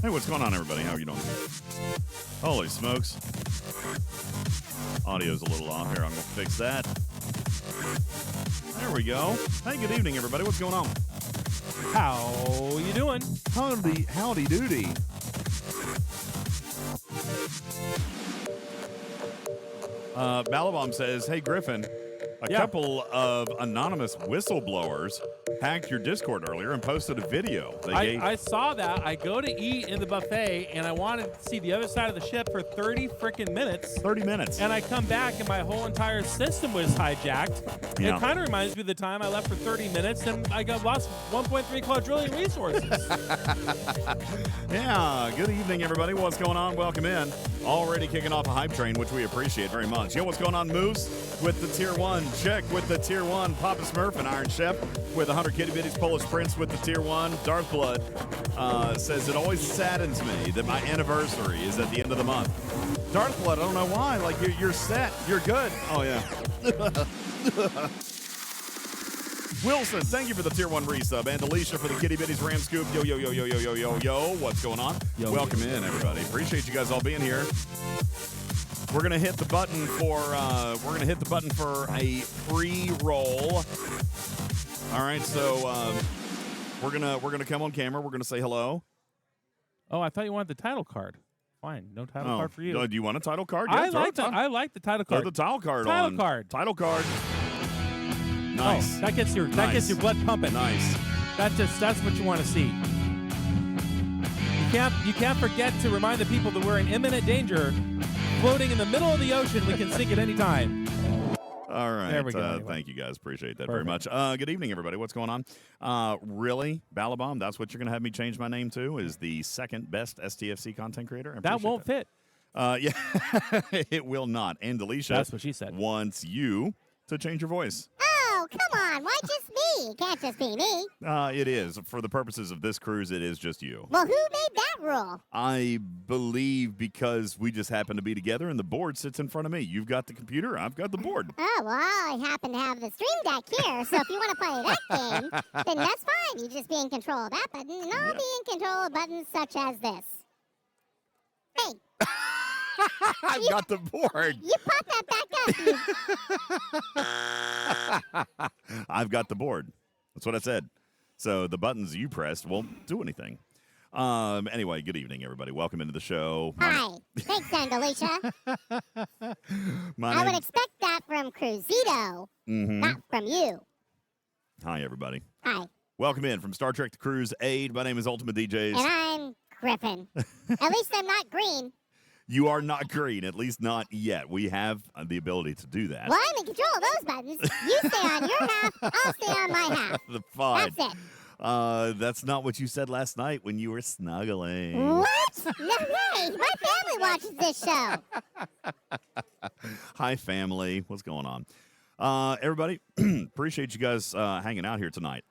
Hey, what's going on, everybody? How are you doing? Holy smokes. Audio's a little off here. I'm going to fix that. There we go. Hey, good evening, everybody. What's going on? How you doing? Howdy doody. Balabom says, hey, Griffin, a couple of anonymous whistleblowers hacked your Discord earlier and posted a video. I saw that. I go to eat in the buffet, and I wanted to see the other side of the ship for 30 freaking minutes. 30 minutes. And I come back, and my whole entire system was hijacked. Yeah. It kind of reminds me of the time I left for 30 minutes, and I got lost 1.3 quadrillion resources. Yeah, good evening, everybody. What's going on? Welcome in. Already kicking off a hype train, which we appreciate very much. Yo, what's going on, Moose? With the Tier 1. Check with the Tier 1. Papa Smurf and Iron Chef with 100 Kitty Bitties. Polish Prince with the Tier 1. Darth Blood says, it always saddens me that my anniversary is at the end of the month. Darth Blood, I don't know why. Like, you're set. You're good. Oh, yeah. Wilson, thank you for the Tier 1 resub. And Alicia for the Kitty Bitties Ram Scoop. Yo, yo, yo, yo, yo, yo, yo, yo. What's going on? Yo, welcome in, everybody. Appreciate you guys all being here. We're gonna hit the button for a pre-roll. All right, so we're gonna come on camera. We're gonna say hello. Oh, I thought you wanted the title card. Fine, no title card for you. Do you want a title card? I Yeah, like the title card. Throw the title card title on. Card. Title card. Nice. Oh, that gets your blood pumping. Nice. That's what you want to see. You can't forget to remind the people that we're in imminent danger, floating in the middle of the ocean. We can sink at any time. All right. There we go. Anyway. Thank you, guys. Appreciate that Perfect. very much. Good evening, everybody. What's going on? Really, Balabom? That's what you're going to have me change my name to? Is the second best STFC content creator? That won't fit. Yeah, it will not. And Alicia, that's what she said, wants you to change your voice. Oh, come on. Why just me? It can't just be me. It is. For the purposes of this cruise, it is just you. Well, who made that rule? I believe because we just happen to be together and the board sits in front of me. You've got the computer. I've got the board. Oh, well, I happen to have the Stream Deck here, so if you want to play that game, then that's fine. You just be in control of that button, and I'll be in control of buttons such as this. Hey. I've got the board. You pop that back up. I've got the board. That's what I said. So the buttons you pressed won't do anything. Anyway, good evening, everybody. Welcome into the show. Hi. Thanks, Andalicia. I would expect that from Cruzito, not from you. Hi, everybody. Hi. Welcome in from Star Trek The Cruise Aid. My name is UltimatDJz. And I'm Griffin. At least I'm not green. You are not green, at least not yet. We have the ability to do that. Well, I'm in control of those buttons. You stay on your half, I'll stay on my half. Fine. That's it. That's not what you said last night when you were snuggling. What? No way. My family watches this show. Hi, family. What's going on? Everybody, appreciate you guys hanging out here tonight.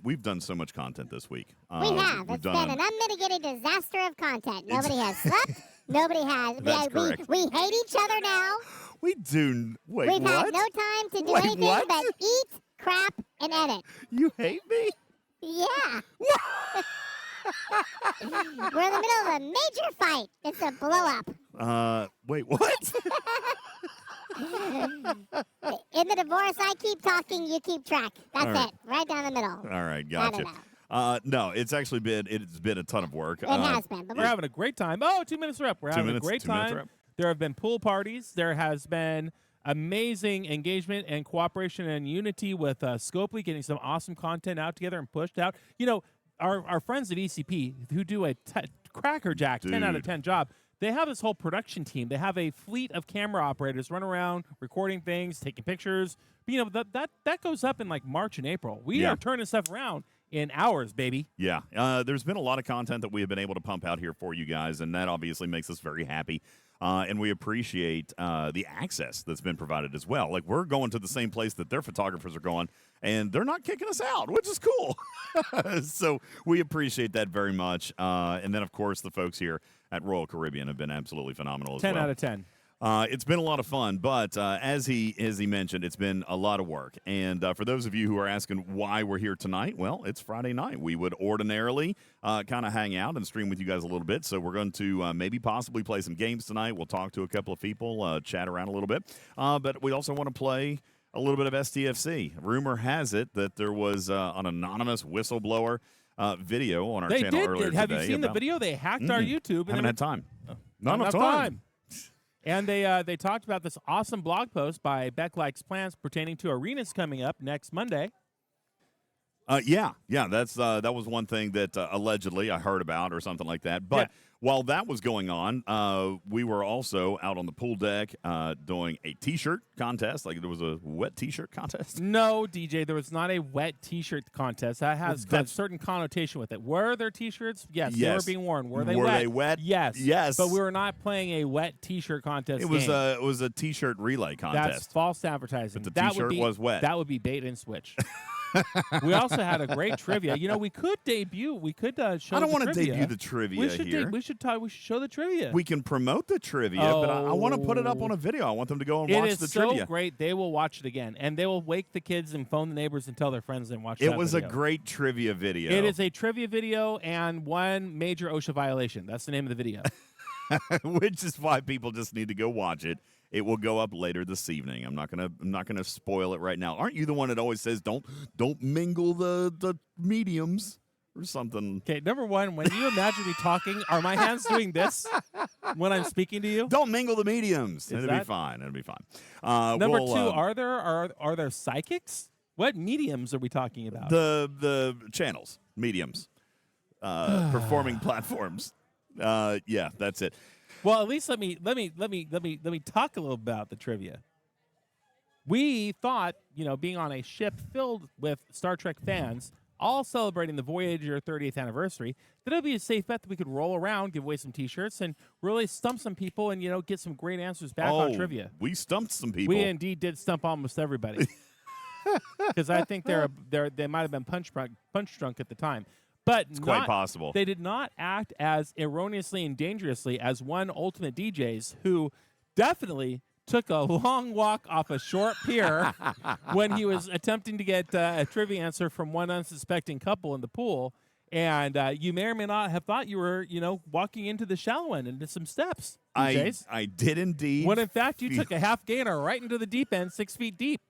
We've done so much content this week. We have. It's been an unmitigated disaster of content. Nobody has slept. Nobody has. That's correct. We hate each other now. We do. Wait, We've what? had no time to do Wait, anything what? but eat, crap, and edit. You hate me? Yeah. We're in the middle of a major fight. It's a blow up. Wait, what? In the divorce, I keep talking, you keep track. That's All right. it. Right down the middle. All right, I gotcha. don't know. No, it's been a ton of work. It has been. But We're having a great time. Oh, 2 minutes are up. We're having a great 2 minutes are time. up. There have been pool parties. There has been amazing engagement and cooperation and unity with Scopely, getting some awesome content out together and pushed out. You know, our friends at ECP who do a crackerjack 10 out of 10 job. They have this whole production team. They have a fleet of camera operators run around recording things, taking pictures. But, you know, that goes up in like March and April. We are turning stuff around in hours, baby. Yeah. There's been a lot of content that we have been able to pump out here for you guys, and that obviously makes us very happy. And we appreciate the access that's been provided as well. Like, we're going to the same place that their photographers are going, and they're not kicking us out, which is cool. So we appreciate that very much. And then, of course, the folks here at Royal Caribbean have been absolutely phenomenal as well. 10 out of 10. It's been a lot of fun, but as he mentioned, it's been a lot of work. And for those of you who are asking why we're here tonight, well, it's Friday night. We would ordinarily kind of hang out and stream with you guys a little bit. So we're going to maybe possibly play some games tonight. We'll talk to a couple of people, chat around a little bit. But we also want to play a little bit of STFC. Rumor has it that there was an anonymous whistleblower video on our channel earlier today. Have you seen the video? They hacked our YouTube. Haven't had time. Not enough time. And they talked about this awesome blog post by Beck Likes Plants pertaining to arenas coming up next Monday. Yeah, that was one thing that allegedly I heard about or something like that. But while that was going on, we were also out on the pool deck doing a T-shirt contest. Like, there was a wet T-shirt contest. No, DJ, there was not a wet T-shirt contest. That has a certain connotation with it. Were there T-shirts? Yes, they were being worn. Were they wet? Yes. Yes. But we were not playing a wet T-shirt contest. It was a T-shirt relay contest. That's false advertising. But the T-shirt was wet. That would be bait and switch. We also had a great trivia. You know, we could debut. We could show. I don't want to debut the trivia here. We should show the trivia. We can promote the trivia, but I want to put it up on a video. I want them to go and watch the trivia. It is so great. They will watch it again, and they will wake the kids and phone the neighbors and tell their friends and watch. It was a great trivia video. It is a trivia video and one major OSHA violation. That's the name of the video. Which is why people just need to go watch it. It will go up later this evening. I'm not gonna spoil it right now. Aren't you the one that always says don't mingle the mediums or something? Okay, number one, when you imagine me talking, are my hands doing this when I'm speaking to you? Don't mingle the mediums. It'll be fine. It'll be fine. Number two, are there psychics? What mediums are we talking about? The channels, mediums, performing platforms. Yeah, that's it. Well, at least let me talk a little about the trivia. We thought, being on a ship filled with Star Trek fans, all celebrating the Voyager 30th anniversary, that it would be a safe bet that we could roll around, give away some T-shirts, and really stump some people and get some great answers back on trivia. We stumped some people. We indeed did stump almost everybody, because I think they might have been punch drunk at the time. But it's quite possible. They did not act as erroneously and dangerously as one UltimatDJz, who definitely took a long walk off a short pier when he was attempting to get a trivia answer from one unsuspecting couple in the pool. And you may or may not have thought you were, walking into the shallow end, into some steps. DJs. I did indeed. When in fact you took a half gainer right into the deep end, 6 feet deep.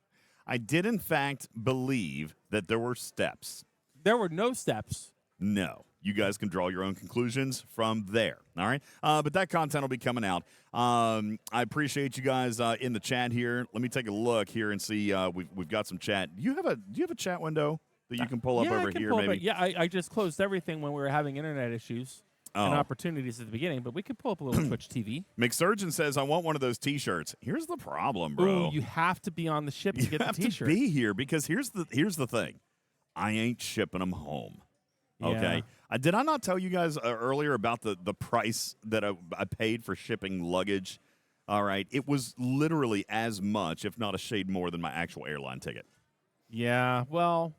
I did in fact believe that there were steps. There were no steps. No. You guys can draw your own conclusions from there. All right. But that content will be coming out. I appreciate you guys in the chat here. Let me take a look here and see. We've got some chat. Do you have a chat window that you can pull up over here? Maybe. Yeah, I just closed everything when we were having internet issues and opportunities at the beginning. But we could pull up a little Twitch TV. McSurgeon says, "I want one of those T-shirts." Here's the problem, bro. Ooh, you have to be on the ship to get the T-shirt. You have to be here because here's the thing. I ain't shipping them home. Okay. Yeah. Did I not tell you guys earlier about the price that I paid for shipping luggage? All right. It was literally as much, if not a shade more, than my actual airline ticket. Yeah. Well,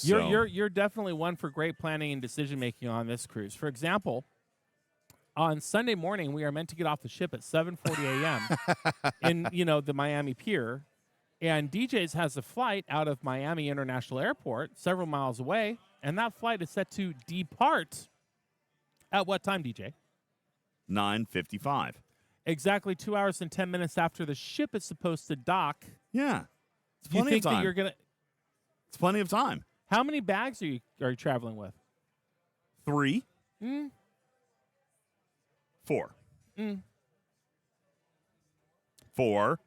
you're definitely one for great planning and decision making on this cruise. For example, on Sunday morning, we are meant to get off the ship at 7:40 a.m. in the Miami Pier, and DJz has a flight out of Miami International Airport, several miles away. And that flight is set to depart at what time, DJ? 9:55. Exactly 2 hours and 10 minutes after the ship is supposed to dock. Yeah. It's Do you plenty think of time. that you're gonna? It's plenty of time. How many bags are you traveling with? 3. Mm. 4. Mm. 4.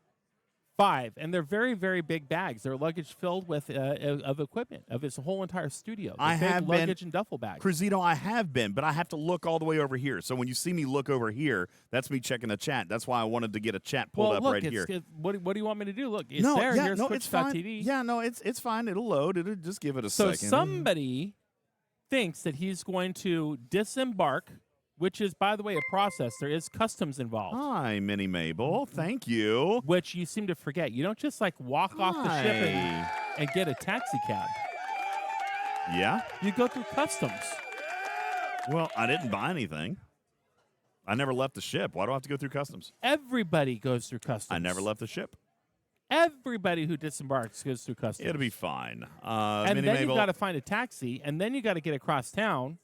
5, and they're very, very big bags. They're luggage filled with of equipment of its whole entire studio. They're I big have luggage been, and duffel bags. Cruzito, I have been, but I have to look all the way over here. So when you see me look over here, that's me checking the chat. That's why I wanted to get a chat pulled well, up look, right here. What do you want me to do? Look, it's No, there. yeah, Here's no, it's fine. Twitch.tv. Yeah, no, it's fine. It'll load. It'll just give it a So second. somebody thinks that he's going to disembark, which is, by the way, a process. There is customs involved. Hi, Minnie Mabel. Thank you. Which you seem to forget. You don't just like walk off the ship and get a taxi cab. Yeah? You go through customs. Well, I didn't buy anything. I never left the ship. Why do I have to go through customs? Everybody goes through customs. I never left the ship. Everybody who disembarks goes through customs. It'll be fine. And Minnie then Mabel, you've got to find a taxi, and then you got to get across town.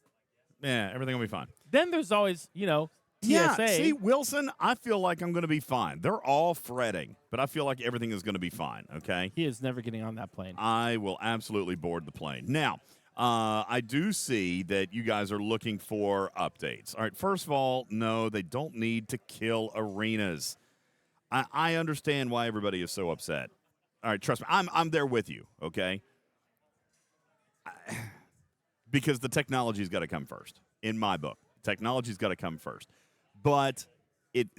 yeah, everything will be fine. Then there's always, TSA. Yeah, see, Wilson, I feel like I'm going to be fine. They're all fretting, but I feel like everything is going to be fine, okay? He is never getting on that plane. I will absolutely board the plane. Now, I do see that you guys are looking for updates. All right, first of all, no, they don't need to kill arenas. I understand why everybody is so upset. All right, trust me, I'm there with you, okay? Because the technology's got to come first, in my book. Technology's got to come first. But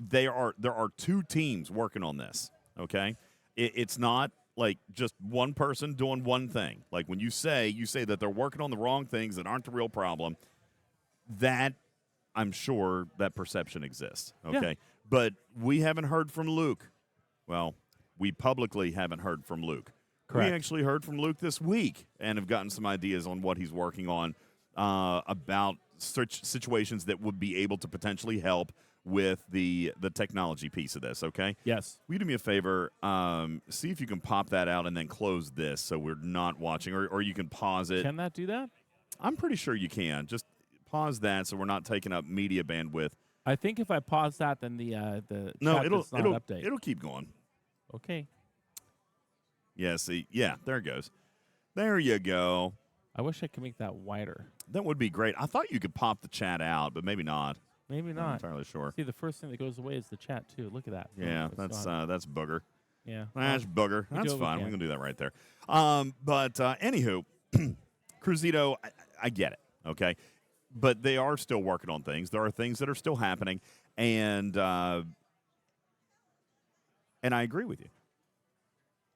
there are 2 teams working on this, okay? It's not like just one person doing one thing. Like when you say that they're working on the wrong things that aren't the real problem, that I'm sure that perception exists, okay? Yeah. But we haven't heard from Luke. Well, we publicly haven't heard from Luke. Correct. We actually heard from Luke this week and have gotten some ideas on what he's working on about situations that would be able to potentially help with the technology piece of this, okay? Yes. Will you do me a favor? See if you can pop that out and then close this so we're not watching, or you can pause it. Can that do that? I'm pretty sure you can. Just pause that so we're not taking up media bandwidth. I think if I pause that, then the No, chat does not update. It'll keep going. Okay. Yeah, see, yeah, there it goes. There you go. I wish I could make that wider. That would be great. I thought you could pop the chat out, but maybe not. Maybe I'm not not. entirely sure. See, the first thing that goes away is the chat too. Look at that. Yeah, It's that's gone. that's booger. Yeah. That's booger. we That's do what we fine. can. We can do that right there. But anywho, Cruzito, I get it, okay? But they are still working on things. There are things that are still happening, and I agree with you.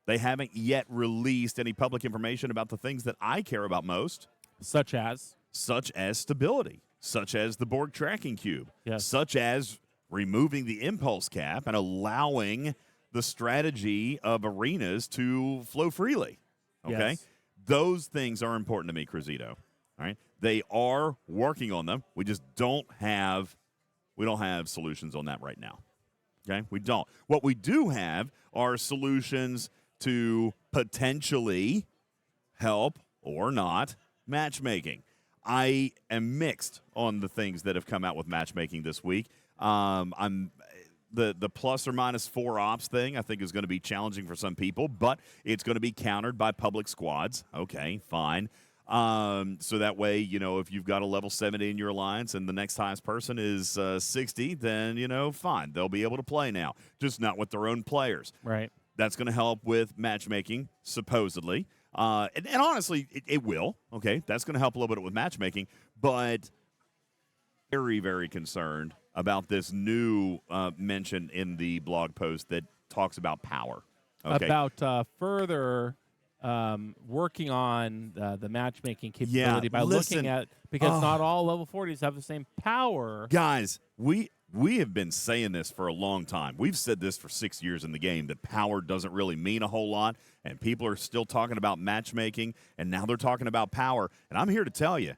They haven't yet released any public information about the things that I care about most, Such as. stability, such as the Borg tracking cube, Yes. such as removing the impulse cap and allowing the strategy of arenas to flow freely. Okay? Yes. Those things are important to me, Cruzito. All right? They are working on them. We just don't have solutions on that right now. Okay? We don't. What we do have are solutions to potentially help or not matchmaking. I am mixed on the things that have come out with matchmaking this week. I'm the plus or minus 4 ops thing I think is going to be challenging for some people, but it's going to be countered by public squads. Okay, fine. So that way, if you've got a level 70 in your alliance and the next highest person is 60, then, fine. They'll be able to play now, just not with their own players. Right. That's going to help with matchmaking, supposedly. And honestly, it will. Okay, that's going to help a little bit with matchmaking, but very, very concerned about this new mention in the blog post that talks about power. Okay. About further working on the matchmaking capability by listen, looking at, because not all level 40s have the same power. Guys, we have been saying this for a long time. We've said this for 6 years in the game, that power doesn't really mean a whole lot, and people are still talking about matchmaking, and now they're talking about power. And I'm here to tell you,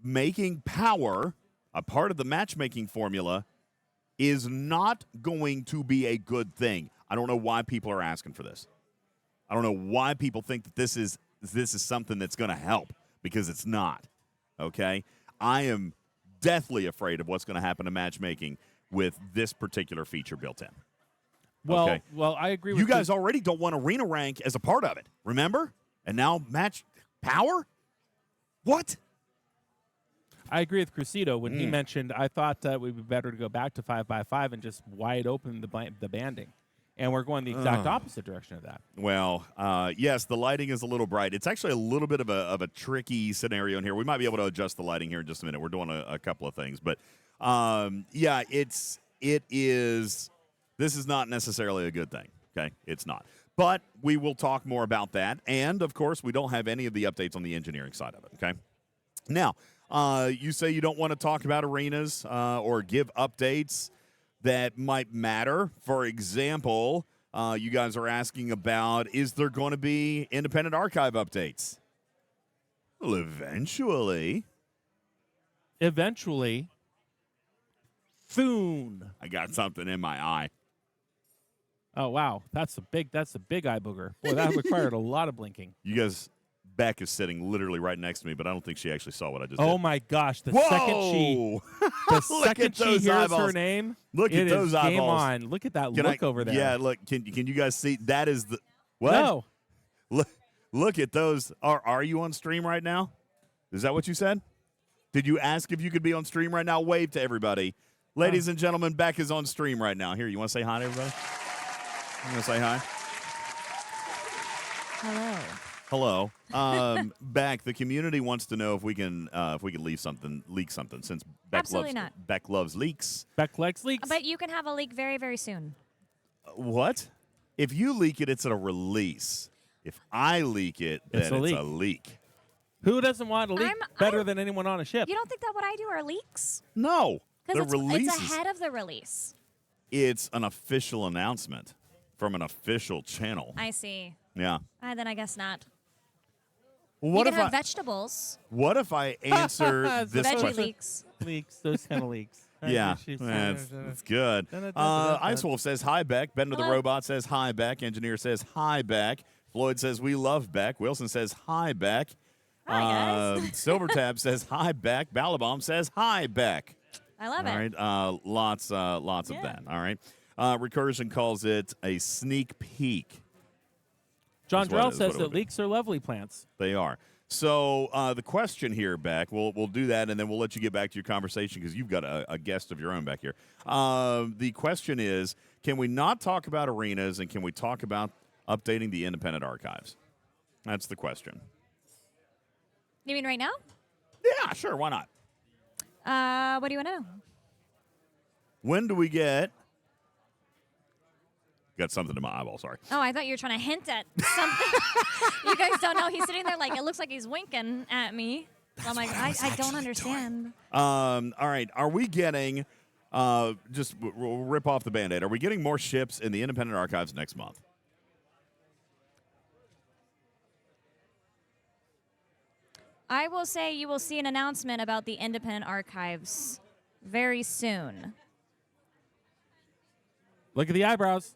making power a part of the matchmaking formula is not going to be a good thing. I don't know why people are asking for this. I don't know why people think that this is something that's going to help. because it's not. Okay? I am deathly afraid of what's going to happen to matchmaking with this particular feature built in. Well, Okay. well, I agree with You guys already don't want arena rank as a part of it, remember? And now match power? What? I agree with Crucito when he mentioned I thought that it would be better to go back to 5x5 and just wide open the banding. And we're going the exact opposite direction of that. Well, yes, the lighting is a little bright. It's actually a little bit of a tricky scenario in here. We might be able to adjust the lighting here in just a minute. We're doing a couple of things. But, yeah, it is – this is not necessarily a good thing, okay? It's not. But we will talk more about that. And, of course, we don't have any of the updates on the engineering side of it, okay? Now, you say you don't want to talk about arenas or give updates that might matter. For example, you guys are asking about, is there going to be independent archive updates? Well, eventually. Eventually, soon. I got something in my eye. Oh wow, that's a big eye booger. Boy, that required a lot of blinking. You guys, Beck is sitting literally right next to me, but I don't think she actually saw what I just did. Oh my gosh, the Whoa! second she hears eyeballs. her name, Look at it those is eyeballs. game on. Look at that look over there. Yeah, look. Can you guys see? That is the what? No. Look at those. Are you on stream right now? Is that what you said? Did you ask if you could be on stream right now? Wave to everybody. Ladies and gentlemen, Beck is on stream right now. Here, you want to say hi to everybody? You want to say hi? Hello. Hello. Beck, the community wants to know if we can leak something since Absolutely not. Beck loves leaks. Beck likes leaks. But you can have a leak very, very soon. What? If you leak it, it's a release. If I leak it, then It's a leak. a leak. Who doesn't want to leak better than anyone on a ship? You don't think that what I do are leaks? No. The Because release it's ahead of the release. It's an official announcement from an official channel. I see. Yeah. Then I guess not. Well, You what can if have I vegetables. what if I answer this Veggie question? leaks. Leaks, those kind of leaks. Yeah, that's good. Ice Wolf says hi, Beck. Bender the Hello. Robot says hi, Beck. Engineer says hi, Beck. Floyd says we love Beck. Wilson says hi, Beck. Hi, guys. Silver Tab says hi, Beck. Balabom says hi, Beck. I love All it. right, lots of that. All right. Recursion calls it a sneak peek. John That's what it Drell is, says what it that would be. leaks are lovely plants. They are. So the question here, Beck, we'll do that, and then we'll let you get back to your conversation because you've got a guest of your own back here. The question is, can we not talk about arenas, and can we talk about updating the independent archives? That's the question. You mean right now? Yeah, sure. Why not? What do you want to know? When do we get... Got something in my eyeball, sorry. Oh, I thought you were trying to hint at something. You guys don't know. He's sitting there like, it looks like he's winking at me. So I'm like, I don't understand. All right. Are we getting... we'll rip off the Band-Aid. Are we getting more ships in the independent archives next month? I will say you will see an announcement about the independent archives very soon. Look at the eyebrows.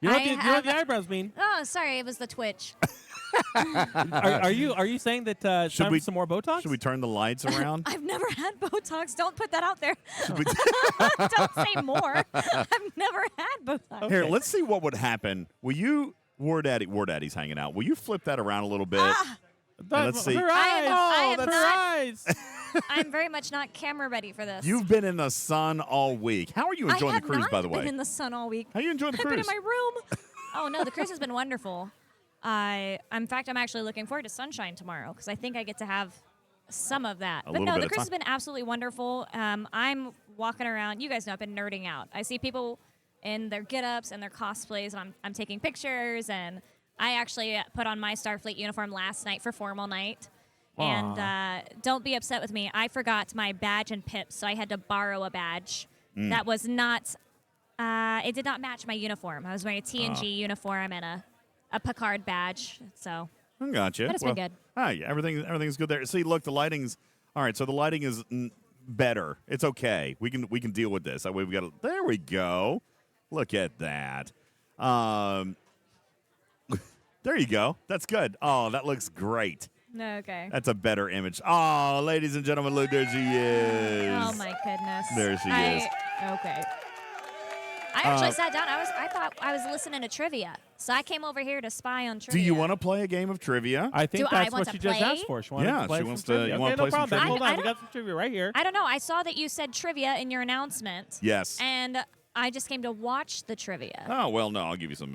You know what the eyebrows mean. Oh, sorry, it was the Twitch. Are you saying that time for some more Botox? Should we turn the lights around? I've never had Botox. Don't put that out there. Should we Don't say more. I've never had Botox. Here, let's see what would happen. Will you, War Daddy's hanging out. Will you flip that around a little bit? Let's see. Her eyes. I am That's not- her eyes. I'm very much not camera ready for this. You've been in the sun all week. How are you enjoying I the cruise, have by the not been way? in the sun all week. How are you enjoying the I've been in cruise? my room. Oh no, the cruise has been wonderful. In fact, I'm actually looking forward to sunshine tomorrow because I think I get to have some of that. But little no, bit the of cruise has time. been absolutely wonderful. I'm walking around. You guys know I've been nerding out. I see people in their get-ups and their cosplays, and I'm taking pictures. And I actually put on my Starfleet uniform last night for formal night. And don't be upset with me. I forgot my badge and pips, so I had to borrow a badge. That was not. It did not match my uniform. I was wearing a TNG uniform and a Picard badge. So I gotcha. But it's been good. Hi, everything's good there. See, look, the lighting's all right. So the lighting is better. It's okay. We can deal with this. That way we got. There we go. Look at that. There you go. That's good. Oh, that looks great. No, okay. That's a better image. Oh, ladies and gentlemen, look, there she is. Oh my goodness. There she is. Okay. I actually sat down. I thought I was listening to trivia, so I came over here to spy on trivia. Do you want to play a game of trivia? I think Do I that's want what to she just play? asked for. She wanted Yeah, to play she some wants to- trivia. you wanna Okay, play no some problem. trivia? Hold I on, we don't- got some trivia right here. I don't know. I saw that you said trivia in your announcement. Yes. And I just came to watch the trivia. Oh well, no. I'll give you some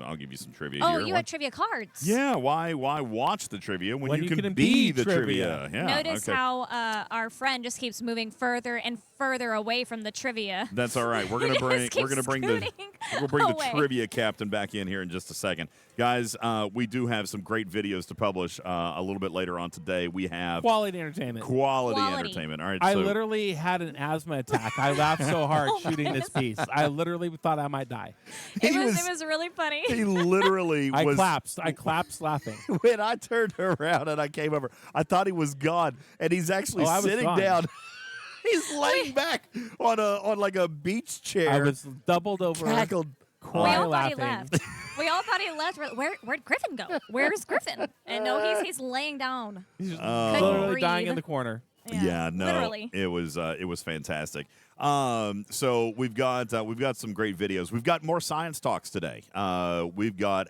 trivia Oh, here. you had trivia cards. Yeah. Why watch the trivia when you can can be be the trivia? Yeah. Notice okay. how our friend just keeps moving further and further away from the trivia. That's all right. We're He gonna bring just keeps the scooting we'll bring the away. trivia captain back in here in just a second, guys. We do have some great videos to publish a little bit later on today. We have Quality entertainment. quality Quality. entertainment. All right. I so literally had an asthma attack. I laughed so hard Oh my shooting this piece. I literally thought I might die. It he was really funny. he literally I was. collapsed laughing. When I turned around and I came over, I thought he was gone, and he's actually Oh, I was sitting gone. down. He's laying back on like a beach chair. I was doubled over, cackled. We cry all thought he laughing. left. We all thought he left. Where'd Griffin go? Where's Griffin? And no, he's laying down. He's just Oh. literally dying in breathe. the corner. Yeah, no, literally. it was fantastic. So we've got some great videos. We've got more science talks today. We've got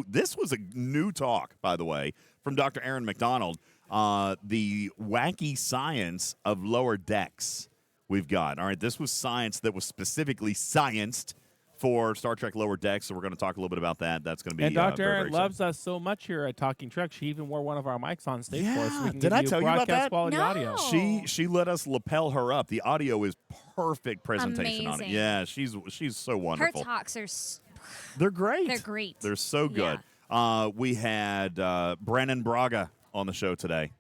this was a new talk, by the way, from Dr. Aaron McDonald. The wacky science of lower decks. We've got all right. This was science that was specifically scienced for Star Trek Lower Decks, so we're going to talk a little bit about that. That's going to be And Dr. very, Aaron very loves us so much here at Talking Trek. She even wore one of our mics on stage for us. So Yeah, we can did give I tell you about broadcast that? quality No. audio. She let us lapel her up. The audio is perfect presentation on it. Amazing. Yeah, she's so Her wonderful. talks are They're great. They're great. They're so good. We had Brandon Braga on the show today.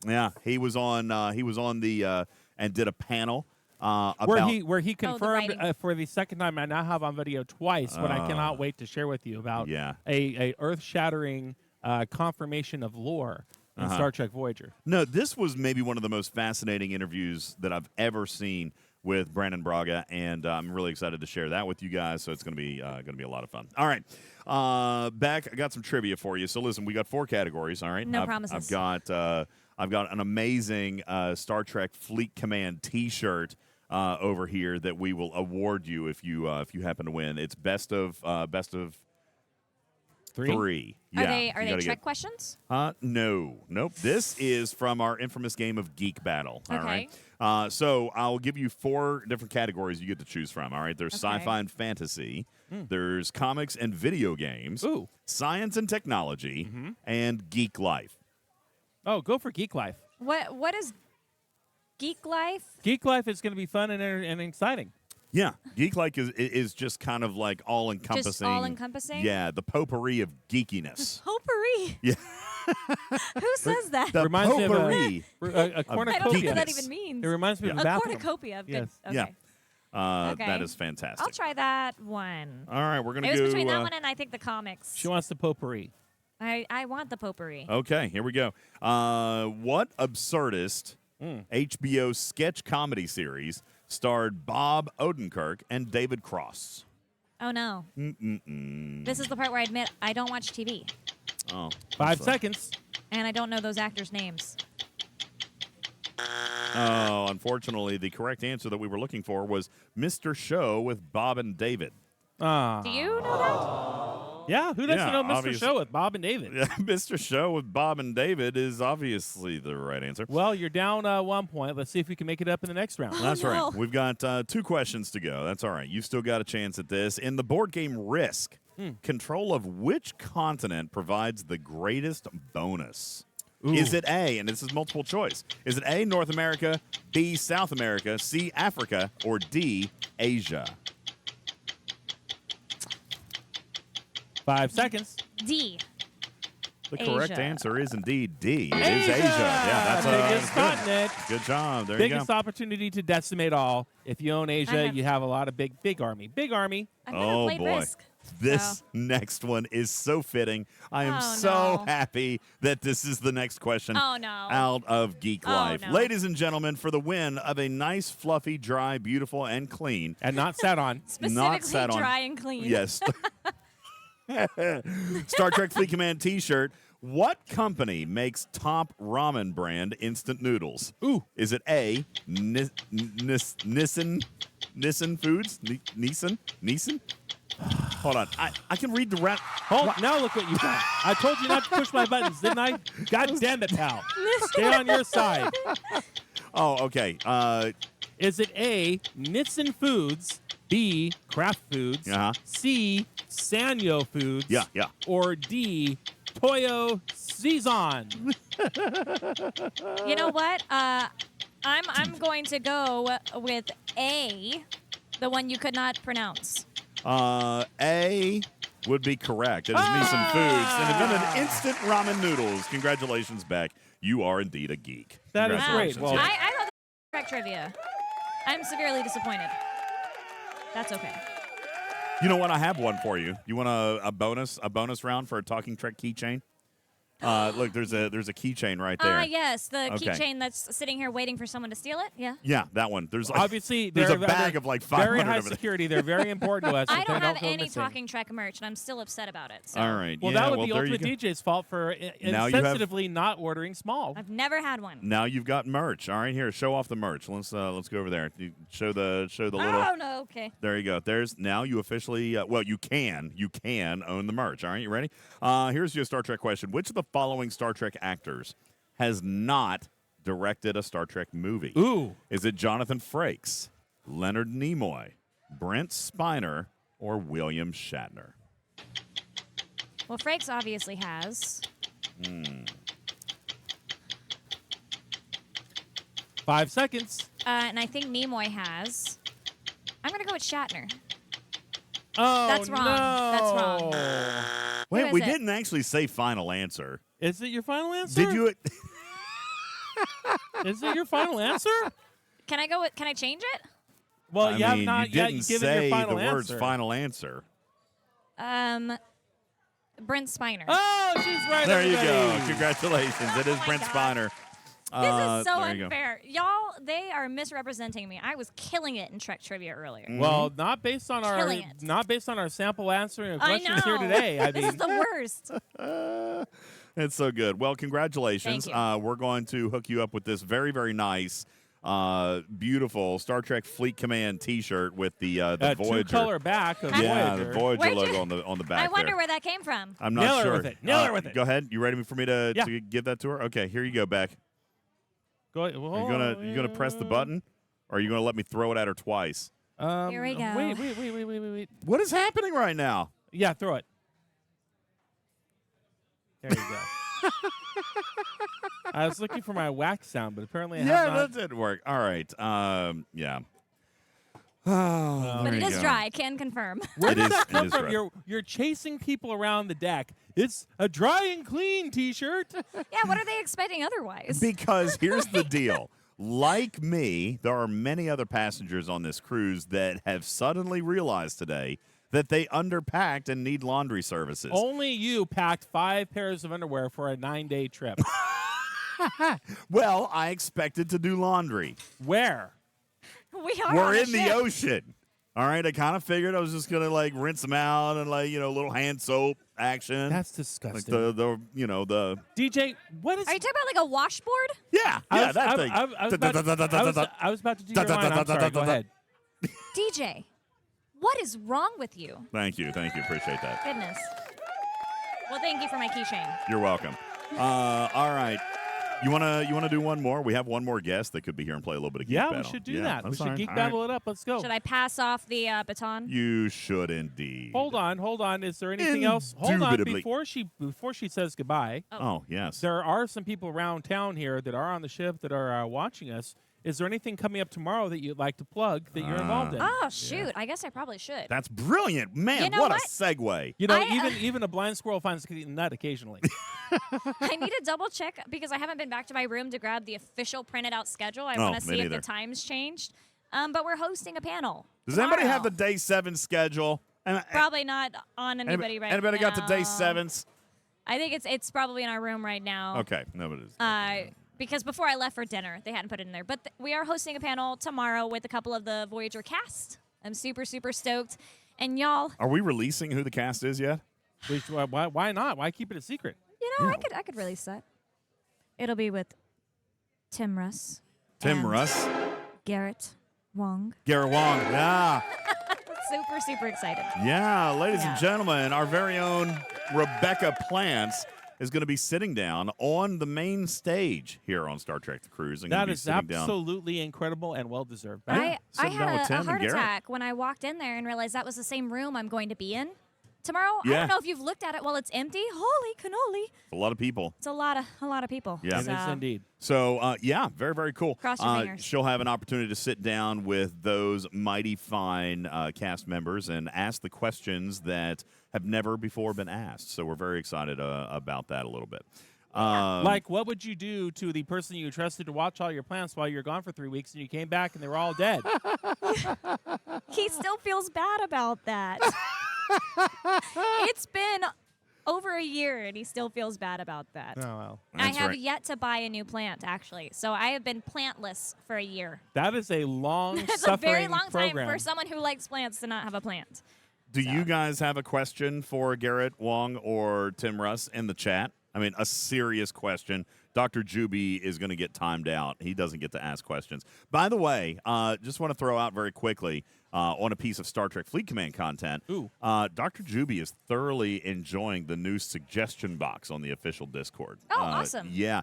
Yeah, he was on the and did a panel about where he confirmed writing. for the second time I now have on video twice what I cannot wait to share with you about a earth-shattering confirmation of lore in Star Trek Voyager. No, this was maybe one of the most fascinating interviews that I've ever seen with Brandon Braga, and I'm really excited to share that with you guys. So it's going to be a lot of fun. All right, back. I got some trivia for you. So listen, we got 4 categories. All right, No promises. I've got an amazing Star Trek Fleet Command T-shirt over here that we will award you if you happen to win. It's best of 3. Are Yeah, they you Trek gotta questions? nope. This is from our infamous game of Geek Battle. All Okay. right. So I'll give you 4 different categories you get to choose from. All right. There's Okay. sci-fi and fantasy. There's comics and video games. Ooh. Science and technology, and geek life. Oh, go for Geek Life. What is Geek Life? Geek Life is going to be fun and exciting. Yeah, geek life is just kind of like all encompassing. Just all-encompassing? Yeah, the potpourri of geekiness. Potpourri. Yeah. Who says that? The Reminds me of potpourri. a cornucopia. I don't know what that geekiness. even means. It reminds me of A a bathroom. cornucopia of good. Yes. Okay. Yeah. Okay. That is fantastic. I'll try that one. All right, we're gonna It was go. between that one and I think the comics. She wants the potpourri. I want the potpourri. Okay, here we go. What absurdist HBO sketch comedy series starred Bob Odenkirk and David Cross? Oh no. This is the part where I admit I don't watch TV Oh, 5 so- seconds. and I don't know those actors' names. Oh, unfortunately, the correct answer that we were looking for was Mr. Show with Bob and David. Ah. Do you know Yeah, who doesn't Yeah, know Mr. obviously. Show with Bob and David? Yeah, Mr. Show with Bob and David is obviously the right answer. Well, you're down 1 point. Let's see if we can make it up in the next round. That's no. right. We've got 2 questions to go. That's all right. You've still got a chance at this. In the board game Risk, control of which continent provides the greatest bonus? Ooh. Is it A, and this is multiple choice, is it A, North America, B, South America, C, Africa, or D, Asia? 5 seconds. D? The correct Asia. answer is indeed D. It is Asia. Yeah, that's biggest good. continent. Good job. There Biggest you go. opportunity to decimate all. If you own Asia, have- you have a lot of big army. Big army. I've never Oh, played boy. Risk. This so- next one is so fitting. I am Oh, so no. happy that this is the next question Oh, no. out of Geek Oh, Life. no. Ladies and gentlemen, for the win of a nice, fluffy, dry, beautiful, and clean. And not sat on. Specifically sat on- dry and clean. Yes. Star Trek Fleet Command T-shirt. What company makes top ramen brand instant noodles? Ooh. Is it A, Nissan Foods? Nissan? Hold on. I can read the rest. Now look what you got. I told you not to push my buttons, didn't I? God damn it, pal. Stay on your side. Oh, okay. Is it A, Nissan Foods, B, Kraft Foods, C, Sanyo Foods, Yeah. or D, Toyo Season? You know what? I'm going to go with A, the one you could not pronounce. A would be correct. It is Nissan Foods and invented instant ramen noodles. Congratulations, Beck. You are indeed a geek. That is great. Well, I thought that was correct trivia. I'm severely disappointed. That's okay. You know what? I have one for you. You want a bonus round for a talking Trek keychain? Look, there's a keychain right there. Yes, the Okay. keychain that's sitting here waiting for someone to steal it. Yeah. Yeah, that one. There's like, obviously, there's they're a bag of like 500 very high over there. security. They're very important to us. I if don't they have go any missing. Talking Trek merch, and I'm still upset about it. So. All right. Well, yeah, that would be there you Ultimate go. DJ's fault for Now you have- insensitively not ordering small. I've never had one. Now you've got merch. All right, here, show off the merch. Let's go over there. You show the little. Oh no, okay. There you go. There's now you officially. You can own the merch. All right, you ready? Here's your Star Trek question: which of the following Star Trek actors has not directed a Star Trek movie? Ooh. Is it Jonathan Frakes, Leonard Nimoy, Brent Spiner, or William Shatner? Well, Frakes obviously has. 5 seconds. And I think Nimoy has. I'm going to go with Shatner. Oh, That's wrong. no. That's wrong. Wait, is we it? didn't actually say final answer. Is it your final answer? Did you? Is it your final answer? Can I go with, can I change it? Well, I you have mean, not you yet didn't given say your final the answer. words final answer. Brent Spiner. Oh, she's right. There you everybody. go. Congratulations. It is my Brent God. Spiner. This is so there you go. unfair. Y'all, they are misrepresenting me. I was killing it in Trek trivia earlier. Well, not based on Killing it. our sample answering of I questions know. here today. I This mean, is the worst. It's so good. Well, congratulations. Thank you. We're going to hook you up with this very, very nice, beautiful Star Trek Fleet Command T-shirt with the Voyager. two-color back of Yeah, Voyager. the Voyager Where'd you- logo on the back. I wonder there. where that came from. I'm not Nail her sure. with it. Nail her with it. Go ahead. You ready for me to Yeah. give that to her? Okay, here you go, Beck. Go ahead. Are you gonna press the button, or are you gonna let me throw it at her twice? Here we go. Wait. What is happening right now? Yeah, throw it. There you go. I was looking for my wax sound, but apparently I have Yeah, not. that didn't work. All right. Yeah. But There it you is go. dry. I can confirm. Where It did is- that it come is from? dry. You're chasing people around the deck. It's a dry and clean T-shirt. Yeah, what are they expecting otherwise? Because here's the deal. Like me, there are many other passengers on this cruise that have suddenly realized today that they underpacked and need laundry services. Only you packed 5 pairs of underwear for a 9-day trip. Well, I expected to do laundry. Where? we are We're on a in the ship. ocean. All right, I kind of figured I was just going to like rinse them out and like, a little hand soap action. That's like disgusting. the DJ, what is? Are you talking about like a washboard? that thing. I was about to do your line. I'm sorry. Go ahead. DJ, what is wrong with you? Thank you. Appreciate that. Goodness. Well, thank you for my keychain. You're welcome. All right. You wanna do one more? We have one more guest that could be here and play a little bit of Geek Yeah, Battle. we should do that. We that's should fine. geek All battle right. it up. Let's go. Should I pass off the baton? You should indeed. Hold on. Is there anything else? Hold on. Indubitably. before she says goodbye. Oh, yes. There are some people around town here that are on the ship that are watching us. Is there anything coming up tomorrow that you'd like to plug that you're involved in? Oh, shoot. I guess I probably should. That's brilliant. Man, You know what a what? segue. You know, I- even a blind squirrel finds a nut occasionally. I need to double check because I haven't been back to my room to grab the official printed out schedule. I want to me see if neither. the times changed. But we're hosting a panel. Does anybody have the tomorrow. day 7 schedule? Probably not on anybody right now. Anybody got the day 7s? I think it's probably in our room right now. Okay, no, it is. Because before I left for dinner, they hadn't put it in there. But we are hosting a panel tomorrow with a couple of the Voyager cast. I'm super, super stoked. And y'all, Are we releasing who the cast is yet? Why not? Why keep it a secret? know, I could release that. It'll be with Tim Russ. Tim and Russ. Garrett Wong. Garrett Wong. Yeah. Super excited. Yeah, ladies and Yeah. gentlemen, our very own Rebecca Plants is going to be sitting down on the main stage here on Star Trek The Cruise. And That gonna be is sitting down. absolutely incredible and well deserved. I sitting down with had Tim a and heart Garrett. attack when I walked in there and realized that was the same room I'm going to be in tomorrow. I Yeah. don't know if you've looked at it while it's empty. Holy cannoli. A lot of people. It's a lot of people. Yeah. It is indeed. So, yeah, very, very cool. Cross your fingers. She'll have an opportunity to sit down with those mighty fine cast members and ask the questions that have never before been asked. So we're very excited about that a little bit. Like, what would you do to the person you trusted to watch all your plants while you're gone for 3 weeks and you came back and they were all dead? He still feels bad about that. It's been over a year and he still feels bad about that. Oh, well. I That's have right. yet to buy a new plant, actually. So I have been plantless for a year. That is a long, It's a suffering very long program. time for someone who likes plants to not have a plant. Do you guys have a question for Garrett Wong or Tim Russ in the chat? I mean, a serious question. Dr. Juby is going to get timed out. He doesn't get to ask questions. By the way, just want to throw out very quickly on a piece of Star Trek Fleet Command content. Ooh. Dr. Juby is thoroughly enjoying the new suggestion box on the official Discord. Oh, awesome. Yeah.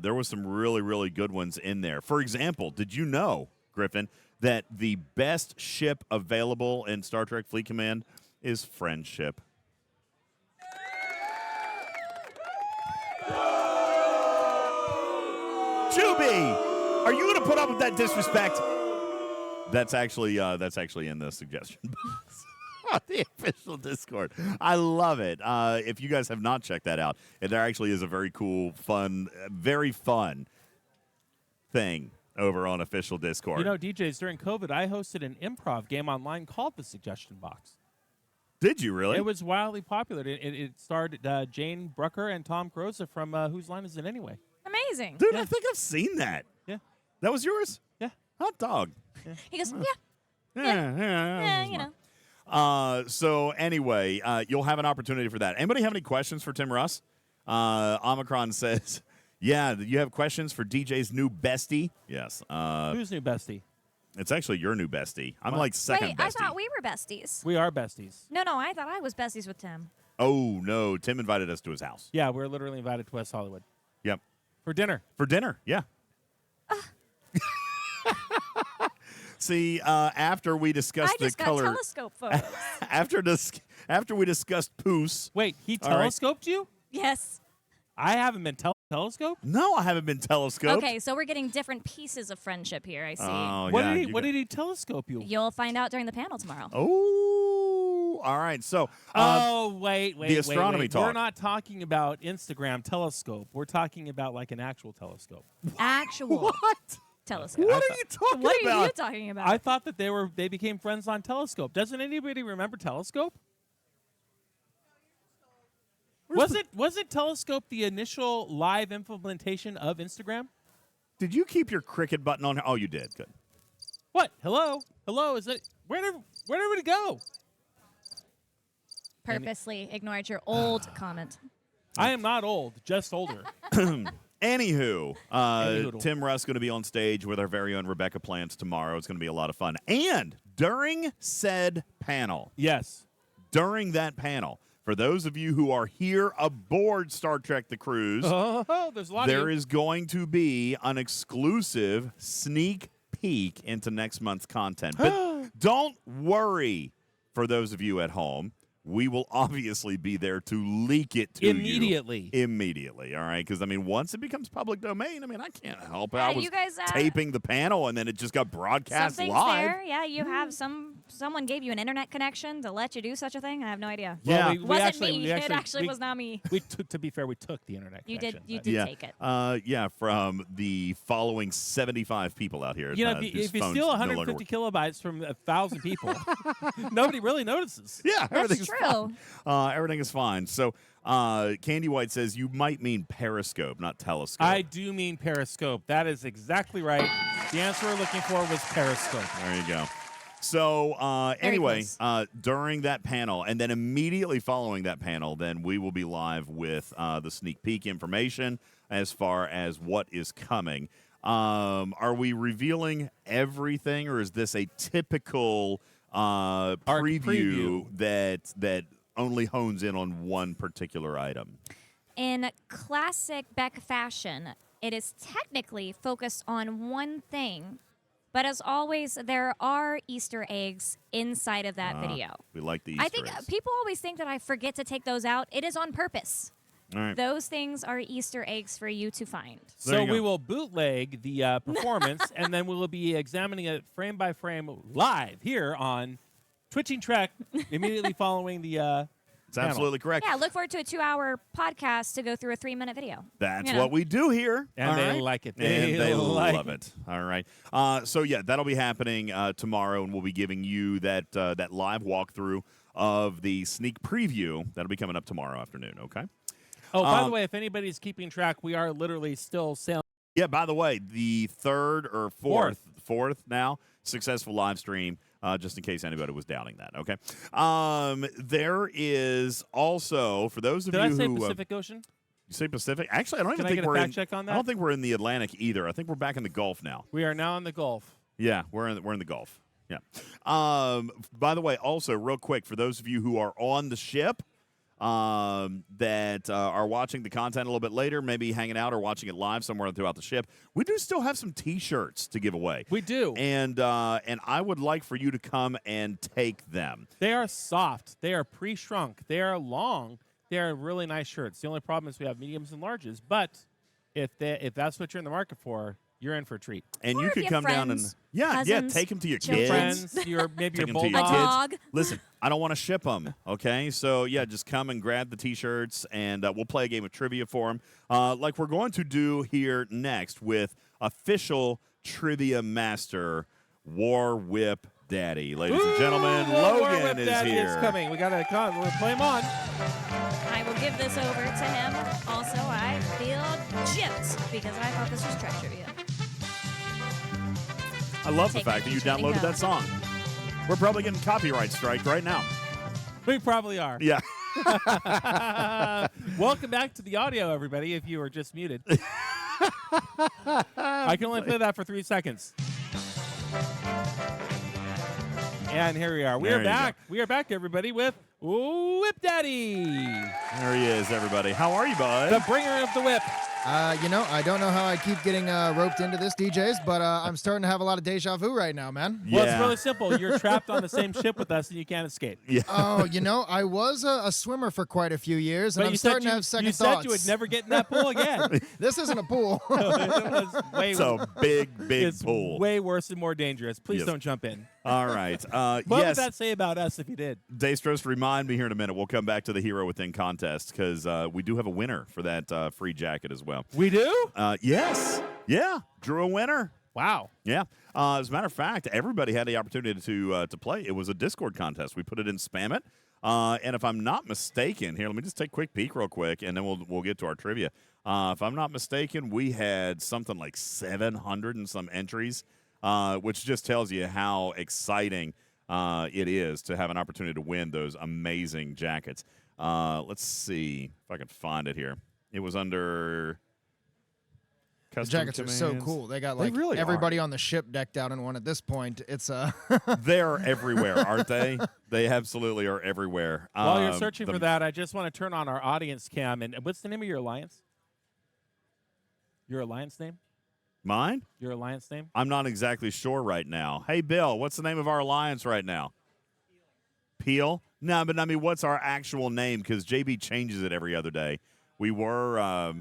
There was some really, really good ones in there. For example, did you know, Griffin, that the best ship available in Star Trek Fleet Command is Friendship? Juby, are you going to put up with that disrespect? That's actually in the suggestion box on the official Discord. I love it. If you guys have not checked that out, there actually is a very cool, fun, very fun thing over on official Discord. You know, DJs, during COVID, I hosted an improv game online called The Suggestion Box. Did you really? It was wildly popular. It starred Jane Brucker and Tom Croza from Whose Line Is It Anyway? Amazing. Dude, I think I've seen that. Yeah. That was yours? Yeah. Hot dog. He goes, Yeah, you know. So anyway, you'll have an opportunity for that. Anybody have any questions for Tim Russ? Omicron says, yeah, you have questions for DJ's new bestie? Yes. Who's new bestie? It's actually your new bestie. I'm What? like second Wait, bestie. I thought we were besties. We are besties. No, I thought I was besties with Tim. Oh, no. Tim invited us to his house. Yeah, we're literally invited to West Hollywood Yep. for dinner. For dinner, yeah. See, after we discussed I just the got color, telescope photos. after we discussed Poos. Wait, he All right. telescoped you? Yes. I haven't been telescoped? No, I haven't been telescoped. Okay, so we're getting different pieces of friendship here, I see. Oh, What yeah, did he? you What got- did he telescope you? You'll find out during the panel tomorrow. Oh, all right. So, Wait. the astronomy wait. talk. We're not talking about Instagram telescope. We're talking about like an actual telescope. Actual what? telescope. What are you talking What are about? you talking about? I thought that they became friends on Telescope. Doesn't anybody remember Telescope? Was it Telescope the initial live implementation of Instagram? Did you keep your cricket button on? Oh, you did. Good. What? Hello? Is it where did it go? Purposely ignored your old comment. I am not old, just older. Anywho, Anywhoodle. Tim Russ going to be on stage with our very own Rebecca Plants tomorrow. It's going to be a lot of fun. And during said panel, Yes. during that panel, for those of you who are here aboard Star Trek The Cruise, Oh, there's a lot there of you. is going to be an exclusive sneak peek into next month's content. But don't worry, for those of you at home. We will obviously be there to leak it to Immediately. you. Immediately, all right? Because, I mean, once it becomes public domain, I mean, I can't help it. Yeah, I was you guys, taping the panel, and then it just got broadcast Something's live. there. Yeah, you have someone gave you an internet connection to let you do such a thing. I have no idea. Yeah. Well, It wasn't actually, me. It actually was not me. We took, to be fair, we took the internet You connection. did but- take it. Yeah, from the following 75 people out here. You know, whose if you phones steal no longer 150 work. kilobytes from 1,000 people, nobody really notices. Yeah, That's everything's true. fine. Everything is fine. So, Candy White says you might mean periscope, not telescope. I do mean Periscope. That is exactly right. The answer we're looking for was Periscope. There you go. So anyway, close. during that panel, and then immediately following that panel, then we will be live with the sneak peek information as far as what is coming. Are we revealing everything, or is this a typical preview that only hones in on one particular item? In classic Beck fashion, it is technically focused on one thing, but as always, there are Easter eggs inside of that video. We like the Easter I think eggs. people always think that I forget to take those out. It is on purpose. All right. Those things are Easter eggs for you to find. There So you go. we will bootleg the performance, and then we will be examining it frame by frame live here on Twitching Trek immediately following the It's absolutely correct. Yeah, look forward to a 2-hour podcast to go through a 3-minute video. That's what we do here. And All they right? like it. And they like love it. All right. So, yeah, that'll be happening tomorrow, and we'll be giving you that live walkthrough of the sneak preview. That'll be coming up tomorrow afternoon, okay? Oh, by the way, if anybody's keeping track, we are literally still sailing. Yeah, by the way, the third or fourth now successful live stream, just in case anybody was doubting that, okay? There is also, for those of Did you I say who... Pacific Ocean? You say Pacific? Actually, I don't even Can I think get a we're fact in... check on that? I don't think we're in the Atlantic either. I think we're back in the Gulf now. We are now in the Gulf. Yeah, we're in the Gulf. Yeah. By the way, also real quick, for those of you who are on the ship that are watching the content a little bit later, maybe hanging out or watching it live somewhere throughout the ship, we do still have some T-shirts to give away. We do. And I would like for you to come and take them. They are soft. They are pre-shrunk. They are long. They are really nice shirts. The only problem is we have mediums and larges. But if that's what you're in the market for, you're in for a treat. And Or you if could you come have down and friends, cousins, take them to your children. kids. Friends, maybe Take your 'em to your bulldog. kids. dog. Listen, I don't want to ship them, okay? So, yeah, just come and grab the T-shirts, and we'll play a game of trivia for them, like we're going to do here next with official trivia master War Whip Daddy. Ladies and gentlemen, War Logan Whip is Daddy here. is coming. We got to come. We'll play him on. I will give this over to him. Also, I feel gypped because I thought this was Trek trivia. I love the Take fact that you each and downloaded go. that song. We're probably getting copyright strike right now. We probably are. Yeah. Welcome back to the audio, everybody, if you were just muted. I can only play that for 3 seconds. And here we are. We There are you back. We are back, everybody, with Whip Daddy, There he is, everybody. How are you, bud? the bringer of the whip. I don't know how I keep getting roped into this, DJs, but I'm starting to have a lot of deja vu right now, man. Well, Yeah. it's really simple. You're trapped on the same ship with us, and you can't escape. Yeah. Oh, I was a swimmer for quite a few years, and But I'm you said starting to have second you thoughts. said you would never get in that pool again. This isn't a pool. It was way, It's a big, big it's pool. way worse and more dangerous. Please Yes. don't jump in. All right. What yes. would that say about us if you did? Daystros, remind me here in a minute. We'll come back to the Hero Within contest because we do have a winner for that free jacket as well. We do? Yes. Yeah. Drew a winner. Wow. Yeah. As a matter of fact, everybody had the opportunity to play. It was a Discord contest. We put it in Spam It. And if I'm not mistaken, here, let me just take a quick peek real quick, and then we'll get to our trivia. If I'm not mistaken, we had something like 700 and some entries, which just tells you how exciting it is to have an opportunity to win those amazing jackets. Let's see if I can find it here. It was under The custom jackets are so commands. cool. They got They like really everybody on the ship decked out in one at this point. It's They're everywhere, aren't they? They absolutely are everywhere. While you're searching for that, I just want to turn on our audience cam. And what's the name of your alliance? Your alliance name? Mine? Your alliance name? I'm not exactly sure right now. Hey, Bill, what's the name of our alliance right now? Peel? No, but I mean, what's our actual name? Because JB changes it every other day. We were.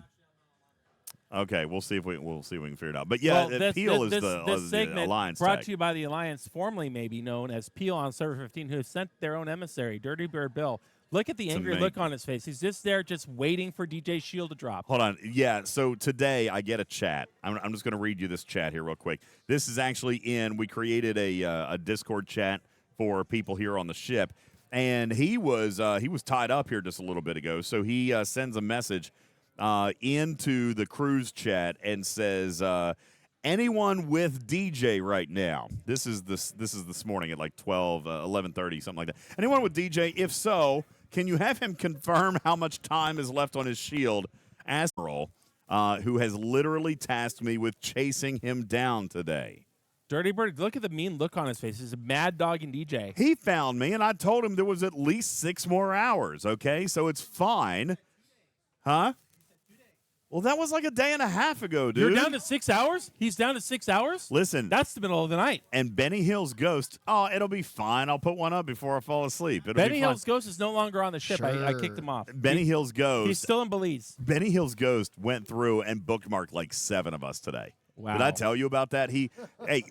Okay, we'll see if we can figure it out. But yeah, Well, Peel is this the segment alliance brought tag. to you by the alliance, formerly maybe known as Peel on Server 15, who sent their own emissary, Dirty Bird Bill. Look at the angry amazing. look on his face. He's just there, just waiting for DJ Shield to drop. Hold on. Yeah, so today I get a chat. I'm just going to read you this chat here real quick. This is actually we created a Discord chat for people here on the ship, and he was tied up here just a little bit ago, so he sends a message into the cruise chat and says, anyone with DJ right now? This is this morning at like 12, 11:30, something like that. Anyone with DJ? If so, can you have him confirm how much time is left on his shield? Admiral, who has literally tasked me with chasing him down today. Dirty Bird, look at the mean look on his face. He's a mad dog and DJ. He found me, and I told him there was at least 6 more hours, okay? So it's fine. Huh? Well, that was like a day and a half ago, dude. You're down to 6 hours? He's down to 6 hours? Listen. That's the middle of the night. And Benny Hill's Ghost, it'll be fine. I'll put one up before I fall asleep. Benny Hill's Ghost is no longer on the ship. I kicked him off. Benny Hill's Ghost. He's still in Belize. Benny Hill's Ghost went through and bookmarked like 7 of us today. Wow. Did I tell you about that?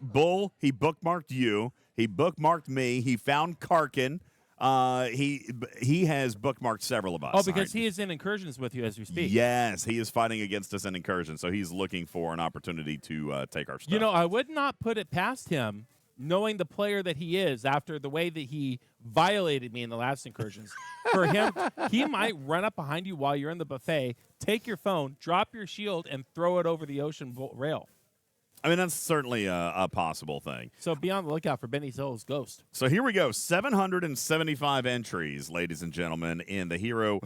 Bull, he bookmarked you. He bookmarked me. He found Karkin. He has bookmarked several of us. Oh, because he is in incursions with you as we speak. Yes, he is fighting against us in incursions, so he's looking for an opportunity to take our stuff. You know, I would not put it past him, knowing the player that he is, after the way that he violated me in the last incursions. For him, he might run up behind you while you're in the buffet, take your phone, drop your shield, and throw it over the ocean rail. I mean, that's certainly a possible thing. So be on the lookout for Benny Hill's Ghost. So here we go. 775 entries, ladies and gentlemen, in the hero.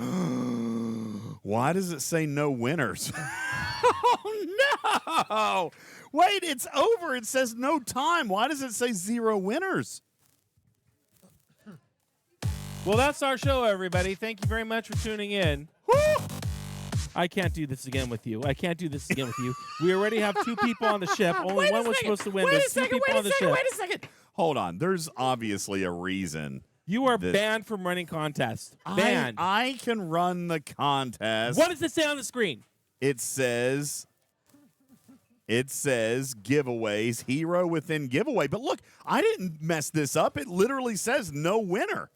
Why does it say no winners? Oh, no. Wait, it's over. It says no time. Why does it say 0 winners? Well, that's our show, everybody. Thank you very much for tuning in. Woo! I can't do this again with you. I can't do this again with you. We already have 2 people on the ship. Only one was supposed to win. There's 2 people on the ship. Wait a second. Hold on. There's obviously a reason. You are banned from running contests. Banned. I can run the contest. What does it say on the screen? It says giveaways, hero within giveaway. But look, I didn't mess this up. It literally says no winner.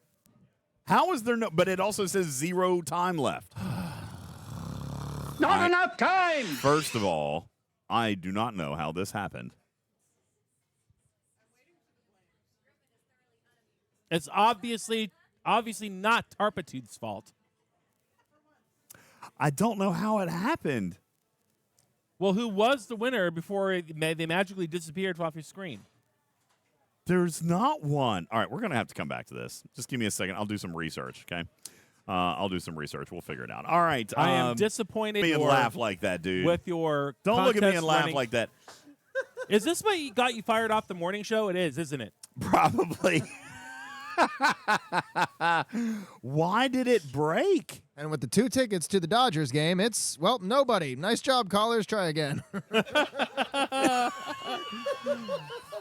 How is there no? But it also says 0 time left. Not enough time! First of all, I do not know how this happened. It's obviously not Tarpitude's fault. I don't know how it happened. Well, who was the winner before they magically disappeared off your screen? There's not one. All right, we're going to have to come back to this. Just give me a second. I'll do some research, okay? I'll do some research. We'll figure it out. All right. I am disappointed. Me and laugh like that, dude. With your Don't look at me and laugh running. like that. Is this what got you fired off the morning show? It is, isn't it? Probably. Why did it break? And with the 2 tickets to the Dodgers game, it's, well, nobody. Nice job, callers. Try again.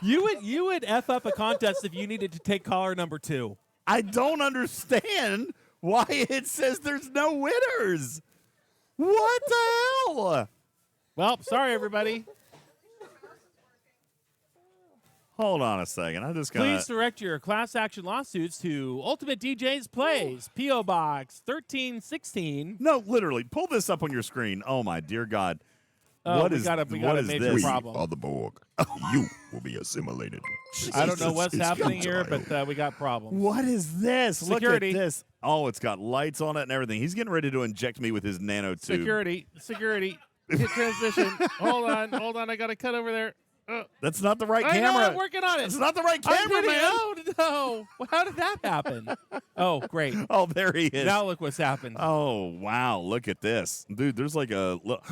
You would F up a contest if you needed to take caller number 2. I don't understand why it says there's no winners. What the hell? Well, sorry, everybody. Hold on a second. I just got Please direct your class action lawsuits to UltimatDJz Plays, P.O. Box 1316. No, literally. Pull this up on your screen. Oh, my dear God. We got a major problem. Are the Borg. You will be assimilated. I don't know what's happening here, but we got problems. What is this? Security. Look at this. Oh, it's got lights on it and everything. He's getting ready to inject me with his nanotube. Security. Hit transition. Hold on. I got to cut over there. That's not the right I know, camera. I'm working on it. It's not the right camera, man. Oh, no. How did that happen? Oh, great. Oh, there he is. Now look what's happened. Oh, wow. Look at this. Dude, there's like a look.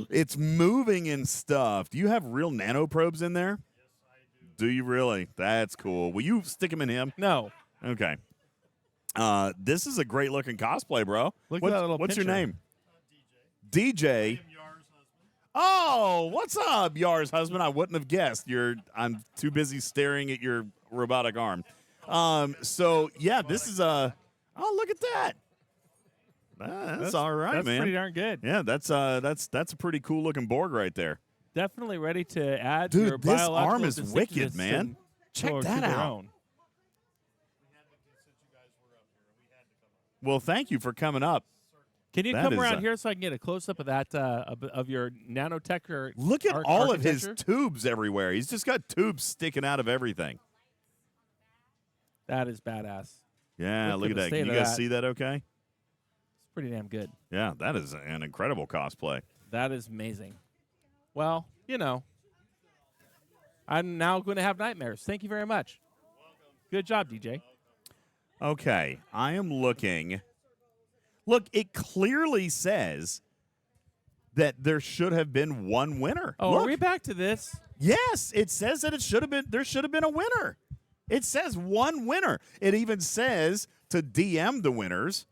It's moving and stuff. Do you have real nanoprobes in there? Yes, I do. Do you really? That's cool. Will you stick them in him? No. Okay. This is a great looking cosplay, bro. Look at that little What's your picture. name? DJ. Oh, what's up, Yar's husband? I wouldn't have guessed. I'm too busy staring at your robotic arm. So yeah, this is a. Oh, look at that. That's all right, that's man. Pretty darn good. Yeah, that's a pretty cool looking Borg right there. Definitely ready to add Dude, your this biological arm is wicked, constituents man. Check to that their out. own. Well, thank you for coming up. Can you That come is around here so I can get a close up of that of your nanotech or Look at all of his architecture? tubes everywhere. He's just got tubes sticking out of everything. That is badass. Yeah, Look look at at the that. state Can you of guys that. see that okay? It's pretty damn good. Yeah, that is an incredible cosplay. That is amazing. Well, you know, I'm now going to have nightmares. Thank you very much. Good job, DJ. Okay, I am looking. Look, it clearly says that there should have been one winner. Oh, Look. are we back to this? Yes, it says that there should have been a winner. It says one winner. It even says to DM the winners.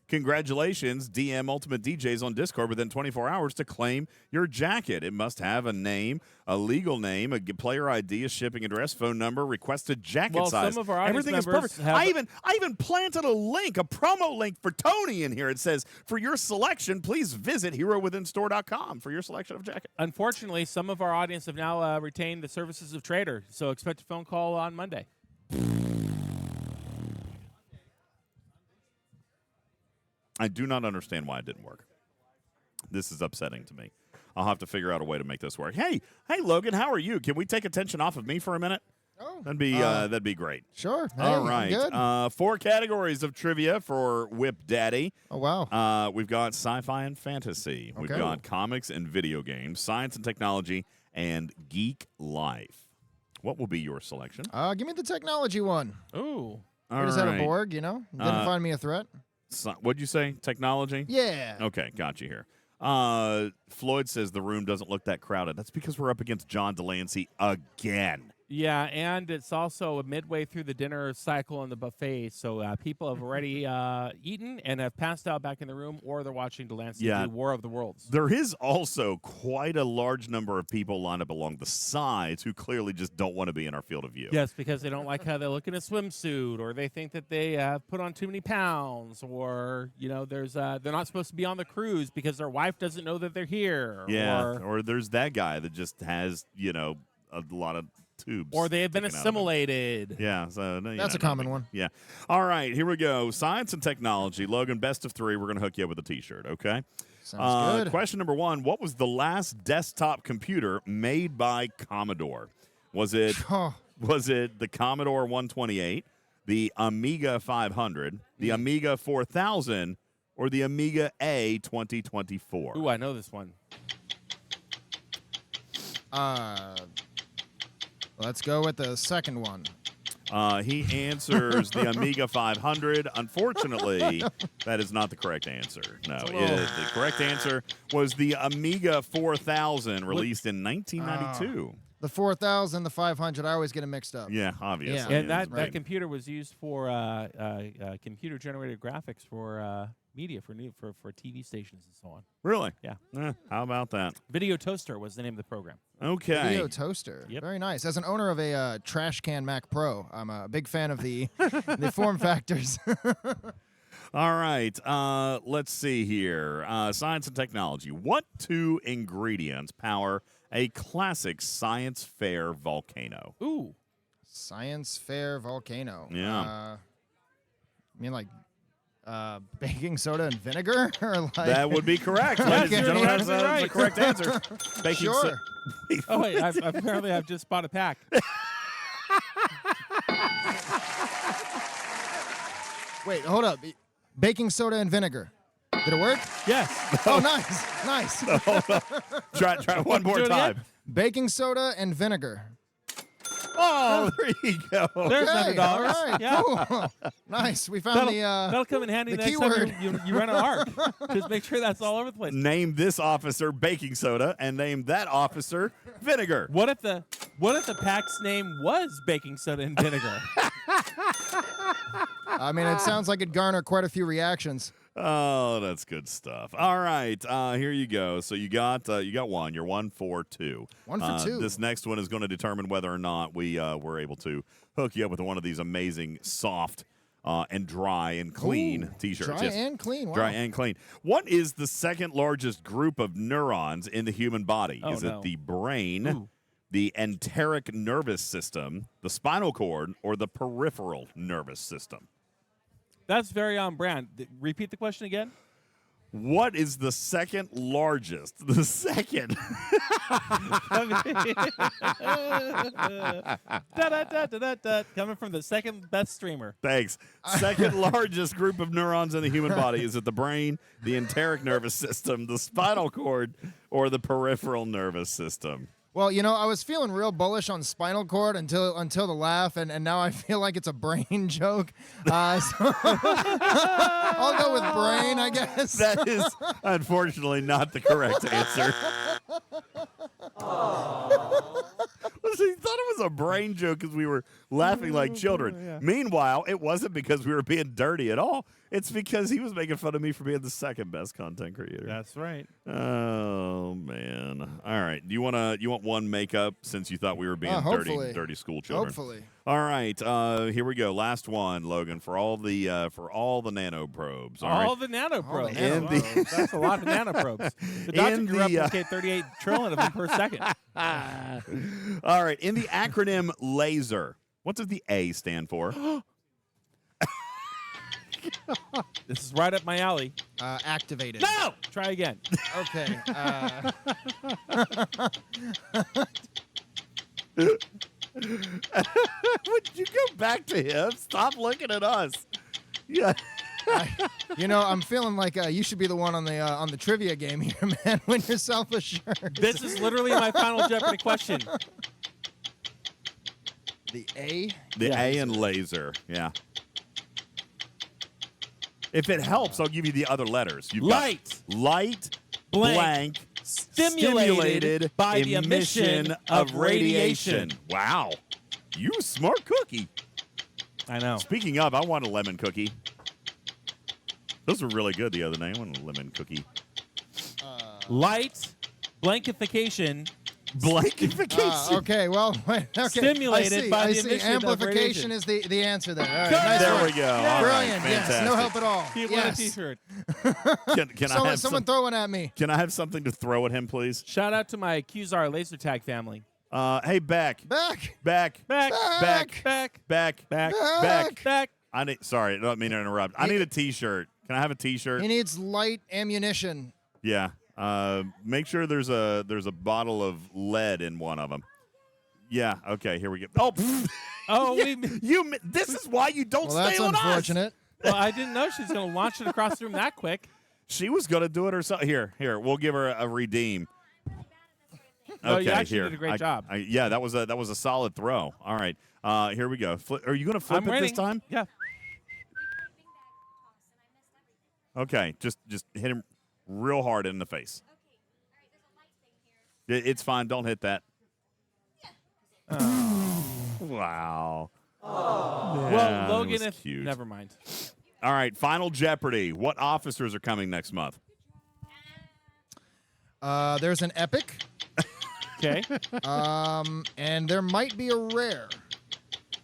Congratulations, DM UltimatDJz on Discord within 24 hours to claim your jacket. It must have a name, a legal name, a player ID, a shipping address, phone number, requested jacket size. Some of our audience Everything is members perfect. I even planted a link, a promo link for Tony in here. It says, for your selection, please visit HeroWithinStore.com for your selection of jacket. Unfortunately, some of our audience have now retained the services of Trader, so expect a phone call on Monday. I do not understand why it didn't work. This is upsetting to me. I'll have to figure out a way to make this work. Hey, Logan, how are you? Can we take attention off of me for a minute? Oh, That'd be great. Sure. Hey, All I'm right. good. 4 categories of trivia for Whip Daddy. Oh, wow. We've got sci-fi and fantasy. We've Okay. got comics and video games, science and technology, and geek life. What will be your selection? Give me the technology one. Ooh. What is that, a right. Borg, Didn't find me a threat? What'd you say? Technology? Yeah. Okay, got you here. Floyd says the room doesn't look that crowded. That's because we're up against John Delancey again. Yeah, and it's also midway through the dinner cycle in the buffet, so people have already eaten and have passed out back in the room, or they're watching Delancey do War of the Worlds. There is also quite a large number of people lined up along the sides who clearly just don't want to be in our field of view. Yes, because they don't like how they look in a swimsuit, or they think that they have put on too many pounds, or there's they're not supposed to be on the cruise because their wife doesn't know that they're here. Yeah, or there's that guy that just has a lot of tubes. Or they have been sticking out of him. assimilated. Yeah, so That's a common one. Yeah. All right, here we go. Science and technology. Logan, best of 3. We're going to hook you up with a T-shirt, okay? Sounds good. Question number 1. What was the last desktop computer made by Commodore? Was it the Commodore 128, the Amiga 500, the Amiga 4000, or the Amiga A 2024? Ooh, I know this one. Let's go with the second one. He answers the Amiga 500. Unfortunately, that is not the correct answer. No, the correct answer was the Amiga 4000, released in 1992. The 4000, the 500, I always get them mixed up. Yeah, obviously. Yeah. And that right. computer was used for computer-generated graphics for media, for TV stations and so on. Really? Yeah. How about that? Video Toaster was the name of the program. Okay. Video toaster. Yep. Very nice. As an owner of a trash can Mac Pro, I'm a big fan of the the form factors. All right. Let's see here. Science and technology. What 2 ingredients power a classic science fair volcano? Ooh. Science fair volcano. Yeah. I mean, like baking soda and vinegar, or like That would be correct. Ladies and gentlemen, that's Absolutely the right. correct answer. Baking Sure. Oh, wait. Apparently, I've just bought a pack. Wait, hold up. Baking soda and vinegar. Did it work? Yes. Oh, nice, nice. Try one more Do it again? time. Baking soda and vinegar. Oh, there you go. There's Okay, $100. all right, Yeah. cool. Nice. We found That'll come in handy the next time keyword. you run an arc. Just make sure that's all over the place. Name this officer baking soda and name that officer vinegar. What if the pack's name was baking soda and vinegar? I mean, it sounds like it'd garner quite a few reactions. Oh, that's good stuff. All right, here you go. So you got one. You're 1 for 2. 1 for 2. This next one is going to determine whether or not we were able to hook you up with one of these amazing soft and dry and clean Ooh, T-shirts. Dry Yes. and clean. Wow. Dry and clean. What is the second largest group of neurons in the human body? Oh, is no. it the brain, Ooh. the enteric nervous system, the spinal cord, or the peripheral nervous system? That's very on brand. Repeat the question again. What is the second largest? The second. Coming from the second best streamer. Thanks. Second largest group of neurons in the human body. Is it the brain, the enteric nervous system, the spinal cord, or the peripheral nervous system? Well, I was feeling real bullish on Spinal Cord until the laugh, and now I feel like it's a brain joke. So I'll go with brain, I guess. That is unfortunately not the correct answer. Listen, he thought it was a brain joke because we were laughing like children. Yeah. Meanwhile, it wasn't because we were being dirty at all. It's because he was making fun of me for being the second best content creator. That's right. Oh man! All right, you want one makeup since you thought we were being hopefully. dirty school children. Hopefully. All right, here we go. Last one, Logan, for all the nanoprobes. All the nanoprobes. In the- That's a lot of nanoprobes. The doctor In can the, replicate 38 trillion of them per second. All right, in the acronym LASER, what does the A stand for? This is right up my alley. Activated. No! Try again. Okay. Would you go back to him? Stop looking at us. Yeah. I'm feeling like you should be the one on the trivia game here, man. Win yourself a shirt. This is literally my final Jeopardy question. The A. The A in laser. Yeah. If it helps, I'll give you the other letters. You've Light. got light, Blank. blank, Stimulated by the emission of radiation. Wow. You smart cookie. I know. Speaking of, I want a lemon cookie. Those were really good the other day. I want a lemon cookie. Light, blankification, Blankification. Okay, well, wait, okay. Stimulated by I the see. emission of Amplification radiation. is the answer there. All right, Correct. nice There work. we go. All right, Brilliant. Yes. fantastic. No help at all. He won a Yes. T-shirt. Can I have Someone throw one at me. Can I have something to throw at him, please? Shout out to my Qzar laser tag family. Hey, Beck. Back. Beck. Back, Back. back, Beck. back, Beck. back. Sorry, I don't mean to interrupt. I need a T-shirt. Can I have a T-shirt? He needs light ammunition. Yeah. Make sure there's a bottle of lead in one of them. Yeah. Okay. Here we go. Oh. Oh, This is why you don't Well, that's stay on us. unfortunate. well, I didn't know she was going to launch it across the room that quick. She was gonna do it herself. Here. We'll give her a redeem. No, Okay. you actually here. did a great job. Yeah, that was a solid throw. All right. Here we go. Are you gonna flip I'm it ready. this time? Yeah. Okay. Just hit him real hard in the face. It's fine. Don't hit that. Wow. Well, Logan, was if cute. never mind. All right, Final Jeopardy. What officers are coming next month? There's an epic, Okay. and there might be a rare.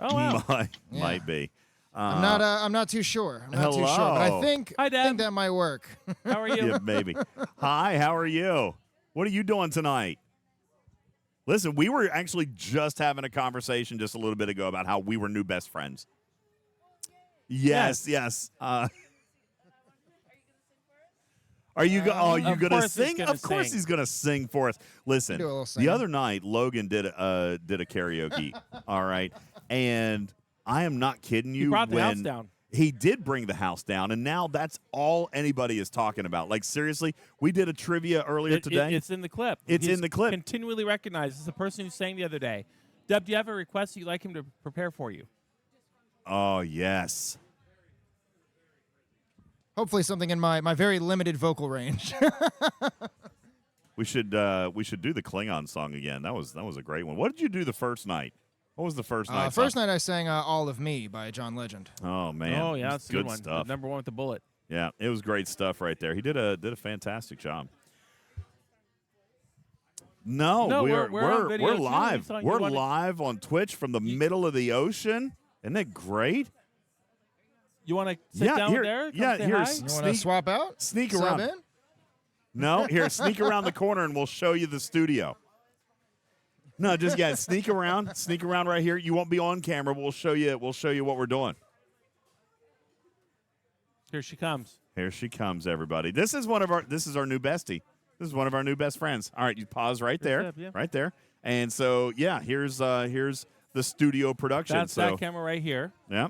Oh wow. Might be. I'm not too sure. I'm not too sure, but I hello. think Hi, Dad. that might work. How are you? Yeah, maybe. Hi, how are you? What are you doing tonight? Listen, we were actually just having a conversation just a little bit ago about how we were new best friends. Yes. Are you going to course he's sing? gonna Of course sing. he's going to sing for us. Listen, Do a little the singing. other night Logan did a karaoke. All right, and I am not kidding you. He brought the when house down. He did bring the house down, and now that's all anybody is talking about. Like seriously, we did a trivia earlier today. It's in the clip. It's He's in the clip. Continually recognized as the person who sang the other day. Deb, do you have a request you'd like him to prepare for you? Oh yes. Hopefully, something in my very limited vocal range. We should do the Klingon song again. That was a great one. What did you do the first night? What was the first night? First night I sang "All of Me" by John Legend. Oh man. Oh yeah, It was that's a good one. stuff. The number one with the bullet. Yeah, it was great stuff right there. He did a fantastic job. No, we're on video too. live. We saw you We're wanted- live on Twitch from the middle of the ocean. Isn't that great? You want to sit down here, there? Come yeah, say here. hi? You want to swap out? Sneak Sub around. in? No, here, sneak around the corner and we'll show you the studio. No, just sneak around right here. You won't be on camera. We'll show you what we're doing. Here she comes. Here she comes, everybody. This is our new bestie. This is one of our new best friends. All right, you pause right there. Deb, yeah. Right there. And so here's the studio production. That's so that camera right here. yeah.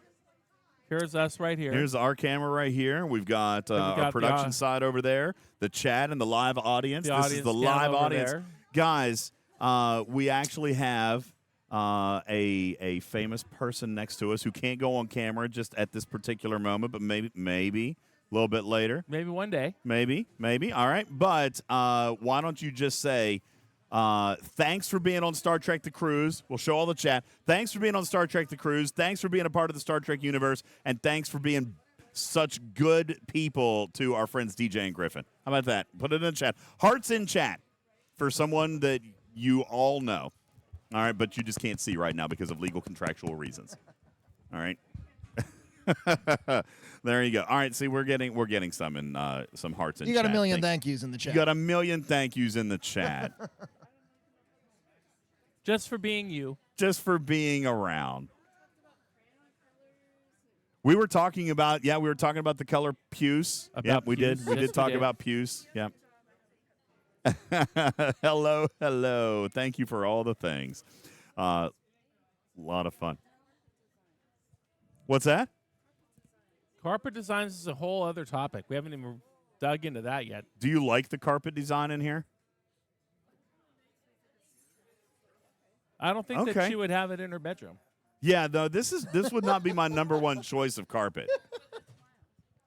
Here's us right here. Here's our camera right here. We've got our the, production side over there, the chat and the live audience. The This is audience the down live over audience. there. Guys, we actually have a famous person next to us who can't go on camera just at this particular moment, but maybe a little bit later. Maybe one day. Maybe. All right. But why don't you just say, thanks for being on Star Trek The Cruise. We'll show all the chat. Thanks for being on Star Trek The Cruise. Thanks for being a part of the Star Trek universe. And thanks for being such good people to our friends DJ and Griffin. How about that? Put it in the chat. Hearts in chat for someone that you all know. All right, but you just can't see right now because of legal contractual reasons. All right. There you go. All right, see, we're getting some hearts in chat. You got a million thank yous in the chat. You got a million thank yous in the chat. Just for being you. Just for being around. We were talking about the color puce. Yep, we did. We did talk about puce. Yep. Hello. Thank you for all the things. A lot of fun. What's that? Carpet designs is a whole other topic. We haven't even dug into that yet. Do you like the carpet design in here? I don't think that she would have it in her bedroom. Yeah, though this would not be my number one choice of carpet.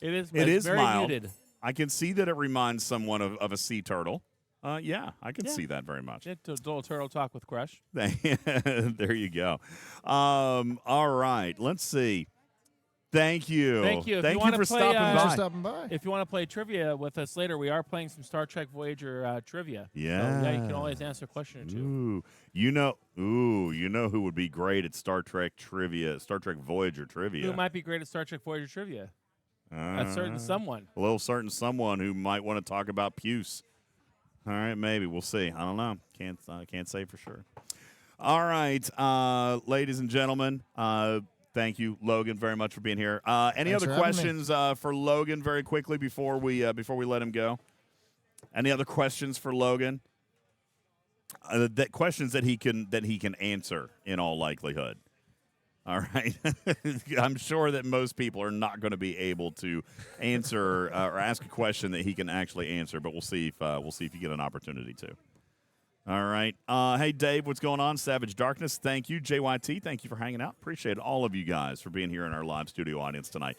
It is very mild. muted. I can see that it reminds someone of a sea turtle. Yeah, I can see that very much. It's a little turtle talk with Crush. There you go. All right, let's see. Thank you. Thank you. Thank you for stopping by. If you want to play trivia with us later, we are playing some Star Trek Voyager trivia. Yeah. So, yeah, you can always answer a question or two. You know who would be great at Star Trek trivia, Star Trek Voyager trivia? Who might be great at Star Trek Voyager trivia? A certain someone. A little certain someone who might want to talk about puce. All right, maybe. We'll see. I don't know. Can't say for sure. All right, ladies and gentlemen, thank you, Logan, very much for being here. Any other questions for Logan very quickly before we let him go? Any other questions for Logan? Questions that he can answer in all likelihood. All right. I'm sure that most people are not going to be able to answer or ask a question that he can actually answer, but we'll see if you get an opportunity to. All right. Hey, Dave, what's going on? Savage Darkness, thank you. JYT, thank you for hanging out. Appreciate all of you guys for being here in our live studio audience tonight.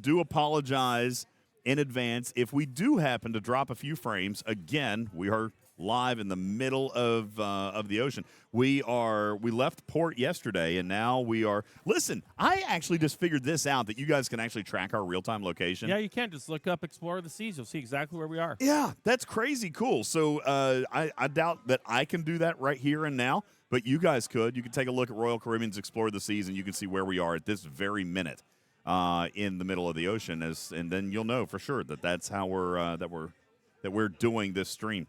Do apologize in advance if we do happen to drop a few frames. Again, we are live in the middle of the ocean. We left port yesterday, and now we are. Listen, I actually just figured this out, that you guys can actually track our real-time location. Yeah, you can. Just look up Explore the Seas. You'll see exactly where we are. Yeah, that's crazy cool. So I doubt that I can do that right here and now, but you guys could. You can take a look at Royal Caribbean's Explore the Seas, and you can see where we are at this very minute in the middle of the ocean, and then you'll know for sure that that's how we're doing this stream.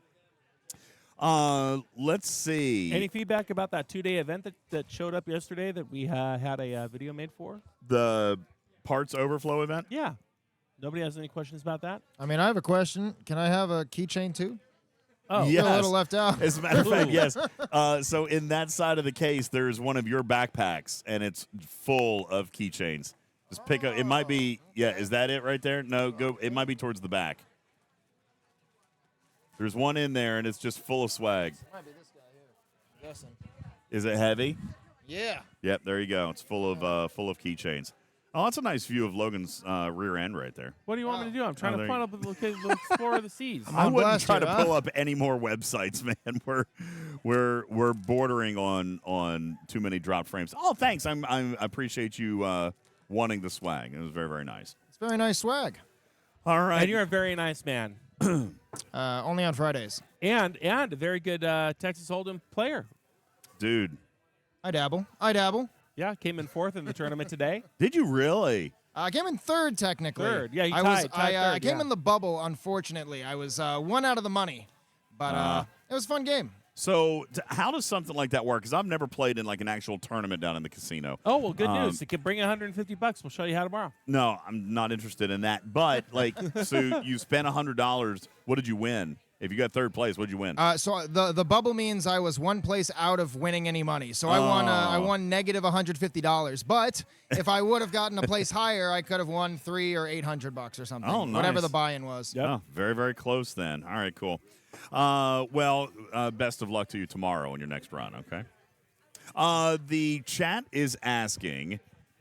Let's see. Any feedback about that 2-day event that showed up yesterday that we had a video made for? The parts overflow event? Yeah. Nobody has any questions about that? I mean, I have a question. Can I have a keychain too? Oh, yes. A little left out. As a matter of fact, yes. So in that side of the case, there's one of your backpacks, and it's full of keychains. Just pick up. It might be. Yeah, is that it right there? No, go. It might be towards the back. There's one in there, and it's just full of swag. Might be this guy here. Guessing. Is it heavy? Yeah. Yep, there you go. It's full of keychains. Oh, that's a nice view of Logan's rear end right there. What do you want me to do? I'm trying to find out the Explore the Seas. I wouldn't try to pull up any more websites, man. We're bordering on too many drop frames. Oh, thanks. I appreciate you wanting the swag. It was very, very nice. It's very nice swag. All right. And you're a very nice man. Only on Fridays. And a very good Texas Hold'em player. Dude. I dabble. Yeah, came in 4th in the tournament today. Did you really? I came in 3rd, technically. 3rd, yeah, you tied third, I came in the bubble, unfortunately. I was 1 out of the money. But it was a fun game. So how does something like that work? Because I've never played in like an actual tournament down in the casino. Oh, well, good news. You can bring $150. We'll show you how tomorrow. No, I'm not interested in that. But, like, so you spent $100. What did you win? If you got third place, what'd you win? So the bubble means I was one place out of winning any money. So I won negative $150. But if I would have gotten a place higher, I could have won $300 or $800 or something. Oh, nice. Whatever the buy-in was. Yep. Oh, very, very close then. All right, cool. Best of luck to you tomorrow in your next run, okay? The chat is asking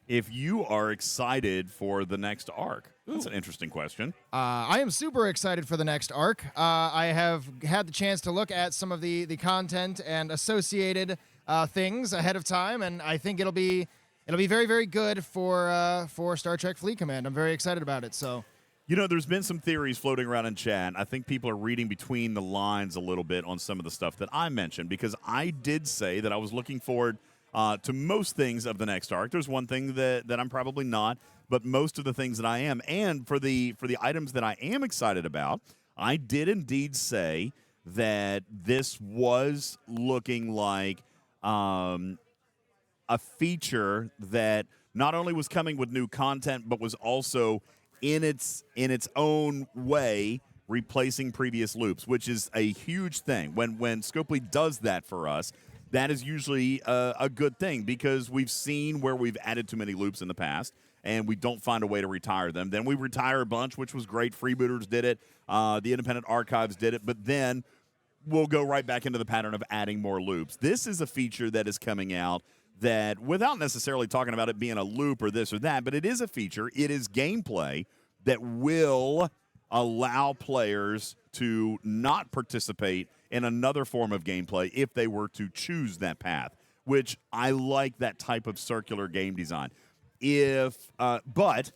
if you are excited for the next arc. That's an interesting question. I am super excited for the next arc. I have had the chance to look at some of the content and associated things ahead of time, and I think it'll be very, very good for Star Trek Fleet Command. I'm very excited about it. So. You know, there's been some theories floating around in chat. I think people are reading between the lines a little bit on some of the stuff that I mentioned, because I did say that I was looking forward to most things of the next arc. There's one thing that I'm probably not, but most of the things that I am. And for the items that I am excited about, I did indeed say that this was looking like a feature that not only was coming with new content, but was also in its own way replacing previous loops, which is a huge thing. When Scopely does that for us, that is usually a good thing, because we've seen where we've added too many loops in the past and we don't find a way to retire them. Then we retire a bunch, which was great. Freebooters did it. The Independent Archives did it. But then we'll go right back into the pattern of adding more loops. This is a feature that is coming out that, without necessarily talking about it being a loop or this or that, but it is a feature. It is gameplay that will allow players to not participate in another form of gameplay if they were to choose that path, which I like that type of circular game design. But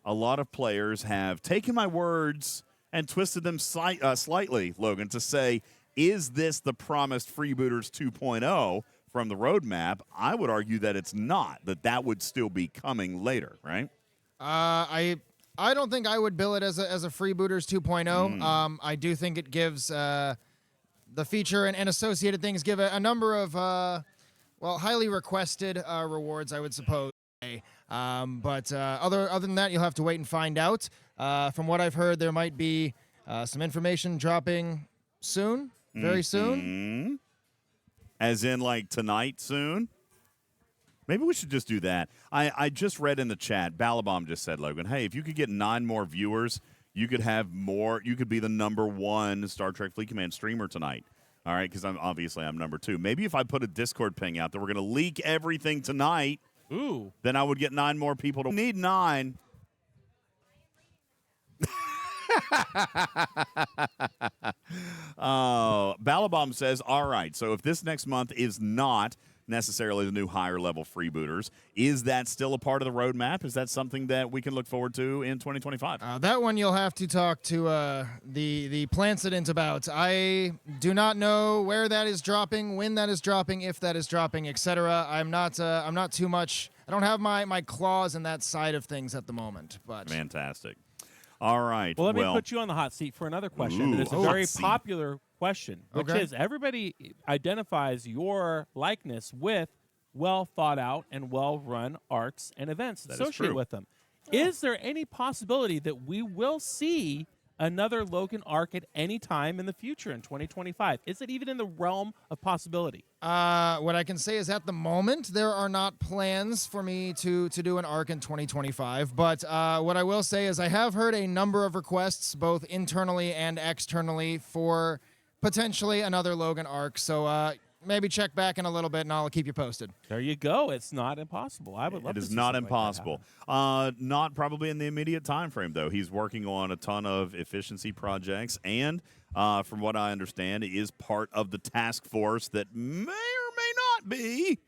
a lot of players have taken my words and twisted them slightly, Logan, to say, is this the promised Freebooters 2.0 from the roadmap? I would argue that it's not, that would still be coming later, right? I don't think I would bill it as a Freebooters 2.0. I do think it gives the feature and associated things give a number of highly requested rewards, I would suppose. But other than that, you'll have to wait and find out. From what I've heard, there might be some information dropping soon, very soon. As in, like, tonight soon? Maybe we should just do that. I just read in the chat, Balabom just said, Logan, hey, if you could get 9 more viewers, you could have more. You could be the #1 Star Trek Fleet Command streamer tonight. All right, because I'm number 2. Maybe if I put a Discord ping out that we're going to leak everything tonight, then I would get 9 more people to need 9. Balabom says, all right, so if this next month is not necessarily the new higher level freebooters, is that still a part of the roadmap? Is that something that we can look forward to in 2025? That one you'll have to talk to the Plancident about. I do not know where that is dropping, when that is dropping, if that is dropping, etc. I'm not too much. I don't have my claws in that side of things at the moment. But fantastic. All right. Well, let me put you on the hot seat for another question. And it's a very popular question, which is everybody identifies your likeness with well thought out and well run arcs and events associated with them. Is there any possibility that we will see another Logan arc at any time in the future in 2025? Is it even in the realm of possibility? What I can say is at the moment, there are not plans for me to do an arc in 2025. But what I will say is I have heard a number of requests, both internally and externally, for potentially another Logan arc. So maybe check back in a little bit, and I'll keep you posted. There you go. It's not impossible. I would love it to is see not something impossible. Like not probably in the immediate time frame, though. He's working on a ton of efficiency projects, and from what I understand, is part of the task force that may or may not be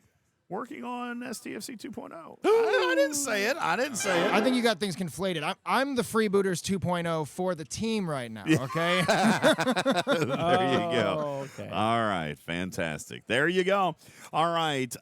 working on STFC 2.0. I didn't say it. I think you got things conflated. I'm the Freebooters 2.0 for the team right now, okay? There you go. Okay. All right. Fantastic. There you go. All right.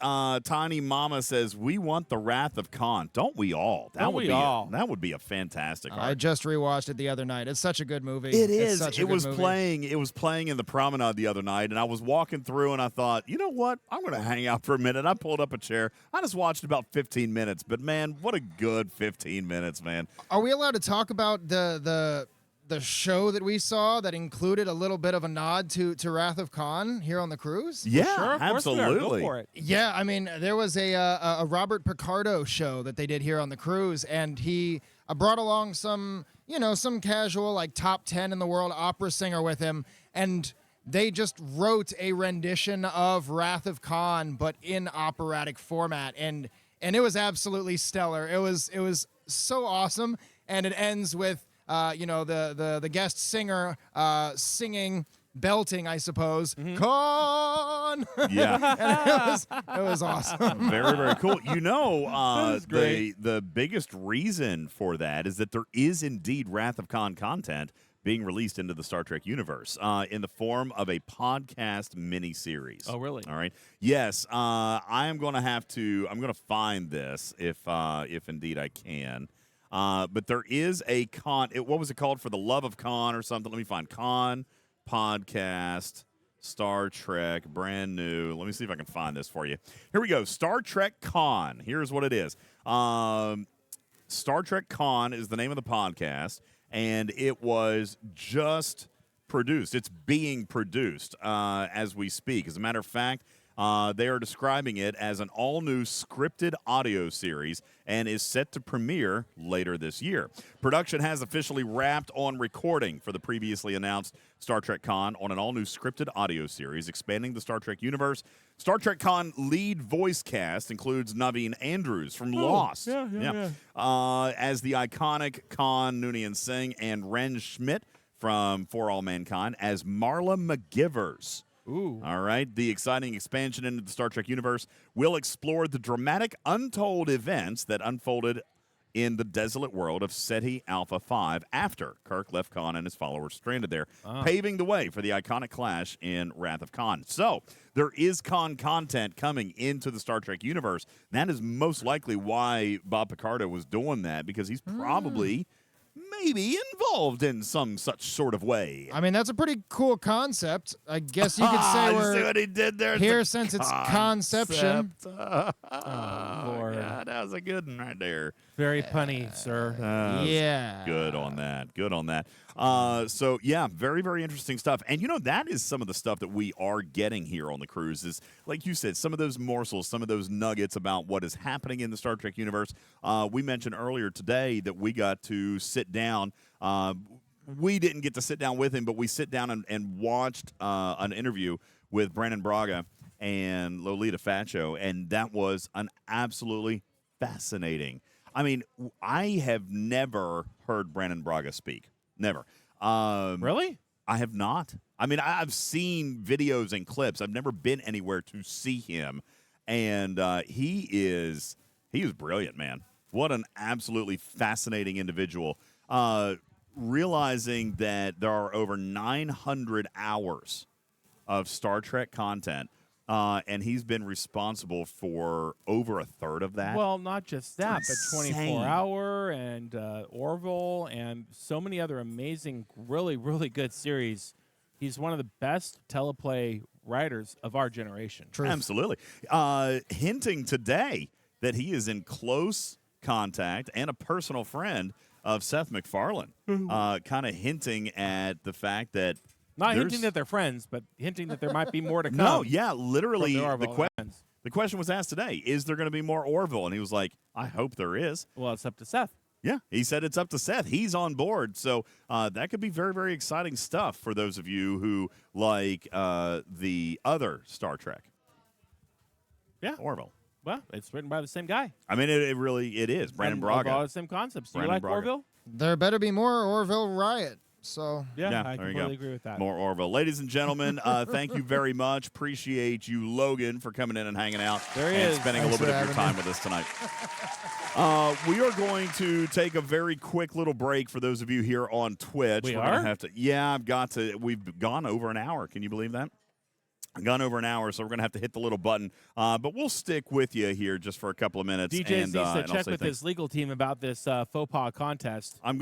Tiny Mama says, we want the Wrath of Khan. Don't we all? That would be a fantastic arc. I just rewatched it the other night. It's such a good movie. It is. Such a It good was movie. playing. It was playing in the promenade the other night, and I was walking through, and I thought, you know what? I'm going to hang out for a minute. I pulled up a chair. I just watched about 15 minutes, but man, what a good 15 minutes, man. Are we allowed to talk about the the show that we saw that included a little bit of a nod to Wrath of Khan here on the cruise? Yeah, Sure, of course we are. absolutely. Go for it. Yeah, I mean, there was a Robert Picardo show that they did here on the cruise, and he brought along some casual, like, top 10 in the world opera singer with him, and they just wrote a rendition of Wrath of Khan, but in operatic format, and it was absolutely stellar. It was so awesome, and it ends with the guest singer singing, belting, I suppose, Khan. Yeah. And it was awesome. Very, very cool. That's great. The biggest reason for that is that there is indeed Wrath of Khan content being released into the Star Trek universe in the form of a podcast miniseries. Oh, really? All right. Yes. I'm going to find this if indeed I can. But there is a Khan. What was it called? For the Love of Khan or something? Let me find Khan podcast, Star Trek, brand new. Let me see if I can find this for you. Here we go. Star Trek Khan. Here's what it is. Star Trek Khan is the name of the podcast, and it was just produced. It's being produced as we speak. As a matter of fact, they are describing it as an all-new scripted audio series and is set to premiere later this year. Production has officially wrapped on recording for the previously announced Star Trek Con on an all-new scripted audio series expanding the Star Trek universe. Star Trek Con lead voice cast includes Naveen Andrews from Lost. Yeah. As the iconic Khan Noonien Singh, and Ren Schmidt from For All Mankind as Marla McGivers. Ooh. All right. The exciting expansion into the Star Trek universe will explore the dramatic, untold events that unfolded in the desolate world of Ceti Alpha 5 after Kirk left Khan and his followers stranded there, paving the way for the iconic clash in Wrath of Khan. So there is Khan content coming into the Star Trek universe. That is most likely why Bob Picardo was doing that, because he's probably maybe involved in some such sort of way. I mean, that's a pretty cool concept. I guess you could say You we're see what he did there? here since it's conception. Oh, Lord. yeah, that was a good one right there. Very punny, sir. Yeah. Good on that. Good on that. So, yeah, very, very interesting stuff. And, that is some of the stuff that we are getting here on the cruise is, like you said, some of those morsels, some of those nuggets about what is happening in the Star Trek universe. We mentioned earlier today that we got to sit down. We didn't get to sit down with him, but we sit down and watched an interview with Brandon Braga and Lolita Faccio, and that was an absolutely fascinating. I mean, I have never heard Brandon Braga speak. Never. Really? I have not. I mean, I've seen videos and clips. I've never been anywhere to see him, and he is brilliant, man. What an absolutely fascinating individual. Realizing that there are over 900 hours of Star Trek content, and he's been responsible for over a third of that. Well, not just that, but Insane. 24-Hour and Orville and so many other amazing, really, really good series. He's one of the best teleplay writers of our generation. Truth. Absolutely. Hinting today that he is in close contact and a personal friend of Seth MacFarlane, kind of hinting at the fact that Not hinting that they're friends, but hinting that there might be more to come. No, yeah, literally, from the Orville friends. the question was asked today, is there going to be more Orville? And he was like, I hope there is. Well, it's up to Seth. Yeah, he said it's up to Seth. He's on board. So that could be very, very exciting stuff for those of you who like the other Star Trek. Yeah. Orville. Well, it's written by the same guy. I mean, it really is. Brandon And Braga. all the same concepts. Do you Brandon like Braga. Orville? There better be more Orville Riot. So Yeah, there I you go. completely agree with that. More Orville. Ladies and gentlemen, thank you very much. Appreciate you, Logan, for coming in and hanging out. There he and is. spending Thanks a little bit for of your having time with us tonight. We are going to take a very quick little break for those of you here on Twitch. We We're gonna are? have to. Yeah, I've got to. We've gone over an hour. Can you believe that? Gone over an hour, so we're going to have to hit the little button. But we'll stick with you here just for a couple of minutes. DJz and, needs to and I'll check say with thanks. his legal team about this faux pas contest. I'll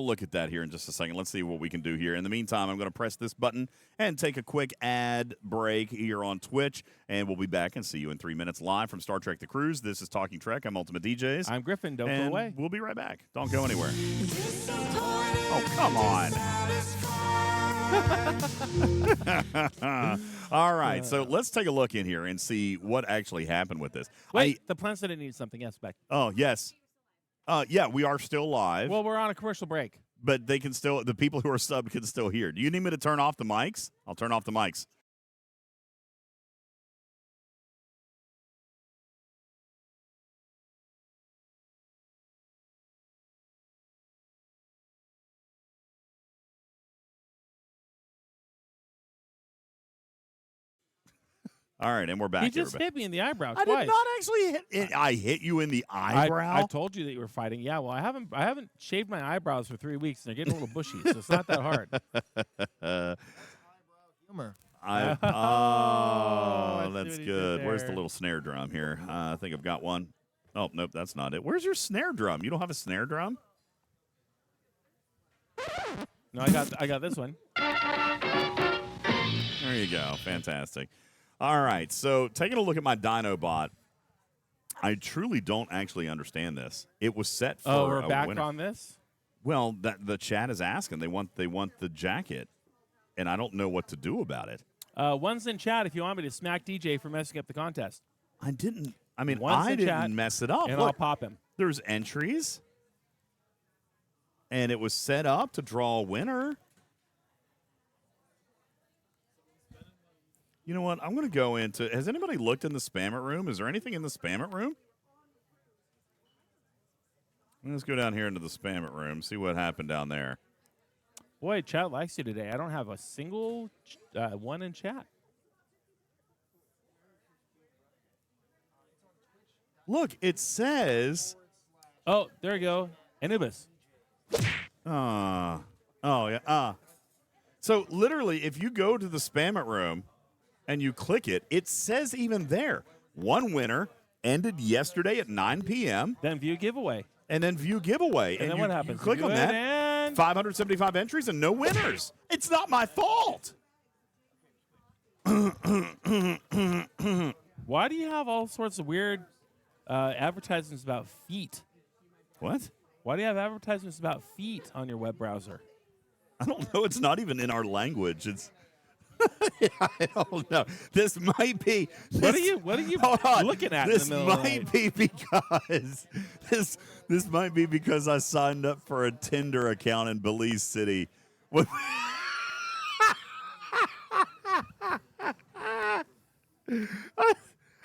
look at that here in just a second. Let's see what we can do here. In the meantime, I'm going to press this button and take a quick ad break here on Twitch, and we'll be back and see you in 3 minutes live from Star Trek The Cruise. This is Talking Trek. I'm UltimatDJz. I'm Griffin. Don't and go away. We'll be right back. Don't go anywhere. Oh, come on. All right, so let's take a look in here and see what actually happened with this. Wait, the plan said it needed something. Yes, back. Oh, yes. Yeah, we are still live. Well, we're on a commercial break. But they can still, the people who are subbed can still hear. Do you need me to turn off the mics? I'll turn off the mics. All right, and we're back. He just everybody. hit me in the eyebrow I twice. did not actually hit it. I hit you in the eyebrow. I told you that you were fighting. Yeah, well, I haven't shaved my eyebrows for 3 weeks, and they're getting a little bushy, so it's not that hard. Humor. I see that's what he did good. Where's the there. little snare drum here? I think I've got one. Oh, nope, that's not it. Where's your snare drum? You don't have a snare drum? No, I got this one. There you go. Fantastic. All right, so taking a look at my Dinobot, I truly don't actually understand this. It was set for Oh, we're a back winner. on this? Well, that the chat is asking. They want the jacket, and I don't know what to do about it. One's in chat if you want me to smack DJ for messing up the contest. I didn't. I mean, One's I in chat, didn't mess it up. And I'll Look, pop him. there's entries, and it was set up to draw a winner. You know what? I'm going to go into. Has anybody looked in the spammer room? Is there anything in the spammer room? Let's go down here into the spammer room, see what happened down there. Boy, chat likes you today. I don't have a single one in chat. Look, it says. Oh, there you go. Anubis. Oh, yeah. So literally, if you go to the spammer room and you click it, it says even there, one winner ended yesterday at 9 p.m. Then view giveaway. and then view giveaway. And then you, what happens? You click You on do it that, and 575 entries and no winners. It's not my fault. Why do you have all sorts of weird advertisements about feet? What? Why do you have advertisements about feet on your web browser? I don't know. It's not even in our language. It's. Yeah, I don't know. This might be. What are you hold on. looking at? This in the middle of the might night? be because this might be because I signed up for a Tinder account in Belize City. What?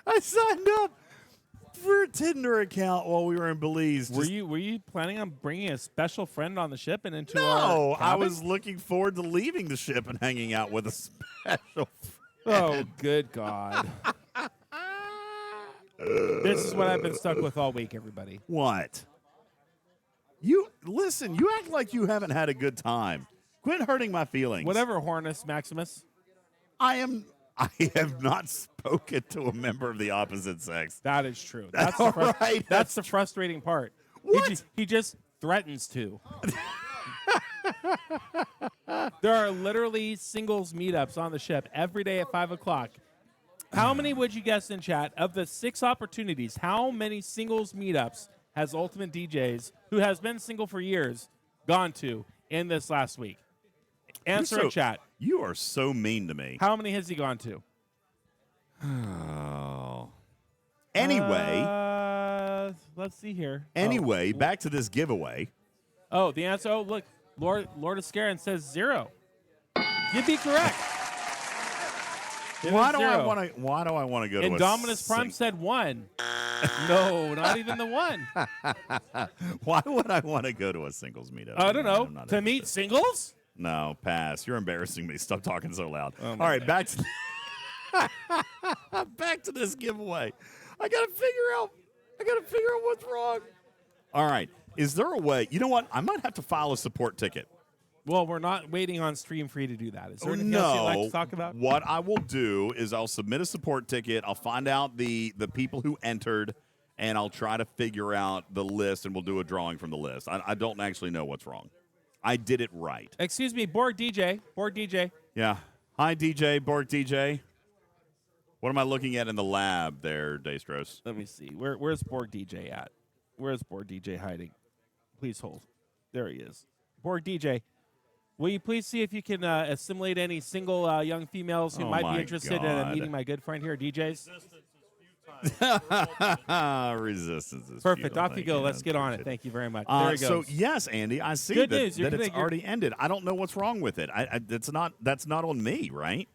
I signed up for a Tinder account while we were in Belize. Were you planning on bringing a special friend on the ship and into No, our I cabin? was looking forward to leaving the ship and hanging out with a special Oh, good God. This is what I've been stuck with all week, everybody. What? You listen, you act like you haven't had a good time. Quit hurting my feelings. Whatever, Hornus Maximus. I have not spoken to a member of the opposite sex. That is true. That's All the right, that's the frustrating part. What? He just threatens to. There are literally singles meetups on the ship every day at 5 o'clock. How many would you guess in chat of the 6 opportunities? How many singles meetups has UltimatDJz, who has been single for years, gone to in this last week? Answer in chat. You are so mean to me. How many has he gone to? Oh. Anyway, Let's see here. anyway, back to this giveaway. Oh, the answer. Oh, look, Lord of Scarin says 0. You'd be correct. It Why is do I 0. want to? Why do I want to go to a Indominus Prime said 1. No, not even the 1. Why would I want to go to a singles meetup? I don't know. I'm not To meet interested. singles? No, pass. You're embarrassing me. Stop talking so loud. Oh, All my right, back to back to this giveaway. I gotta figure out what's wrong. All right, is there a way? You know what? I might have to file a support ticket Well, we're not waiting on stream for you to do that. Is there anything no. else you'd like to talk about? What I will do is I'll submit a support ticket. I'll find out the people who entered, and I'll try to figure out the list, and we'll do a drawing from the list. I don't actually know what's wrong. I did it right. Excuse me, Borg DJ. Borg DJ. Yeah. Hi, DJ, Borg DJ. What am I looking at in the lab there, Daystros? Let me see. Where's Borg DJ at? Where's Borg DJ hiding? Please hold. There he is. Borg DJ. Will you please see if you can assimilate any single young females who Oh might my be interested in God. meeting my good friend here, DJs? Resistance is Perfect. futile. Off you Thank go. Let's That's get on it. appreciated. Thank you very much. There he So goes. yes, Andy, I see Good that, news. You're that it's gonna- already ended. I don't know what's wrong with it. That's not on me, right?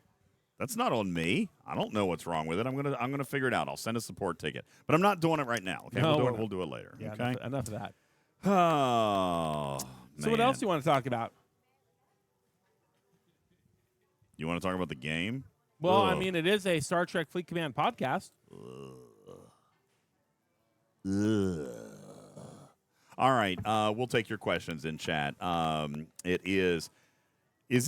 That's not on me. I don't know what's wrong with it. I'm gonna figure it out. I'll send a support ticket, but I'm not doing it right now. Okay, No, we'll we're do it. not. We'll do it later. Yeah, okay. enough of that. Oh, So what man. else do you want to talk about? You want to talk about the game? Well, I Ugh. mean, it is a Star Trek Fleet Command podcast. All right, we'll take your questions in chat. It is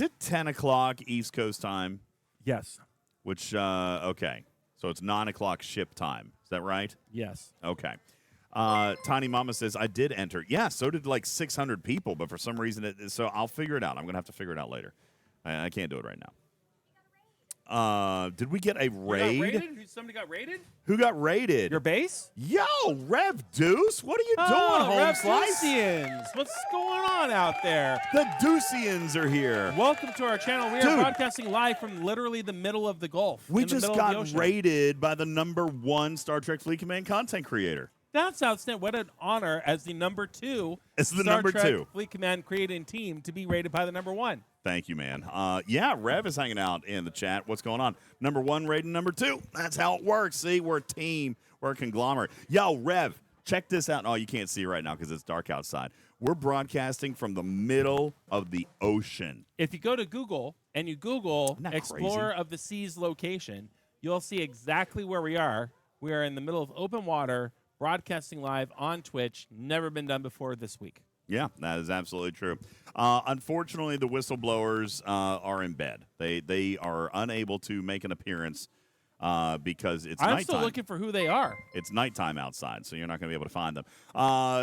it 10 o'clock East Coast time? Yes. Which, okay. So it's 9 o'clock ship time. Is that right? Yes. Okay. Tiny Mama says, I did enter. Yeah, so did like 600 people, but for some reason, so I'll figure it out. I'm going to have to figure it out later. I can't do it right now. Did we get a You got raid? raided? Somebody got raided? Who got raided? Your base? Yo, Rev Deuce, what are you doing, home Rev slice? Deucians. What's going on out there? The Deucians are here. Welcome to our channel. We are Dude. broadcasting live from literally the middle of the Gulf. We in the just middle of the got ocean. raided by the #1 Star Trek Fleet Command content creator. That's outstanding. What an honor as the number 2 It's the Star number Trek 2. Fleet Command creating team to be rated by the number 1. Thank you, man. Yeah, Rev is hanging out in the chat. What's going on? #1 rating #2. That's how it works. See, we're a team. We're a conglomerate. Yo, Rev, check this out. Oh, you can't see right now because it's dark outside. We're broadcasting from the middle of the ocean. If you go to Google and you Google Isn't that Explorer crazy? of the Seas location, you'll see exactly where we are. We are in the middle of open water, broadcasting live on Twitch. Never been done before this week. Yeah, that is absolutely true. Unfortunately, the whistleblowers are in bed. They are unable to make an appearance because it's I'm nighttime. still looking for who they are. It's nighttime outside, so you're not going to be able to find them.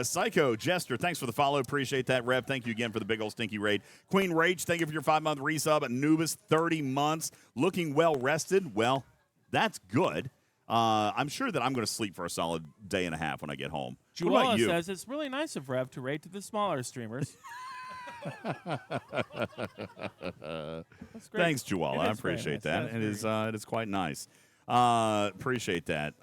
Psycho Jester, thanks for the follow. Appreciate that. Rev, thank you again for the big old stinky raid. Queen Rage, thank you for your 5-month resub. Anubis, 30 months. Looking well rested. Well, that's good. I'm sure that I'm going to sleep for a solid day and a half when I get home. What about Juala you? says it's really nice of Rev to raid to the smaller streamers. That's great. Thanks, Juala. It I is very appreciate nice. that. That is It is quite nice. Appreciate that.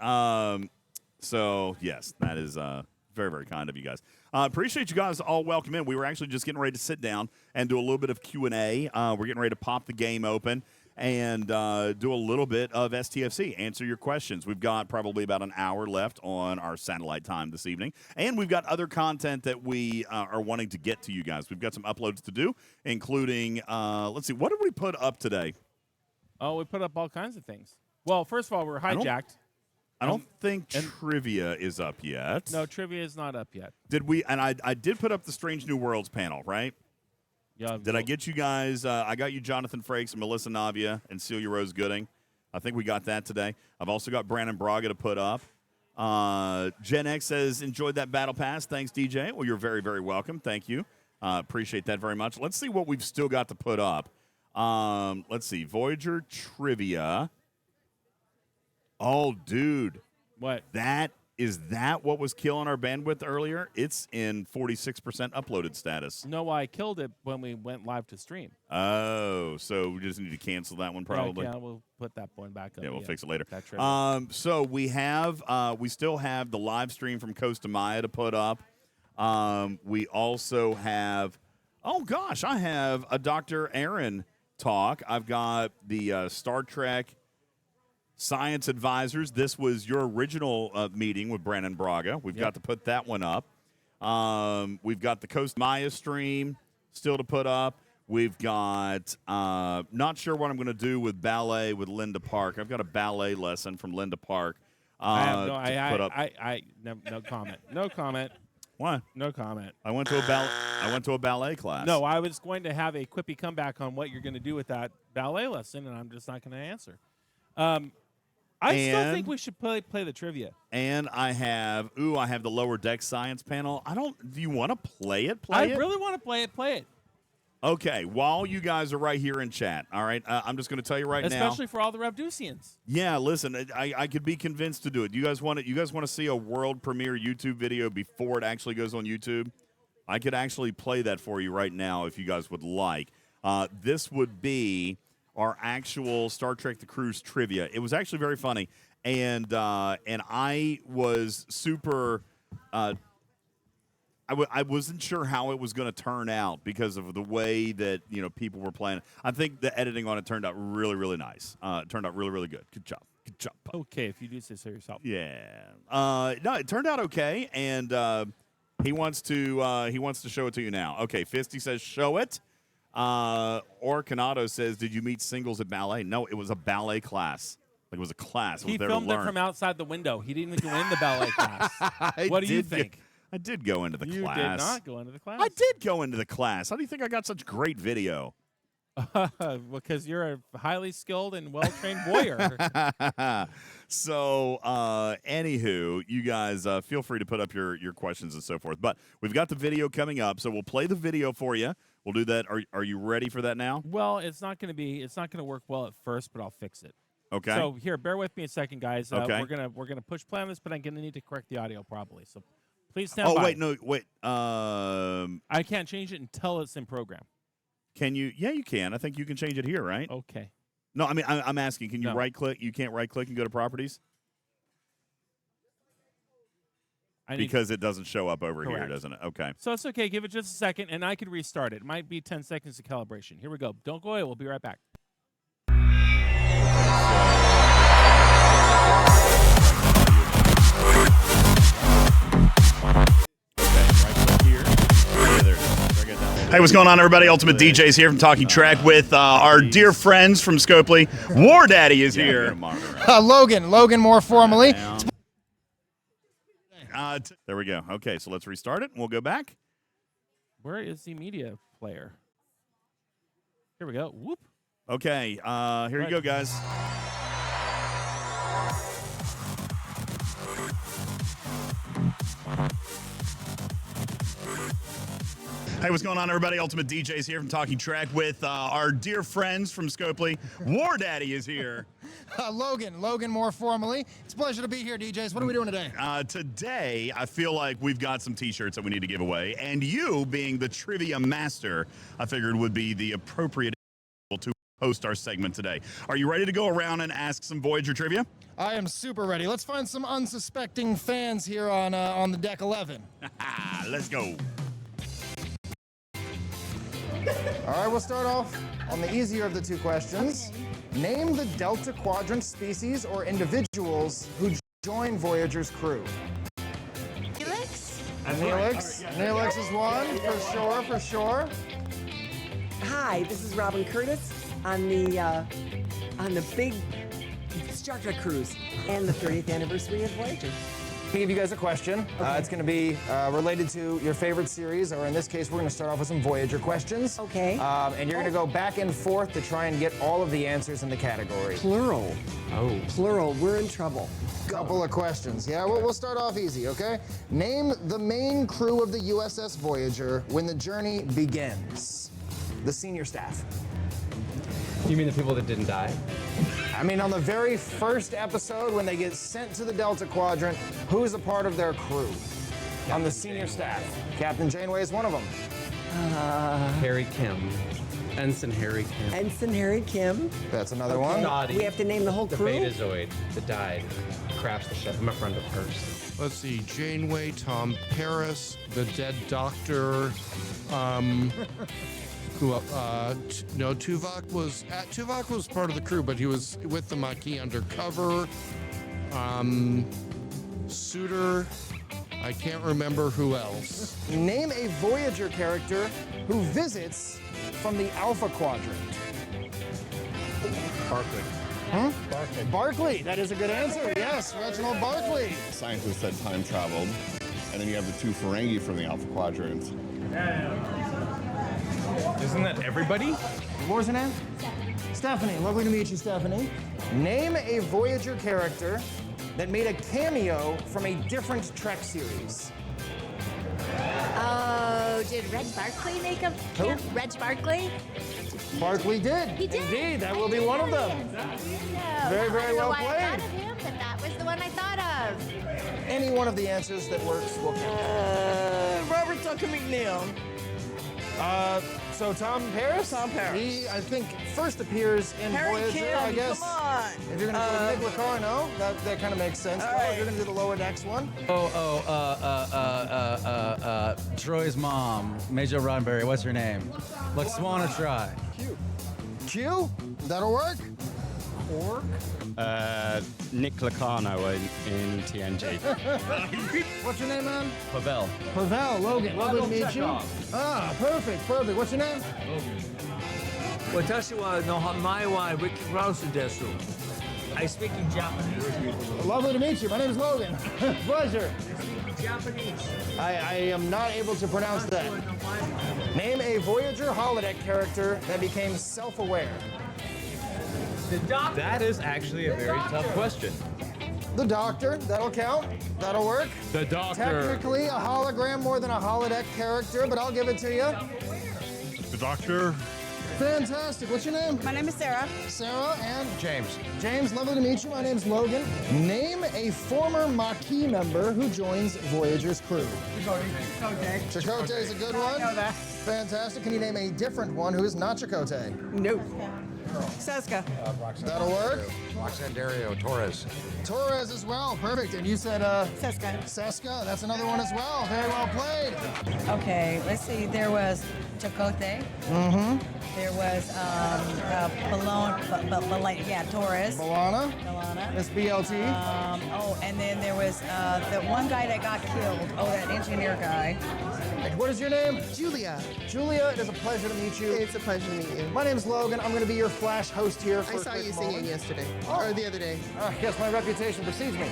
So yes, that is very, very kind of you guys. Appreciate you guys all welcome in. We were actually just getting ready to sit down and do a little bit of Q&A. We're getting ready to pop the game open and do a little bit of STFC, answer your questions. We've got probably about an hour left on our satellite time this evening, and we've got other content that we are wanting to get to you guys. We've got some uploads to do, including, let's see, what did we put up today? Oh, we put up all kinds of things. Well, first of all, we're don't- hijacked. I don't think trivia is up yet. No, trivia is not up yet. Did we? And I did put up the Strange New Worlds panel, right? Yeah. Did I get you guys? I got you Jonathan Frakes and Melissa Navia and Celia Rose Gooding. I think we got that today. I've also got Brandon Braga to put up. Gen X says, enjoyed that battle pass. Thanks, DJ. Well, you're very, very welcome. Thank you. Appreciate that very much. Let's see what we've still got to put up. Let's see. Voyager trivia. Oh, dude. What? Is that what was killing our bandwidth earlier? It's in 46% uploaded status. No, I killed it when we went live to stream. Oh, so we just need to cancel that one probably. Yeah, we'll put that one back up. Yeah, we'll fix it later. That trivia. So we still have the live stream from Costa Maya to put up. We also have, oh gosh, I have a Dr. Aaron talk. I've got the Star Trek Science Advisors. This was your original meeting with Brandon Braga. We've got to put that one up. We've got the Coast Maya stream still to put up. We've got not sure what I'm going to do with ballet with Linda Park. I've got a ballet lesson from Linda Park. I have to put up. no comment. No comment. What? No comment. I went to a ballet class. No, I was going to have a quippy comeback on what you're going to do with that ballet lesson, and I'm just not going to answer. I still think we should play the trivia. And I have the lower deck science panel. Do you want to play it? I really want to play it. Play it. Okay, while you guys are right here in chat, all right, I'm just going to tell you right now. Especially for all the Revdusians. Yeah, listen, I could be convinced to do it. You guys want to see a world premiere YouTube video before it actually goes on YouTube? I could actually play that for you right now if you guys would like. This would be our actual Star Trek The Cruise trivia. It was actually very funny, and I was super. I wasn't sure how it was going to turn out because of the way that people were playing. I think the editing on it turned out really, really nice. It turned out really, really good. Good job. Good job. Okay, if you do say so yourself. Yeah. No, it turned out okay, and he wants to show it to you now. Okay, Fisty says show it. Orcanado says, did you meet singles at ballet? No, it was a ballet class. Like it was a class. He filmed it from outside the window. He didn't even go in the ballet class. What do you think? I did go into the class. You did not go into the class. I did go into the class. How do you think I got such great video? Because you're a highly skilled and well-trained voyeur. So, anywho, you guys feel free to put up your questions and so forth. But we've got the video coming up, so we'll play the video for you. We'll do that. Are you ready for that now? Well, it's not going to work well at first, but I'll fix it. Okay. So here, bear with me a second, guys. Okay. We're gonna push play on this, but I'm gonna need to correct the audio probably. So please stand by. Oh wait, no, wait. I can't change it until it's in program. Can you? Yeah, you can. I think you can change it here, right? Okay. No, I mean I'm asking. Can you No. right click? You can't right click and go to properties because it doesn't show up over here, Correct. doesn't it? Okay. So it's okay. Give it just a second, and I can restart it. It might be 10 seconds of calibration. Here we go. Don't go away. We'll be right back. Hey, what's going on, everybody? UltimatDJz here from Talking Trek with our dear friends from Scopely. War Daddy is here. Logan more formally. There we go. Okay, so let's restart it, and we'll go back. Where is the media player? Here we go. Whoop. Okay, here you go, guys. Hey, what's going on, everybody? UltimatDJz here from Talking Trek with our dear friends from Scopely. War Daddy is here. Logan more formally. It's a pleasure to be here, DJs. What are we doing today? Today, I feel like we've got some T-shirts that we need to give away, and you, being the trivia master, I figured would be the appropriate to host our segment today. Are you ready to go around and ask some Voyager trivia? I am super ready. Let's find some unsuspecting fans here on the deck 11. Let's go. All right, we'll start off on the easier of the two questions. Okay. Name the Delta Quadrant species or individuals who join Voyager's crew. Neelix? Neelix is one, for sure. Hi, this is Robin Curtis on the big Star Trek cruise and the 30th anniversary of Voyager. I'm gonna give you guys a question. Okay. It's gonna be related to your favorite series, or in this case, we're gonna start off with some Voyager questions. Okay. And you're gonna go back and forth to try and get all of the answers in the category. Plural. Oh. Plural, we're in trouble. Couple of questions. Yeah, we'll start off easy, okay? Name the main crew of the USS Voyager when the journey begins. The senior staff. You mean the people that didn't die? I mean, on the very first episode, when they get sent to the Delta Quadrant, who's a part of their crew? On the senior staff. Captain Janeway is one of them. Harry Kim. Ensign Harry Kim. Ensign Harry Kim. That's another one. Dottie, We have to name the whole the crew? Betazoid that died, crashed the ship. I'm a friend of hers. Let's see, Janeway, Tom Paris, the dead doctor, Tuvok was part of the crew, but he was with the Maquis undercover. Suitor, I can't remember who else. Name a Voyager character who visits from the Alpha Quadrant. Barclay. Huh? Barclay, that is a good answer. Yes, Reginald Barclay. Scientists that time traveled. And then you have the 2 Ferengi from the Alpha Quadrant. Isn't that everybody? What was her name? Stephanie. Lovely to meet you, Stephanie. Name a Voyager character that made a cameo from a different Trek series. Oh, did Reg Barkley make a camp? Reg Barkley? Barkley did. He did. Indeed, that will be one of them. Very, very well I played. thought of him, but that was the one I thought of. Any one of the answers that works will count. Robert Tucker McNeil. So Tom Paris? Tom Paris. He, I think, first appears in Harry Voyager, Kim, I guess. come on. If you're gonna go with Nick Lacarno, that kind of makes sense. All If right. you're gonna do the lower decks one. Troy's mom, Major Roddenberry, what's her name? Laxwana Try. Q? That'll work. Or? Nick Lacarno in TNG. What's your name, man? Pavel. Pavel, Logan. Lovely to meet you. Ah, perfect. What's your name? Watashi no hamae wa Rikirasu desu. I speak in Japanese. Lovely to meet you. My name is Logan. Pleasure. Japanese. I am not able to pronounce that. Name a Voyager holodeck character that became self-aware. The Doctor. That is actually a very tough question. The Doctor. That'll count. That'll work. The Doctor. Technically a hologram more than a holodeck character, but I'll give it to you. The Doctor. Fantastic. What's your name? My name is Sarah. Sarah and James. James. Lovely to meet you. My name's Logan. Name a former Maquis member who joins Voyager's crew. Chakotay is a good one. I know that. Fantastic. Can you name a different one who is not Chakotay? Nope. Seska. That'll work. Roxanne Dario, Torres. Torres as well. Perfect. And you said Seska. Seska. That's another one as well. Very well played. Okay, let's see. There was Chakotay. Mm-hmm. There was Torres. Balana. Milana. Miss BLT. And then there was the one guy that got killed. Oh, that engineer guy. And what is your name? Julia. Julia, it is a pleasure to meet you. It's a pleasure to meet you. My name's Logan. I'm going to be your flash host here for I saw a quick you moment. singing yesterday, Oh. or the other day. Yes, my reputation precedes me.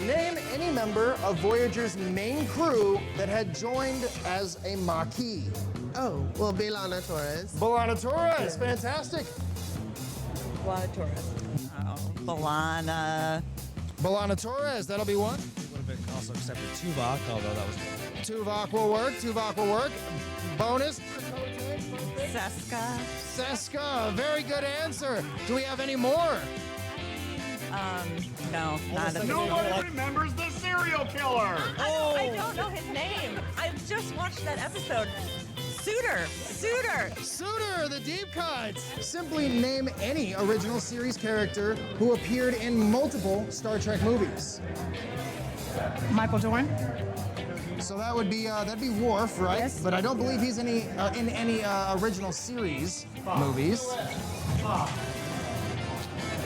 Name any member of Voyager's main crew that had joined as a Maquis. Oh, well, Belana Torres. Balana Torres, fantastic. Balana Torres. Balana. Balana Torres, that'll be one. Would have been also accepted Tuvok, although that was Tuvok will work. Tuvok will work. Bonus. Seska. Seska, very good answer. Do we have any more? No, not a Nobody remembers the serial killer. I don't know his name. I just watched that episode. Suitor. Suitor, the deep cut. Simply name any original series character who appeared in multiple Star Trek movies. Michael Dorn. So that would be that'd be Worf, right? Yes. But I don't believe he's in any original series movies.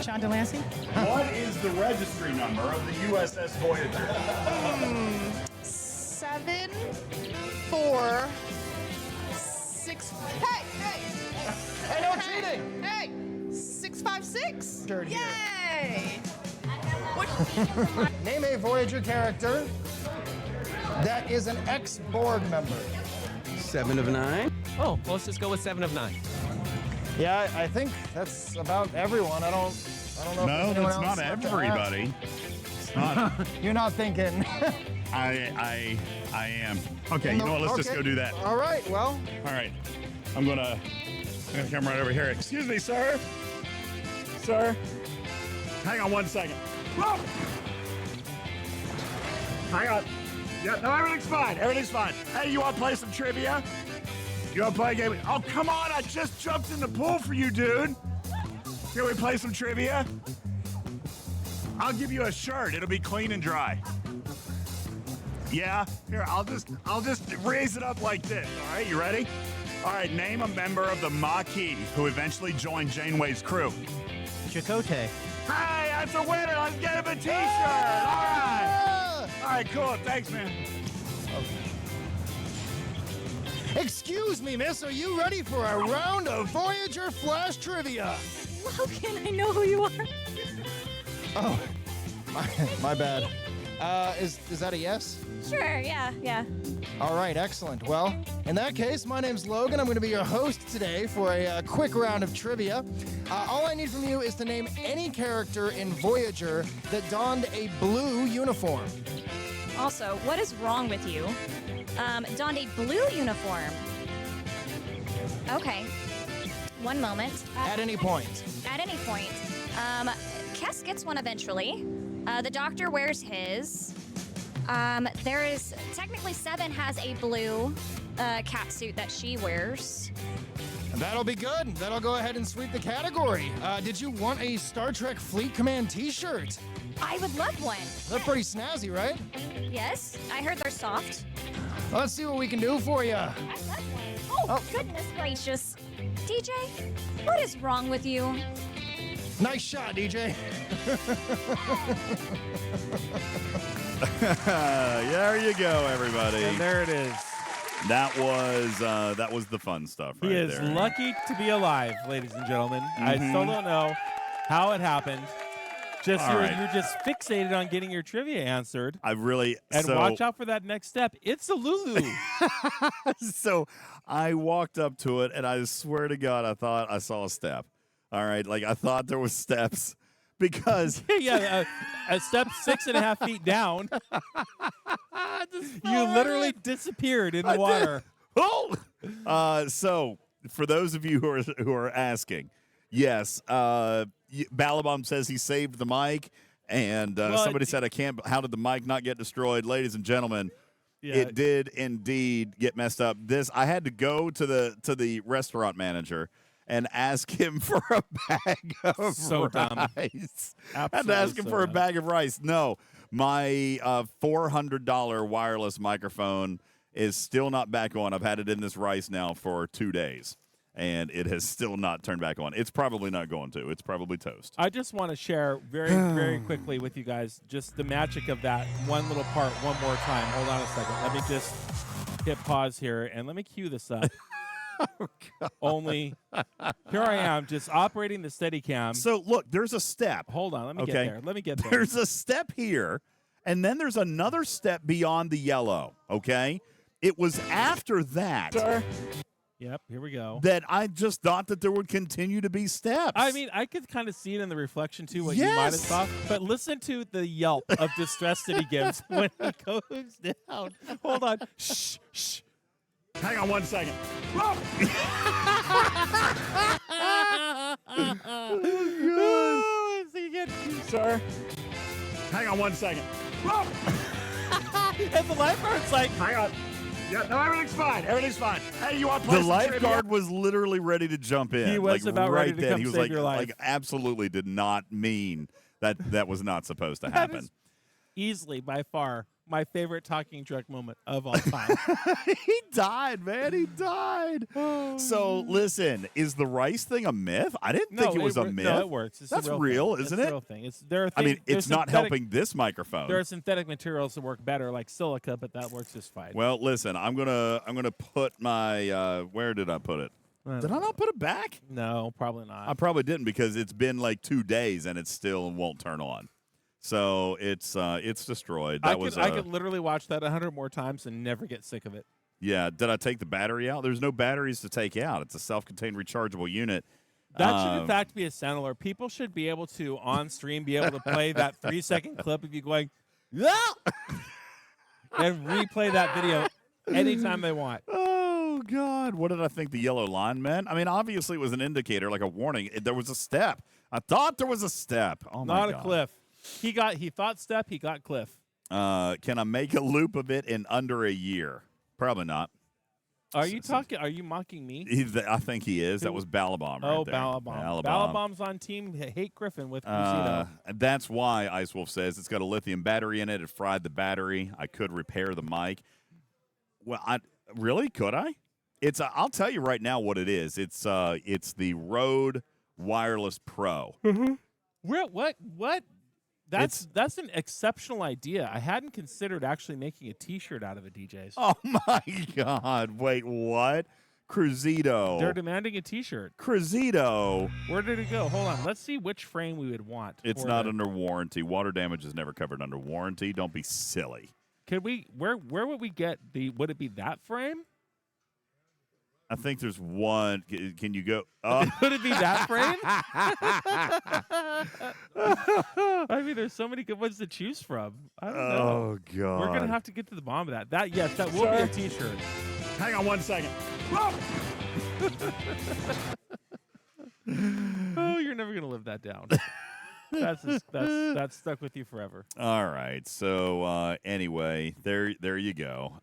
John Delancey. What is the registry number of the USS Voyager? 7, 4, 6. Hey! Hey, no cheating! Hey! 656. Dirty here. Yay! Name a Voyager character that is an ex-Borg member. 7 of 9. Oh, well, let's just go with 7 of 9. Yeah, I think that's about everyone. I don't know. if No, there's anyone that's else not left to everybody. It's not. ask. You're not thinking. I am. Okay, you know what? Let's just Okay. go do that. All right. Well, All right. I'm gonna come right over here. Excuse me, sir. Sir. Hang on 1 second. Whoa! Hang on. Yeah, no, everything's fine. Everything's fine. Hey, you want to play some trivia? You want to play a game? Oh, come on. I just jumped in the pool for you, dude. Can we play some trivia? I'll give you a shirt. It'll be clean and dry. Yeah? Here, I'll just raise it up like this. All right, you ready? All right, name a member of the Maquis who eventually joined Janeway's crew. Chakotay. Hey, that's a winner. Let's get him a t-shirt. All right. All right, cool. Thanks, man. excuse me, miss. Are you ready for a round of Voyager Flash trivia? Logan, I know who you are. Oh, my bad. Is that a yes? Sure, yeah. All right, excellent. Well, in that case, my name's Logan. I'm going to be your host today for a quick round of trivia. All I need from you is to name any character in Voyager that donned a blue uniform. Also, what is wrong with you? Donned a blue uniform. Okay. One moment. At any point. At any point. Kess gets one eventually. The Doctor wears his. There is technically Seven has a blue cat suit that she wears. And that'll be good. That'll go ahead and sweep the category. Did you want a Star Trek Fleet Command t-shirt? I would love one. They're pretty snazzy, right? Yes, I heard they're soft. Let's see what we can do for you. I love one. Oh, goodness gracious. DJ, what is wrong with you? Nice shot, DJ. There you go, everybody. And there it is. That was the fun stuff right He is there. lucky to be alive, ladies and gentlemen. I still don't know how it happened. You're just fixated on getting your trivia answered. Watch out for that next step. It's a Lulu. So I walked up to it, and I swear to God, I thought I saw a step. All right, like I thought there was steps because a step 6.5 feet down. You literally disappeared in the water. So for those of you who are asking, yes, Balabom says he saved the mic, and somebody said, "I can't." How did the mic not get destroyed, ladies and gentlemen? Yeah. It did indeed get messed up. I had to go to the restaurant manager and ask him for a bag of dumb. rice. I had to ask him for a bag of rice. No, my $400 wireless microphone is still not back on. I've had it in this rice now for 2 days, and it has still not turned back on. It's probably not going to. It's probably toast. I just want to share very, very quickly with you guys just the magic of that one little part one more time. Hold on a second. Let me just hit pause here, and let me cue this up. Oh, Only here I am just operating the Steadicam. So look, there's a step. Hold on, let me get there. There's a step here, and then there's another step beyond the yellow. Okay, it was after that. Yep, here we go. That I just thought that there would continue to be steps. I mean, I could kind of see it in the reflection too, what you might have thought. But listen to the yelp of distress that he gives when he goes down. Hold on. Shh, shh. Hang on 1 second. Sir. Hang on 1 second. And the lifeguard's like, hang on. Yeah, no, everything's fine. Everything's fine. Hey, you want to play some trivia? The lifeguard was literally ready to jump in. He was about ready to come save your life. Like, absolutely did not mean that was not supposed to happen. That is easily, by far, my favorite talking truck moment of all time. He died, man. He died. So, listen, is the rice thing a myth? I didn't think it was a myth. No, it works. That's real, isn't it? It's a real thing. I mean, it's not helping this microphone. There are synthetic materials that work better, like silica, but that works just fine. Well, listen, I'm gonna put my where did I put it? Did I not put it back? No, probably not. I probably didn't because it's been like 2 days and it still won't turn on. So it's destroyed. I could literally watch that 100 more times and never get sick of it. Yeah. Did I take the battery out? There's no batteries to take out. It's a self-contained rechargeable unit. That should, in fact, be a sound alert. People should be able to, on stream, be able to play that 3-second clip of you going, and replay that video anytime they want. Oh, God. What did I think the yellow line meant? I mean, obviously it was an indicator, like a warning. There was a step. I thought there was a step. Oh, my God. Not a cliff. He thought step, he got cliff. Can I make a loop of it in under a year? Probably not. Are you mocking me? I think he is. That was Balabom right there. Balabom. Balabom's on team Hate Griffin with Cruzedo. That's why Ice Wolf says it's got a lithium battery in it. It fried the battery. I could repair the mic. Well, could I? I'll tell you right now what it is. It's the Rode Wireless Pro. Mm-hmm. What? That's an exceptional idea. I hadn't considered actually making a T-shirt out of it, DJs. Oh my God! Wait, what? Cruzito. They're demanding a T-shirt. Cruzito. Where did it go? Hold on. Let's see which frame we would want. It's not under warranty. Water damage is never covered under warranty. Don't be silly. Could we? Where would we get the? Would it be that frame? I think there's one. Can you go? Would it be that frame? I mean, there's so many good ones to choose from. I don't know. Oh God. We're gonna have to get to the bottom of that. That will be a T-shirt. Hang on 1 second. Oh, you're never gonna live that down. That's stuck with you forever. All right. So anyway, there you go.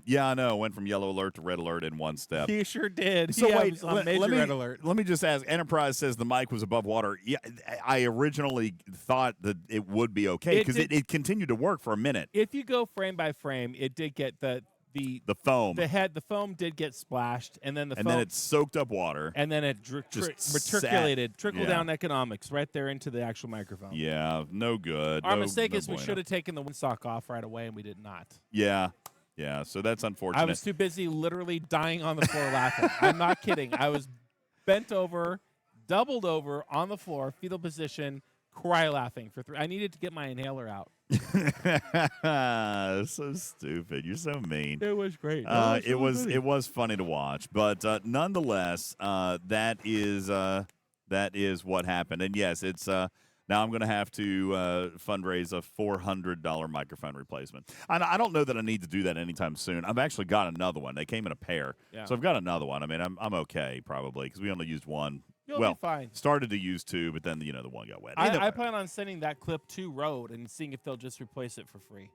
Yeah, I know. Went from yellow alert to red alert in one step. You sure did. So Yeah, wait, it was on major red alert. Let me just ask. Enterprise says the mic was above water. Yeah, I originally thought that it would be okay because it continued to work for a minute. If you go frame by frame, it did get the foam. The foam did get splashed, and then then it soaked up water, and then it trickled down economics right there into the actual microphone. Yeah, no good. Our mistake is we should have taken the windsock off right away, and we did not. Yeah, so that's unfortunate. I was too busy literally dying on the floor laughing. I'm not kidding. I was bent over, doubled over on the floor, fetal position, cry laughing for 3. I needed to get my inhaler out. So stupid. You're so mean. It was great. It was funny to watch, but nonetheless, that is what happened. And yes, it's now I'm going to have to fundraise a $400 microphone replacement. I don't know that I need to do that anytime soon. I've actually got another one. They came in a pair, so I've got another one. I mean, I'm okay probably because we only used one. You'll be fine. Started to use 2, but then the one got wet. I plan on sending that clip to Rode and seeing if they'll just replace it for free.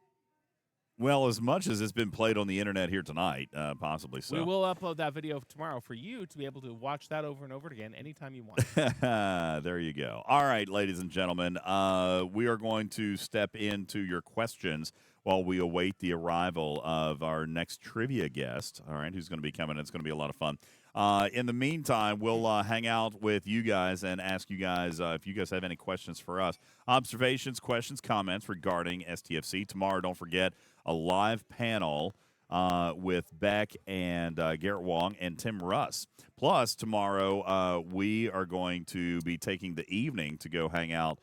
Well, as much as it's been played on the internet here tonight, possibly so. We will upload that video tomorrow for you to be able to watch that over and over again anytime you want. There you go. All right, ladies and gentlemen, we are going to step into your questions while we await the arrival of our next trivia guest, all right, who's going to be coming. It's going to be a lot of fun. In the meantime, we'll hang out with you guys and ask you guys if you guys have any questions for us. Observations, questions, comments regarding STFC. Tomorrow, don't forget, a live panel with Beck and Garrett Wong and Tim Russ. Plus, tomorrow, we are going to be taking the evening to go hang out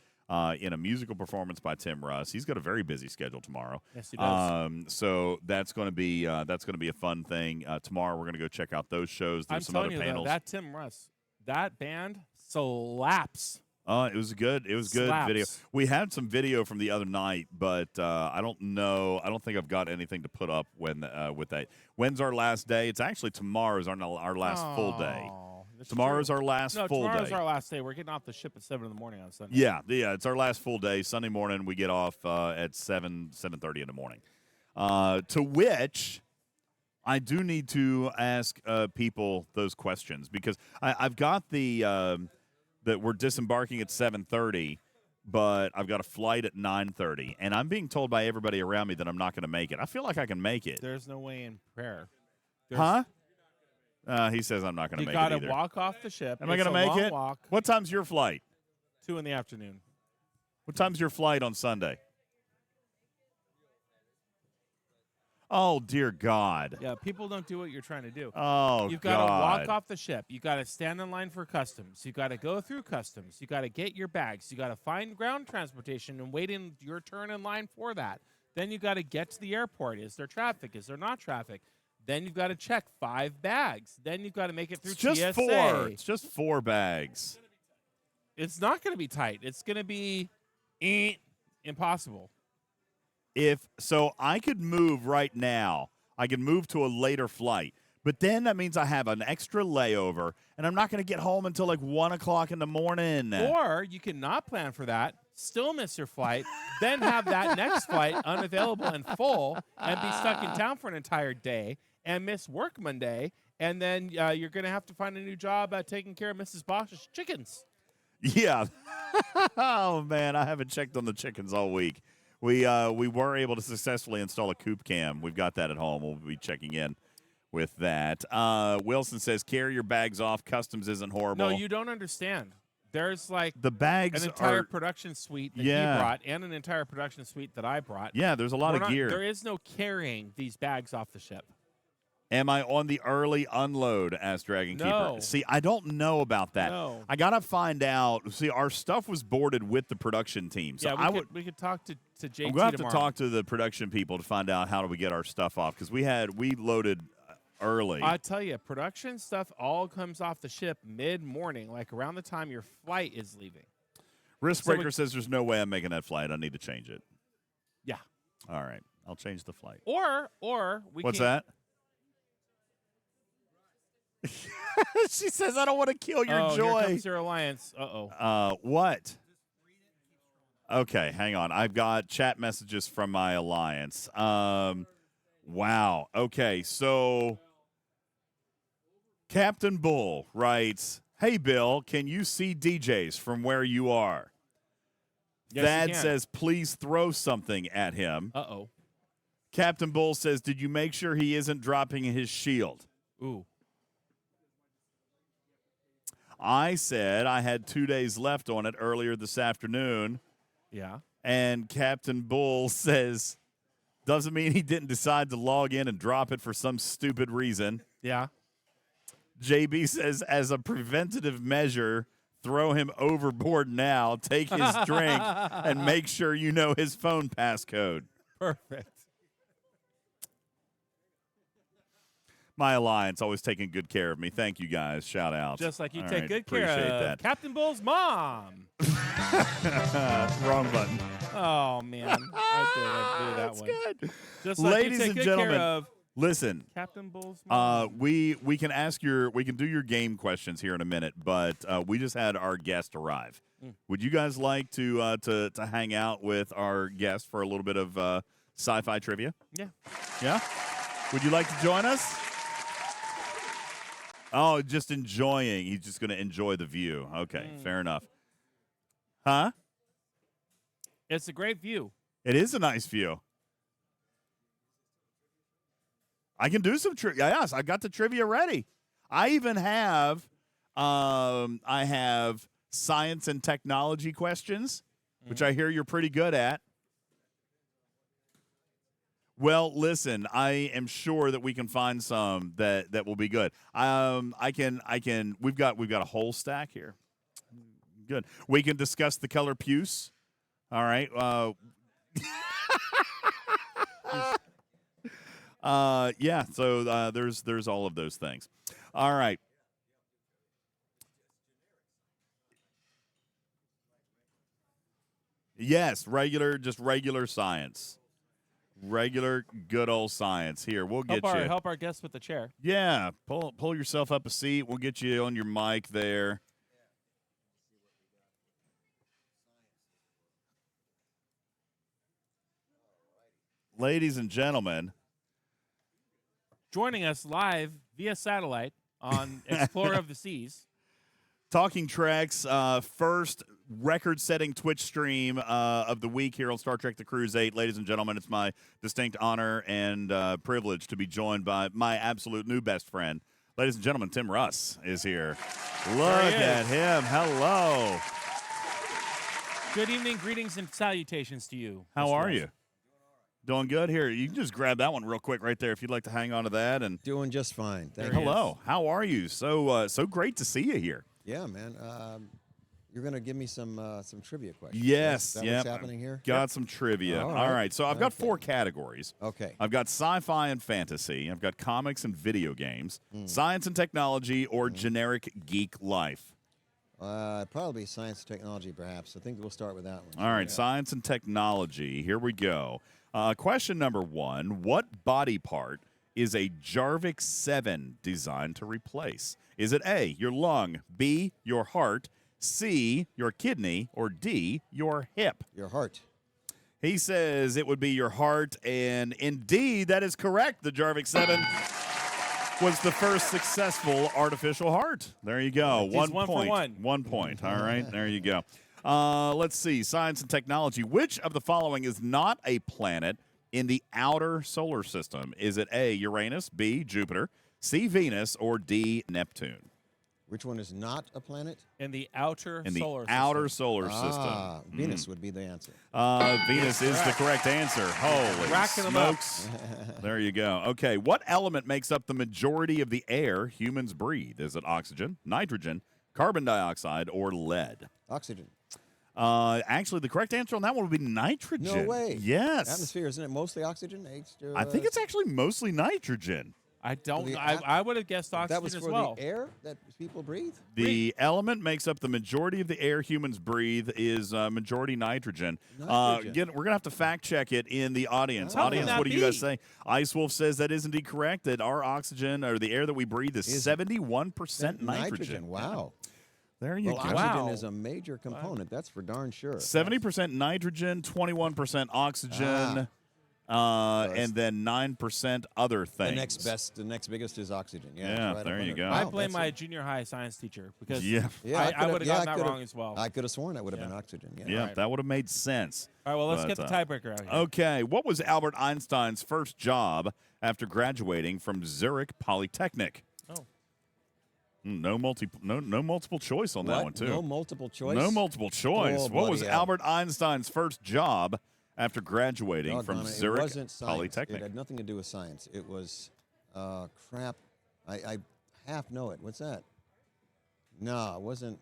in a musical performance by Tim Russ. He's got a very busy schedule tomorrow. Yes, he does. So that's going to be a fun thing. Tomorrow we're going to go check out those shows. There's some other panels. That Tim Russ, that band slaps. It was good. It was good video. We had some video from the other night, but I don't know. I don't think I've got anything to put up with that. When's our last day? It's actually tomorrow's our last full day. Tomorrow's our last full day. Tomorrow's our last day. We're getting off the ship at 7 in the morning on Sunday. Yeah, it's our last full day. Sunday morning we get off at 7:30 in the morning. To which I do need to ask people those questions because I've got the that we're disembarking at 7:30, but I've got a flight at 9:30, and I'm being told by everybody around me that I'm not going to make it. I feel like I can make it. There's no way in prayer. Huh? He says I'm not going to make it either. You got to walk off the ship. Am I going to make it? Walk. What time's your flight? 2 in the afternoon. What time's your flight on Sunday? Oh, dear God. Yeah, people don't do what you're trying to do. Oh, You've got to walk off the ship. You've got to stand in line for customs. You've got to go through customs. You've got to get your bags. You've got to find ground transportation and wait in your turn in line for that. Then you've got to get to the airport. Is there traffic? Is there not traffic? Then you've got to check 5 bags. Then you've got to make it through TSA. Just 4. It's just 4 bags. It's not going to be tight. It's going to be impossible. If so, I could move right now. I could move to a later flight, but then that means I have an extra layover, and I'm not going to get home until like 1 o'clock in the morning. Or you can not plan for that, still miss your flight, then have that next flight unavailable and full, and be stuck in town for an entire day and miss work Monday, and then you're going to have to find a new job taking care of Mrs. Bosch's chickens. Yeah. Oh man, I haven't checked on the chickens all week. We were able to successfully install a coop cam. We've got that at home. We'll be checking in with that. Wilson says, carry your bags off. Customs isn't horrible. No, you don't understand. There's like the bags an entire production suite that he brought and an entire production suite that I brought. Yeah, there's a lot of gear. There is no carrying these bags off the ship. Am I on the early unload? Asked Dragon No. Keeper. See, I don't know about that. No. I gotta find out. See, our stuff was boarded with the production team, so Yeah, we could talk to JT I'm gonna have tomorrow. to talk to the production people to find out how do we get our stuff off because we loaded early. I tell you, production stuff all comes off the ship mid-morning, like around the time your flight is leaving. Riskbreaker says there's no way I'm making that flight. I need to change it. Yeah. All right, I'll change the flight. Or we. What's can, that? She says, I don't want to kill your joy. Here comes your alliance. Uh-oh. What? Okay, hang on. I've got chat messages from my alliance. Wow. Okay, so Captain Bull writes, hey, Bill, can you see DJs from where you are? Yes, Thad you can. says, please throw something at him. Uh-oh. Captain Bull says, did you make sure he isn't dropping his shield? Ooh. I said I had 2 days left on it earlier this afternoon. Yeah. And Captain Bull says, doesn't mean he didn't decide to log in and drop it for some stupid reason. Yeah. JB says, as a preventative measure, throw him overboard now, take his drink, and make sure you know his phone passcode. Perfect. My alliance always taking good care of me. Thank you, guys. Shout out. Just like you All take right, good care appreciate of that. Captain Bull's mom. Wrong button. Oh, man. I blew that one. Good. Just like Ladies you take and good gentlemen, care of listen. Captain Bull's mom. We can do your game questions here in a minute, but we just had our guest arrive. Would you guys like to hang out with our guest for a little bit of sci-fi trivia? Yeah. Yeah? Would you like to join us? Oh, just enjoying. He's just going to enjoy the view. Okay, fair enough. Huh? It's a great view. It is a nice view. I can do some trivia. Yes, I got the trivia ready. I even have science and technology questions, which I hear you're pretty good at. Well, listen, I am sure that we can find some that will be good. We've got a whole stack here. Good. We can discuss the color puce. All right. Yeah, so there's all of those things. All right. Yes, regular science. Regular good old science. Here, we'll get you. Help our guest with the chair. Yeah, pull yourself up a seat. We'll get you on your mic there. Ladies and gentlemen, joining us live via satellite on Explorer of the Seas. Talking Trek's first record-setting Twitch stream of the week here on Star Trek The Cruise 8. Ladies and gentlemen, it's my distinct honor and privilege to be joined by my absolute new best friend. Ladies and gentlemen, Tim Russ is here. Look at him. Hello. Good evening, greetings, and salutations to you. How are you? Doing good? Here, you can just grab that one real quick right there if you'd like to hang on to that. And doing just fine. Thank you. Hello. How are you? So great to see you here. Yeah, man. You're going to give me some trivia questions. Yes. Is that what's happening here? Got some trivia. All right. So I've got 4 categories. Okay. I've got sci-fi and fantasy. I've got comics and video games, science and technology, or generic geek life. Probably science and technology, perhaps. I think we'll start with that one. All right. Science and technology. Here we go. Question number 1. What body part is a Jarvik 7 designed to replace? Is it A, your lung, B, your heart, C, your kidney, or D, your hip? Your heart. He says it would be your heart, and indeed, that is correct. The Jarvik 7 was the first successful artificial heart. There you go. He's 1 1 point. for 1. 1 point. All right, there you go. Let's see. Science and technology. Which of the following is not a planet in the outer solar system? Is it A, Uranus, B, Jupiter, C, Venus, or D, Neptune? Which one is not a planet? In the outer In the solar outer system. solar system. Venus would be the answer. Venus is the correct answer. Holy Racking 'em up. smokes. There you go. Okay, what element makes up the majority of the air humans breathe? Is it oxygen, nitrogen, carbon dioxide, or lead? Oxygen. Actually, the correct answer on that one would be nitrogen. No way. Yes. Atmosphere, isn't it mostly oxygen? I think it's actually mostly nitrogen. I don't. The I would have guessed oxygen that was as for well. the air that people breathe? The element makes up the majority of the air humans breathe is majority nitrogen. Nitrogen. We're going to have to fact check it in the audience. How can Audience, that what do you guys be? say? Ice Wolf says that is indeed correct, that our oxygen or the air that we breathe is 71% nitrogen. Wow. There you Well, go. oxygen is a major component. That's for darn sure. 70% nitrogen, 21% oxygen, and then 9% other things. The next biggest is oxygen. Yeah, Yeah, that's right there up you under. go. I Wow, blame that's my a- junior high science teacher because Yeah. I would have gotten that wrong as well. I could have sworn that would have been oxygen. Yeah. Yeah, that would have made sense. All right, well, let's But, get the tiebreaker out here. Okay, what was Albert Einstein's first job after graduating from Zurich Polytechnic? Oh. No multiple choice on that What? one too. No multiple choice? No multiple choice. Oh, What was bloody hell. Albert Einstein's first job after graduating Doggone from it. Zurich It wasn't science. Polytechnic? It had nothing to do with science. It was crap. I half know it. What's that? No, it wasn't.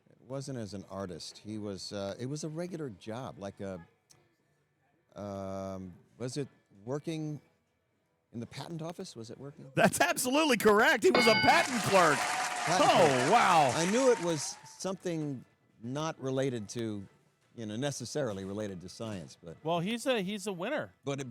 It wasn't as an artist. He was. It was a regular job, like a. Was it working in the patent office? Was it working? That's absolutely correct. He was a patent clerk. Patent Oh, clerk. wow. I knew it was something not related to, necessarily related to science, but. Well, he's a winner. But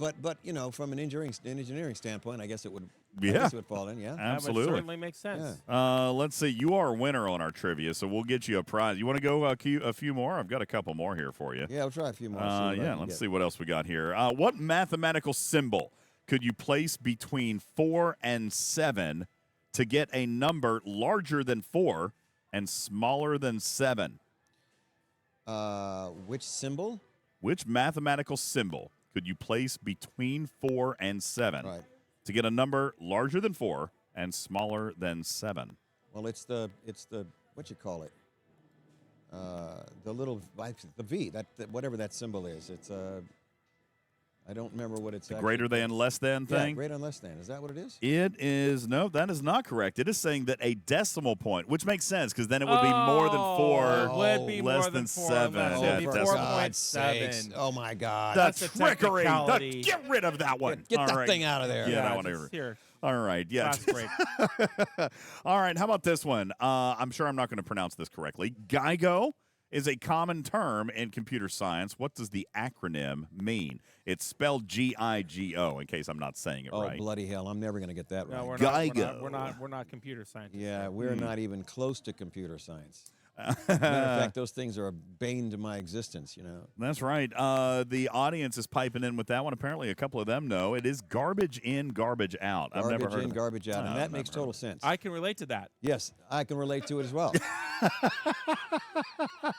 from an engineering standpoint, I guess it would. I Yeah. guess it would fall in. Yeah. Absolutely. That would certainly makes sense. Let's see. You are a winner on our trivia, so we'll get you a prize. You want to go a few more? I've got a couple more here for you. Yeah, we'll try a few more. Let's see what else we got here. What mathematical symbol could you place between 4 and 7 to get a number larger than 4 and smaller than 7? Which symbol? Which mathematical symbol could you place between 4 and 7 Right. to get a number larger than 4 and smaller than 7? Well, it's the what you call it? The little the V. That whatever that symbol is. It's I don't remember what it's. The greater than, less than thing? Yeah, greater than, less than. Is that what it is? It is, no, that is not correct. It is saying that a decimal point, which makes sense because then it would be more than 4, would be less more than than 4, 7. less Yeah, than decimal. 4.7. Oh my God! The That's a trickery. technicality. Get rid of that one. Get All that right. thing out of there. Yeah, that Yeah, one just over. here. All right, yeah. Fast break. All right, how about this one? I'm sure I'm not going to pronounce this correctly. GIGO is a common term in computer science. What does the acronym mean? It's spelled GIGO, in case I'm not saying it Oh right. bloody hell! I'm never going to get that No, right. we're not computer scientists. Yeah, we're not even close to computer science. Matter of fact, those things are a bane to my existence. That's right. The audience is piping in with that one. Apparently, a couple of them know it is garbage in, garbage out. I've never Garbage heard in, of it. garbage out, No, and I've that makes never heard total of it. sense. I can relate to that. Yes, I can relate to it as well.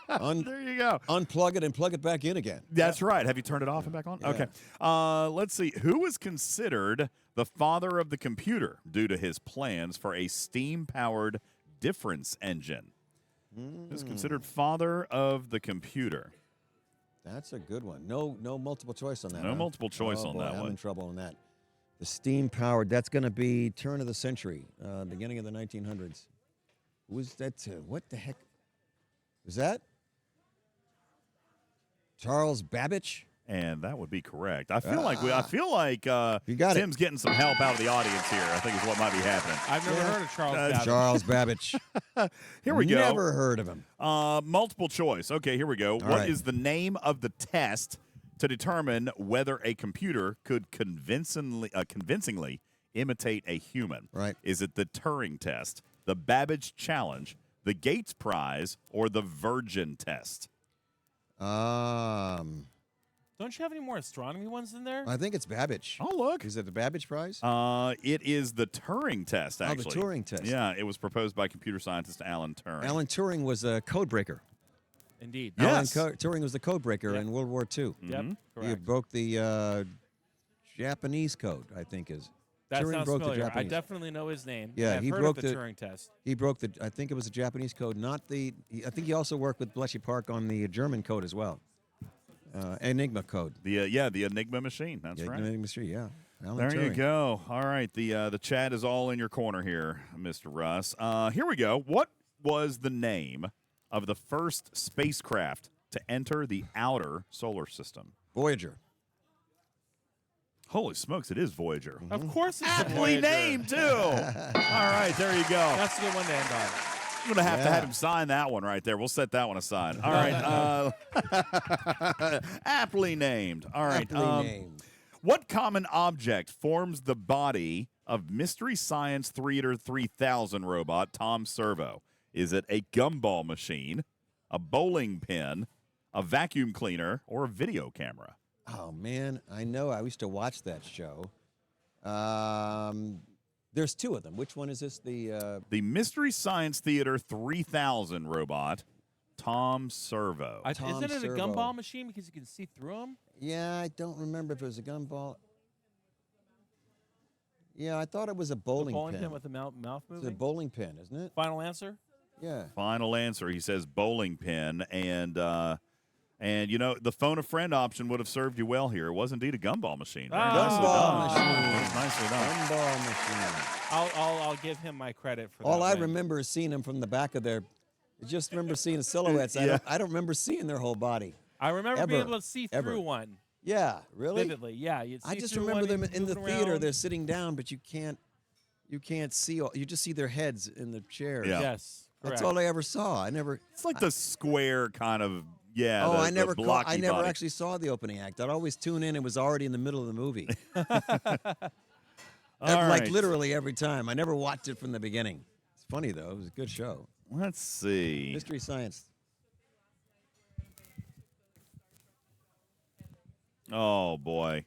There you go. Unplug it and plug it back in again. That's right. Have you turned it off and back on? Yeah. Okay. Let's see. Who is considered the father of the computer due to his plans for a steam-powered difference engine? Who's considered father of the computer? That's a good one. No multiple choice on that. No huh? multiple choice Oh, on boy, that I'm one. in trouble on that. The steam powered. That's going to be turn of the century, beginning of the 1900s. Who's that? What the heck? Was that Charles Babbage? And that would be correct. I feel like You got Tim's getting some help out of the audience here. I think is what might be happening. I've never heard of Charles Babbage. Charles Babbage. Here we go. Never heard of him. Multiple choice. Okay, here we go. What is right. the name of the test to determine whether a computer could convincingly imitate a human? Right. Is it the Turing test, the Babbage challenge, the Gates prize, or the Virgin test? Don't you have any more astronomy ones in there? I think it's Babbage. Oh, look. Is it the Babbage Prize? It is the Turing test, the actually. Turing test. Yeah, it was proposed by computer scientist Alan Turing. Alan Turing was a code breaker. Indeed. Yes. Alan Turing was the code breaker in World War II. Yep. He Correct. broke the Japanese code, I think is. That Turing sounds broke familiar. the I Japanese. definitely know his name. Yeah, I've he heard broke of the Turing test. He broke the. I think it was a Japanese code, not the. I think he also worked with Bletchley Park on the German code as well. Enigma code. The Enigma machine. That's Yeah, right. Enigma machine. Yeah. Alan There you Turing. go. All right, the chat is all in your corner here, Mr. Russ. Here we go. What was the name of the first spacecraft to enter the outer solar system? Voyager. Holy smokes, it is Voyager. Of course it's Aptly Voyager. named, too. All right, there you go. That's a good one to end on. I'm going to have him sign that one right there. We'll set that one aside. All right. Aptly named. All right. Aptly named. What common object forms the body of Mystery Science Theater 3000 robot Tom Servo? Is it a gumball machine, a bowling pin, a vacuum cleaner, or a video camera? Oh man, I know. I used to watch that show. There's two of them. Which one is this? The Mystery Science Theater 3000 robot, Tom Servo. Isn't it a gumball machine because you can see through them? Yeah, I don't remember if it was a gumball. Yeah, I thought it was a bowling, bowling pin with the mouth moving? It's a bowling pin, isn't it? Final answer? Yeah. Final answer. He says bowling pin, and you know the phone a friend option would have served you well here. It was indeed a gumball machine. Very nicely done. Nicely done. Gumball machine. I'll give him my credit for that. All I win. remember is seeing them from the back of their. I just remember seeing the silhouettes. Yeah. I don't remember seeing their whole body. I remember Ever. being able to see Ever. through one. Yeah, really? Vividly, yeah. You'd see I just through remember one, them in the moving theater. around. They're sitting down, but you can't see. You just see their heads in the chairs. Yeah. Yes, That's correct. all I ever saw. I never. It's like the square kind of Oh, the I never. blocky I never body. actually saw the opening act. I'd always tune in. It was already in the middle of the movie. All Like right. literally every time. I never watched it from the beginning. It's funny though. It was a good show. Let's see. Mystery Science. Oh boy.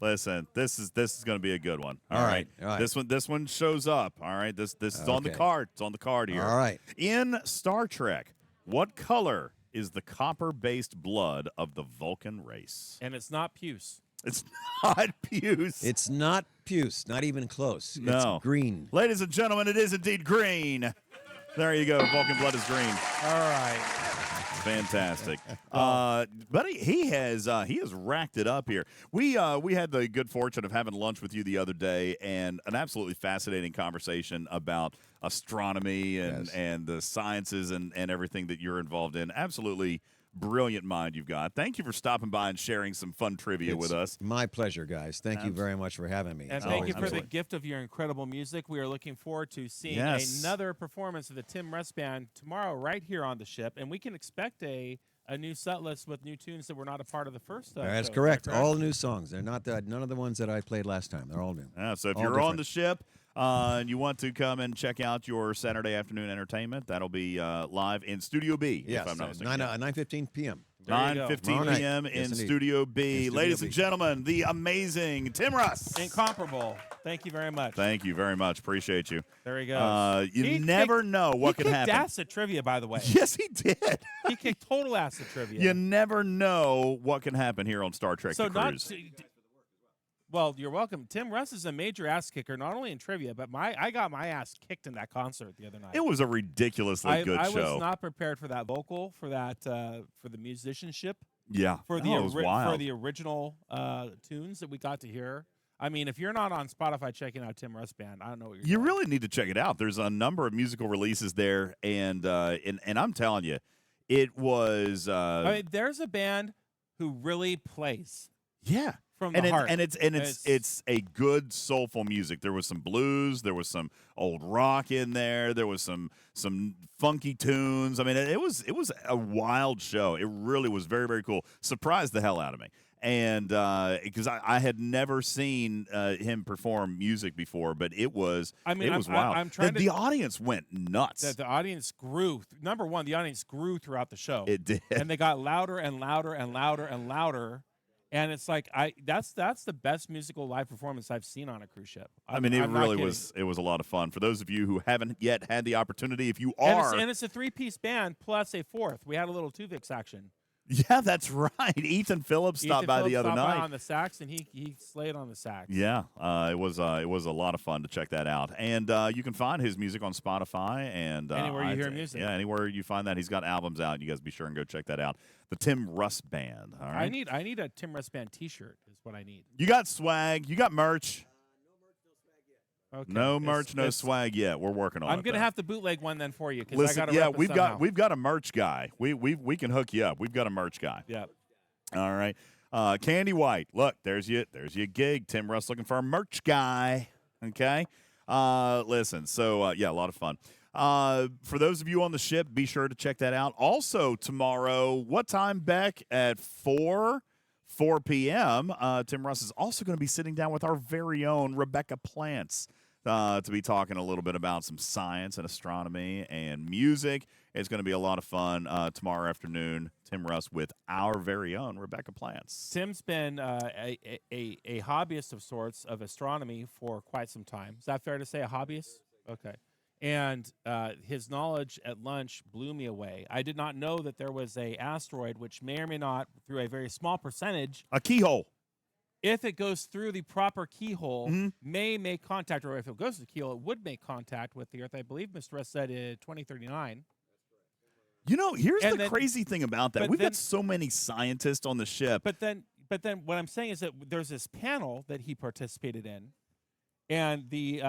Listen, this is going to be a good one. All right. All right. This one shows up. All right. This is on the Okay. card. It's on the card here. All right. In Star Trek, what color is the copper-based blood of the Vulcan race? And it's not puce. It's not puce. It's not puce. Not even close. No. It's green. Ladies and gentlemen, it is indeed green. There you go. Vulcan blood is green. All right. Fantastic, buddy. He has racked it up here. We had the good fortune of having lunch with you the other day, and an absolutely fascinating conversation about astronomy and the sciences and everything that you're involved in. Absolutely brilliant mind you've got. Thank you for stopping by and sharing some fun trivia with us. My pleasure, guys. Thank you very much for having me. And It's thank always you for the good. gift of your incredible music. We are looking forward to seeing Yes. another performance of the Tim Russ Band tomorrow right here on the ship. And we can expect a new set list with new tunes that were not a part of the first That's show. correct. All new songs. They're not none of the ones that I played last time. They're all new. Yeah, so if All you're on different. the ship and you want to come and check out your Saturday afternoon entertainment, that'll be live in Studio B. Yes, if I'm not mistaken. 9:15 p.m. There you go. 9:15 Tomorrow night. p.m. Yes, in indeed. Studio B. In Studio Ladies B. and gentlemen, the amazing Tim Russ. Incomparable. Thank you very much. Thank you very much. Appreciate you. There he goes. You He never know what he can kicked happen. ass at trivia, by the way. Yes, he did. He kicked total ass at trivia. You never know what can happen here on Star Trek so The not. Cruise. Well, you're welcome. Tim Russ is a major ass kicker, not only in trivia, but I got my ass kicked in that concert the other night. It was a ridiculously good I show. was not prepared for that vocal, for that for the musicianship. Yeah. For the it was wild. for the original tunes that we got to hear. I mean, if you're not on Spotify checking out Tim Russ Band, I don't know what you're You doing. really need to check it out. There's a number of musical releases there, and I'm telling you, it was. I mean, there's a band who really plays. Yeah. From and the heart. It's a good soulful music. There was some blues, there was some old rock in there, there was some funky tunes. I mean, it was a wild show. It really was very, very cool. Surprised the hell out of me. And because I had never seen him perform music before, but it was wild. I'm trying the audience went nuts. The audience grew. Number one, the audience grew throughout the show. It did. And they got louder and louder and louder and louder. And it's like that's the best musical live performance I've seen on a cruise ship. I mean, it I'm not really kidding. was. It was a lot of fun. For those of you who haven't yet had the opportunity, if you are, and it's a 3-piece band plus a fourth. We had a little Tuvix action. Yeah, that's right. Ethan Phillips stopped by the other night on the sax, and he slayed on the sax. Yeah, it was a lot of fun to check that out, and you can find his music on Spotify and Anywhere you hear music. Yeah, anywhere you find that, he's got albums out. You guys be sure and go check that out. The Tim Russ Band. All right. I need a Tim Russ Band T-shirt. Is what I need. You got swag. You got merch. Okay. No merch, no swag yet. We're working on it. I'm gonna have to bootleg one then for you. Listen, I gotta yeah, rep it we've somehow. got a merch guy. We can hook you up. We've got a merch guy. Yep. All right. Candy White. Look, there's your gig. Tim Russ looking for a merch guy. Okay. Listen. So yeah, a lot of fun. For those of you on the ship, be sure to check that out. Also tomorrow, what time, Beck? At 4 p.m. Tim Russ is also going to be sitting down with our very own Rebecca Plants to be talking a little bit about some science and astronomy and music. It's going to be a lot of fun tomorrow afternoon. Tim Russ with our very own Rebecca Plants. Tim's been a hobbyist of sorts of astronomy for quite some time. Is that fair to say, a hobbyist? Okay. And his knowledge at lunch blew me away. I did not know that there was a asteroid which may or may not, through a very small percentage, a keyhole. If it goes through the proper keyhole, may make contact, or if it goes to the keyhole, it would make contact with the Earth. I believe Mr. Russ said 2039. You know, here's the crazy thing about that. We've then, got so many scientists on the ship. But then what I'm saying is that there's this panel that he participated in, and the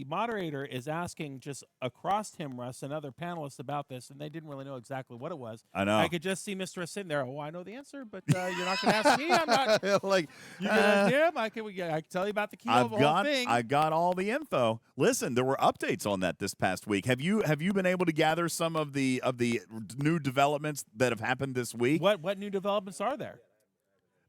moderator is asking just across Tim Russ and other panelists about this, and they didn't really know exactly what it was. I know. I could just see Mr. Russ sitting there. Oh, I know the answer, but you're not going to ask me. I'm not. Like, you can him. I can tell you about the keyhole of the whole thing. I got all the info. Listen, there were updates on that this past week. Have you been able to gather some of the new developments that have happened this week? What new developments are there?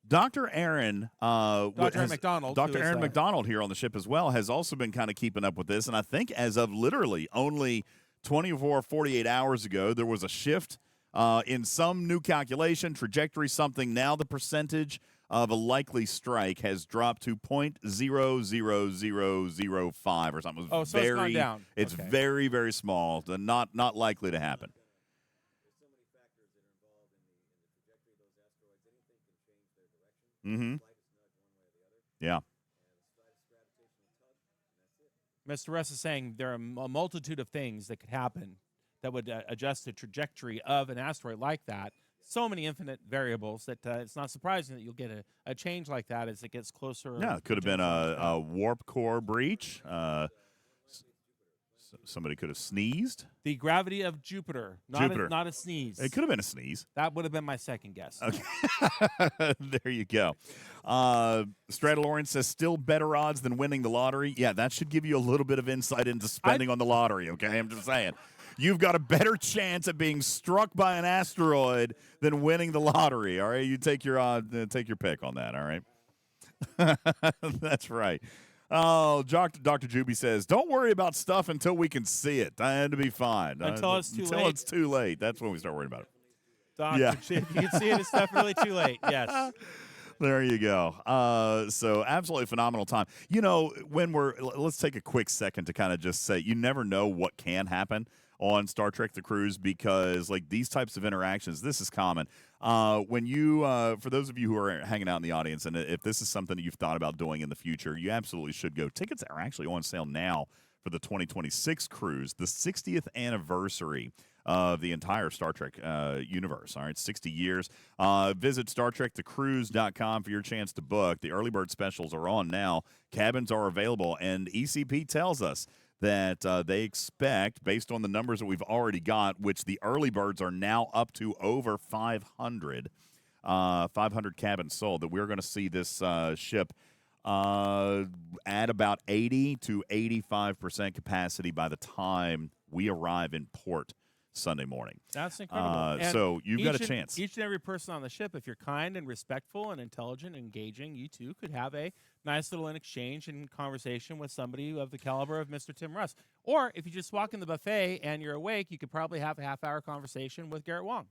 Dr. Aaron, McDonald, Dr. Aaron McDonald here on the ship as well, has also been kind of keeping up with this. And I think as of literally only 24, 48 hours ago, there was a shift in some new calculation, trajectory something. Now the percentage of a likely strike has dropped to 0.00005 or something. So it's gone down. It's very, very small. Not likely to happen. Mm-hmm. Yeah. Mr. Russ is saying there are a multitude of things that could happen that would adjust the trajectory of an asteroid like that. So many infinite variables that it's not surprising that you'll get a change like that as it gets closer. Yeah, it could have been a warp core breach. Somebody could have sneezed. The gravity of Jupiter, not a sneeze. It could have been a sneeze. That would have been my second guess. Okay. There you go. Stradalorian says still better odds than winning the lottery. Yeah, that should give you a little bit of insight into spending on the lottery, okay? I'm just saying. You've got a better chance at being struck by an asteroid than winning the lottery, all right? You take your pick on that, all right? That's right. Oh, Dr. Juby says, don't worry about stuff until we can see it. I had to be fine. Until it's too late. Until it's too late. That's when we start worrying about it. If you can see it, it's definitely too late. Yes. There you go. So absolutely phenomenal time. You know, let's take a quick second to kind of just say, you never know what can happen on Star Trek The Cruise, because like these types of interactions, this is common. When you, for those of you who are hanging out in the audience, and if this is something that you've thought about doing in the future, you absolutely should go. Tickets are actually on sale now for the 2026 cruise, the 60th anniversary of the entire Star Trek universe. All right, 60 years. Visit StarTrekTheCruise.com for your chance to book. The early bird specials are on now. Cabins are available, and ECP tells us that they expect, based on the numbers that we've already got, which the early birds are now up to over 500 cabins sold, that we're going to see this ship at about 80 to 85% capacity by the time we arrive in port Sunday morning. That's incredible. So you've got a chance. Each and every person on the ship, if you're kind and respectful and intelligent and engaging, you too could have a nice little exchange and conversation with somebody of the caliber of Mr. Tim Russ. Or if you just walk in the buffet and you're awake, you could probably have a half-hour conversation with Garrett Wong.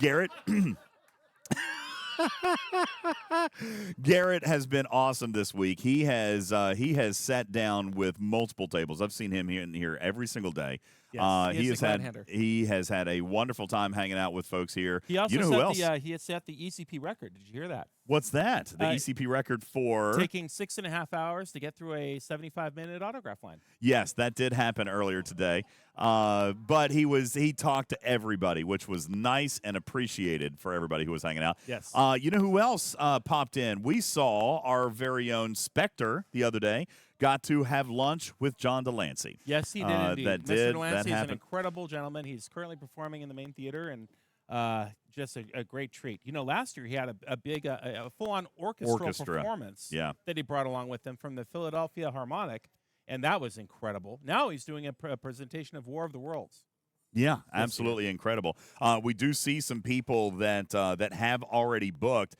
Garrett. Garrett has been awesome this week. He has sat down with multiple tables. I've seen him here every single day. Yes, he is has a had glad-hander. he has had a wonderful time hanging out with folks here. He also you know set who else? he had set the ECP record. Did you hear that? What's that? The Uh, ECP record for Taking 6.5 hours to get through a 75-minute autograph line. Yes, that did happen earlier today. But he talked to everybody, which was nice and appreciated for everybody who was hanging out. Yes. You know who else popped in? We saw our very own Spectre the other day. Got to have lunch with John Delancey. Yes, he did indeed. That Mr. did. Delancey That is an happened. incredible gentleman. He's currently performing in the main theater, and just a great treat. You know, last year he had a big, a full-on orchestra performance that he brought along with him from the Philadelphia Harmonic, and that was incredible. Now he's doing a presentation of War of the Worlds. Yeah, absolutely incredible. We do see some people that that have already booked,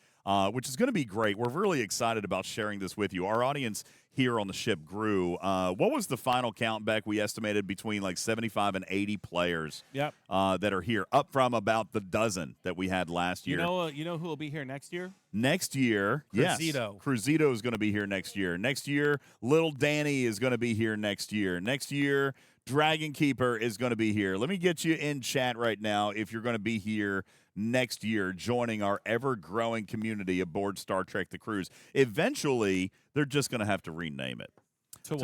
which is going to be great. We're really excited about sharing this with you. Our audience here on the ship grew. What was the final count, Beck? We estimated between like 75 and 80 players that are here, up from about the dozen that we had last year. You know who will be here next year? Next year, yes. Cruzito. Cruzito is going to be here next year. Next year, Little Danny is going to be here next year. Next year, Dragon Keeper is going to be here. Let me get you in chat right now if you're going to be here next year joining our ever-growing community aboard Star Trek The Cruise. Eventually, they're just going to have to rename it to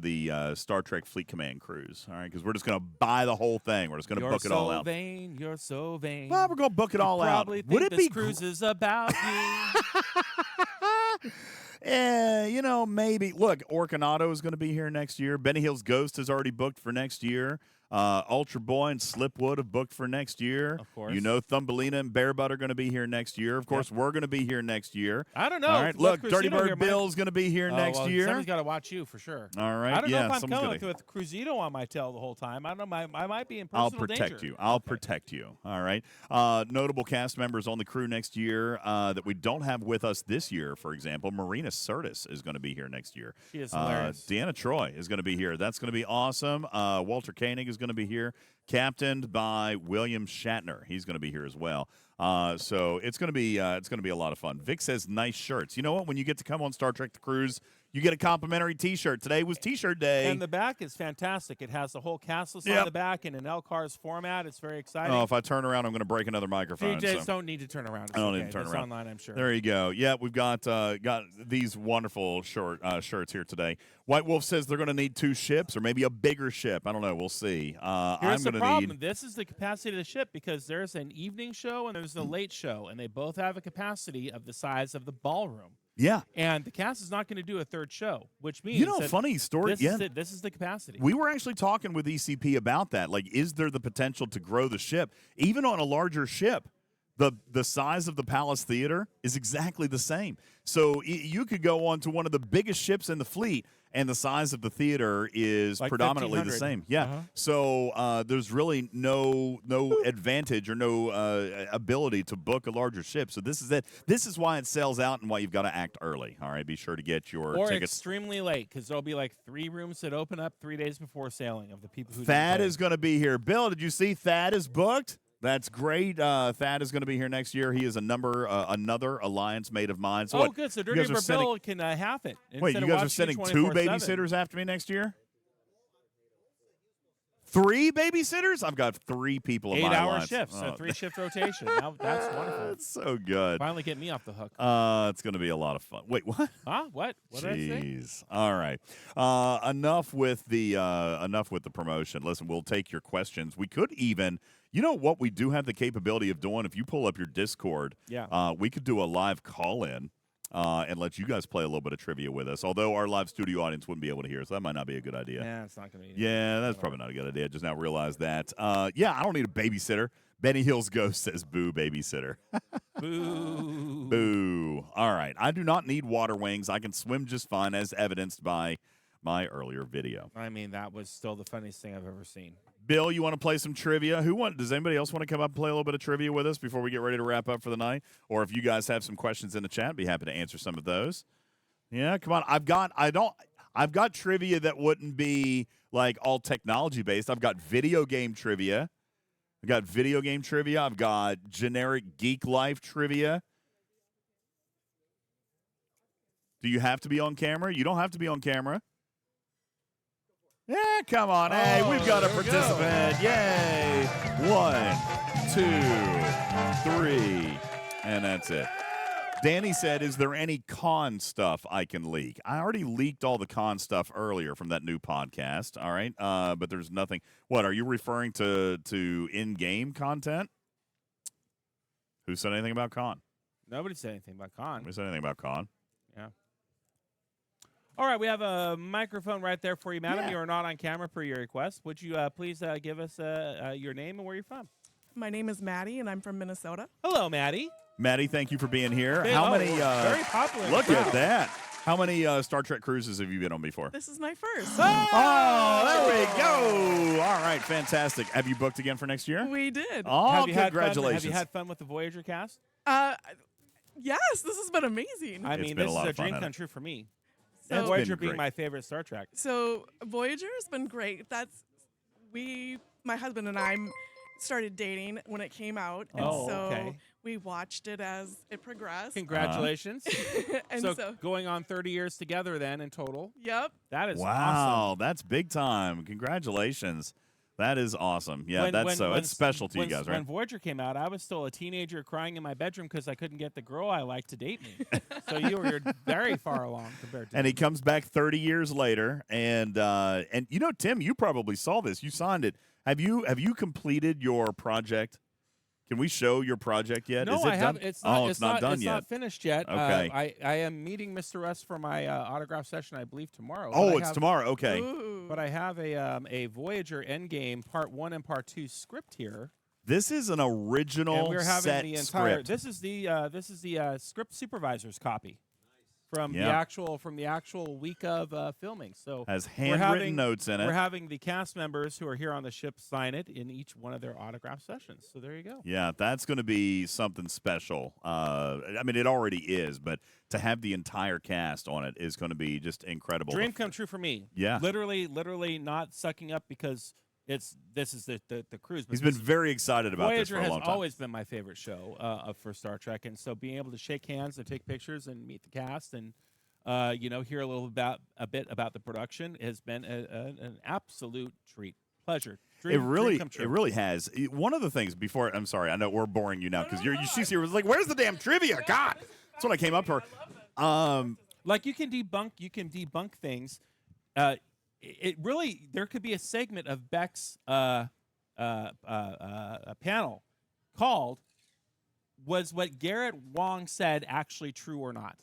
the Star Trek Fleet Command Cruise, all right? Because we're just going to buy the whole thing. We're just going to book it all out. You're so vain. Well, we're going to book it all out. Probably Would think it this be cruise is about you. You know, maybe. Look, Orcanado is going to be here next year. Benny Hill's Ghost is already booked for next year. Ultra Boy and Slipwood have booked for next year. Of course. You know, Thumbelina and Bearbutt are going to be here next year. Of course, we're going to be here next year. I don't know. All right, Let look, Dirty Cruzito here, Bird Mike. Bill's going to be here next year. Somebody's got to watch you for sure. All right, I don't know if I'm someone's coming gonna- with Cruzito on my tail the whole time. I don't know. I might be in I'll personal protect danger. you. I'll protect you. All right. Notable cast members on the crew next year that we don't have with us this year, for example, Marina Sirtis is going to be here next year. She is hilarious. Deanna Troy is going to be here. That's going to be awesome. Walter Koenig is going to be here, captained by William Shatner. He's going to be here as well. So it's going to be a lot of fun. Vic says nice shirts. You know what? When you get to come on Star Trek The Cruise, you get a complimentary T-shirt. Today was T-shirt day. And the back is fantastic. It has the whole cast list on the back in an LCARS format. It's very exciting. Oh, if I turn around, I'm going to break another microphone. DJs so. don't need to turn around. It's I don't okay. need to turn It's around. online, I'm sure. There you go. Yeah, we've got these wonderful shirts here today. White Wolf says they're going to need 2 ships or maybe a bigger ship. I don't know. We'll see. Here's I'm the going to problem. need. This is the capacity of the ship because there's an evening show and there's a late show, and they both have a capacity of the size of the ballroom. Yeah. And the cast is not going to do a third show, which means that funny story. This is the capacity. We were actually talking with ECP about that. Like, is there the potential to grow the ship, even on a larger ship? The size of the Palace Theater is exactly the same. So you could go on to one of the biggest ships in the fleet, and the size of the theater is Like predominantly the 1,500. same. Yeah. Uh-huh. So there's really no advantage or no ability to book a larger ship. So this is it. This is why it sells out and why you've got to act early. All right. Be sure to get your or tickets. extremely late because there'll be like 3 rooms that open up 3 days before sailing of the people who. Thad didn't is going to be here. Bill, did you see Thad is booked? That's great. Thad is going to be here next year. He is another alliance mate of mine. So what, good. So you Dirty guys are Bird sending- Bill can half it. Wait, instead you of guys are watching sending 2 24/7. babysitters after me next year? 3 babysitters? I've got 3 people in my 8-hour alliance. shifts, so Oh. 3-shift rotation. That's wonderful. That's so good. Finally get me off the hook. It's going to be a lot of fun. Wait, what? Huh? What? What did I say? Jeez. All right. Enough with the promotion. Listen, we'll take your questions. We could even, you know what we do have the capability of doing? If you pull up your Discord, we could do a live call-in and let you guys play a little bit of trivia with us. Although our live studio audience wouldn't be able to hear us. That might not be a good idea. Yeah, it's not going to be. Yeah, that's probably not a good idea. I just now realized that. Yeah, I don't need a babysitter. Benny Hill's Ghost says, boo, babysitter. Boo. Boo. All right. I do not need water wings. I can swim just fine, as evidenced by my earlier video. I mean, that was still the funniest thing I've ever seen. Bill, you want to play some trivia? Does anybody else want to come up and play a little bit of trivia with us before we get ready to wrap up for the night? Or if you guys have some questions in the chat, be happy to answer some of those. Yeah, come on. I've got trivia that wouldn't be like all technology based. I've got video game trivia. I've got generic geek life trivia. Do you have to be on camera? You don't have to be on camera. Yeah, come on. Hey, we've got a participant. Yay. 1, 2, 3. And that's it. Danny said, is there any con stuff I can leak? I already leaked all the con stuff earlier from that new podcast, all right? But there's nothing. What, are you referring to in-game content? Who said anything about con? Nobody said anything about con. Nobody said anything about con. Yeah. All right, we have a microphone right there for you, madam. Yeah. You are not on camera per your request. Would you please give us your name and where you're from? My name is Maddie, and I'm from Minnesota. Hello, Maddie. Maddie, thank you for being here. Hey, How many? very popular. Look at that. How many Star Trek cruises have you been on before? This is my first. Oh, there we go. All right, fantastic. Have you booked again for next year? We did. Oh, Have you congratulations. Have you had fun with the Voyager cast? Yes, this has been amazing. I mean, been this a lot is a of fun, dream hasn't come it? true for me. So- And Voyager It's been being great. my favorite Star Trek. So Voyager has been great. My husband and I started dating when it came out, and so we watched it as it progressed. Congratulations. And so going on 30 years together then in total. Yep. That is Wow, awesome. that's big time. Congratulations. That is awesome. Yeah, it's special to you guys, right? When Voyager came out, I was still a teenager crying in my bedroom because I couldn't get the girl I liked to date me. So you're very far along compared to And me. he comes back 30 years later, and you know, Tim, you probably saw this. You signed it. Have you completed your project? Can we show your project yet? No, Is it I done? haven't. It's not, it's not done it's yet. not finished yet. Okay. I am meeting Mr. Russ for my autograph session, I believe, tomorrow. Oh, But I it's have- tomorrow. Okay. But I have a Voyager Endgame Part 1 and Part 2 script here. This is an original And we're having set the entire. script. This is the script supervisor's copy from Yeah. the actual week of filming. So Has we're handwritten notes in it. We're having the cast members who are here on the ship sign it in each one of their autograph sessions. So there you go. Yeah, that's going to be something special. I mean, it already is, but to have the entire cast on it is going to be just incredible. Dream come true for me. Yeah. Literally not sucking up because this is the cruise. But He's been very excited about this Voyager for a long has time. always been my favorite show for Star Trek, and so being able to shake hands and take pictures and meet the cast and hear a little bit about the production has been an absolute treat, pleasure. Dream come true. It really has. One of the things before, I'm sorry, I know we're boring you now because she's here was like, where's the damn trivia? God, that's what I came up for. Like you can debunk things. It really there could be a segment of Beck's a panel called "Was What Garrett Wong Said Actually True or Not?"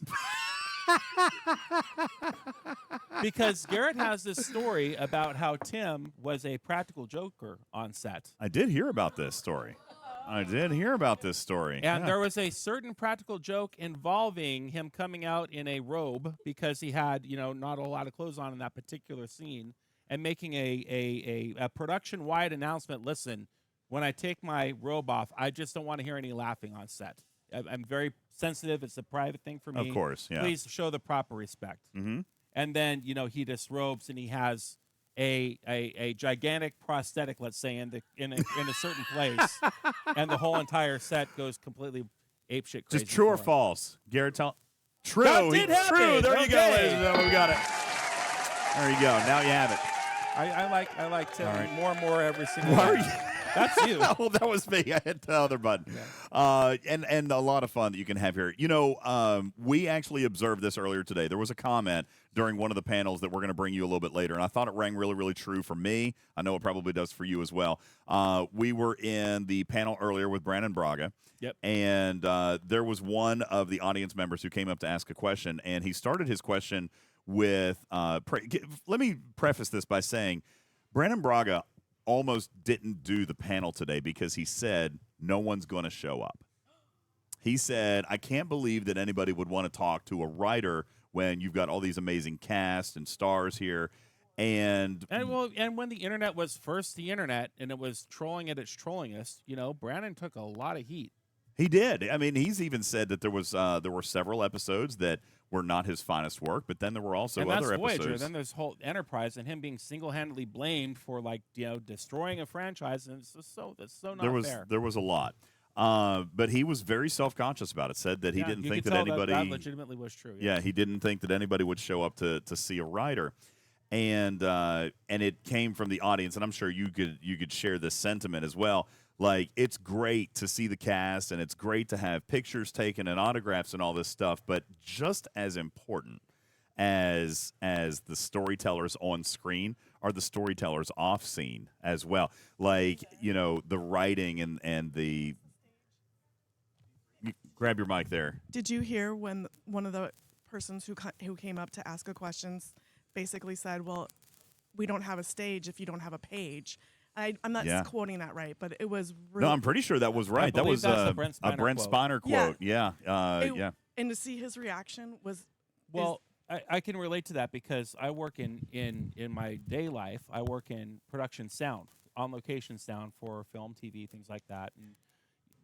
Because Garrett has this story about how Tim was a practical joker on set. I did hear about this story. And Yeah. there was a certain practical joke involving him coming out in a robe because he had, not a lot of clothes on in that particular scene, and making a production-wide announcement. Listen, when I take my robe off, I just don't want to hear any laughing on set. I'm very sensitive. It's a private thing for me. Of course, yeah. Please show the proper respect. Mm-hmm. And then, he disrobes and he has a gigantic prosthetic, let's say, in a certain place, and the whole entire set goes completely apeshit crazy. Just true or for him. false? Garrett, tell. True. That did happen. True. There you go, Okay. ladies and gentlemen. We got it. There you go. Now you have it. I like Tim All right. more and more every single Why are day. you? That's you. Oh, that was me. I hit the other button. And a lot of fun that you can have here. We actually observed this earlier today. There was a comment during one of the panels that we're going to bring you a little bit later, and I thought it rang really, really true for me. I know it probably does for you as well. We were in the panel earlier with Brandon Braga. Yep. And there was one of the audience members who came up to ask a question, and he started his question with let me preface this by saying Brandon Braga almost didn't do the panel today because he said no one's going to show up. He said, I can't believe that anybody would want to talk to a writer when you've got all these amazing cast and stars here. And when the internet was first the internet and it was trolling at its trollingest, Brandon took a lot of heat. he did. I mean, he's even said that there were several episodes that were not his finest work, but then there were also and other that's Voyager. episodes. Then there's whole Enterprise and him being single-handedly blamed for destroying a franchise, and that's so not fair. There was a lot. But he was very self-conscious about it, said that he didn't you think could that tell anybody... that legitimately was true. Yeah, he didn't think that anybody would show up to see a writer. and it came from the audience, and I'm sure you could share this sentiment as well. Like, it's great to see the cast, and it's great to have pictures taken and autographs and all this stuff, but just as important as the storytellers on screen are the storytellers off scene as well. Like, the writing and the grab your mic there. Did you hear when one of the persons who came up to ask a questions basically said, "Well, we don't have a stage if you don't have a page." I'm not quoting that right, but it was really... No, I'm pretty sure that was right. That was that's a Brent Spiner quote. Yeah. Yeah. And to see his reaction was... Well, I can relate to that because I work in my day life, I work in production sound, on-location sound for film, TV, things like that. And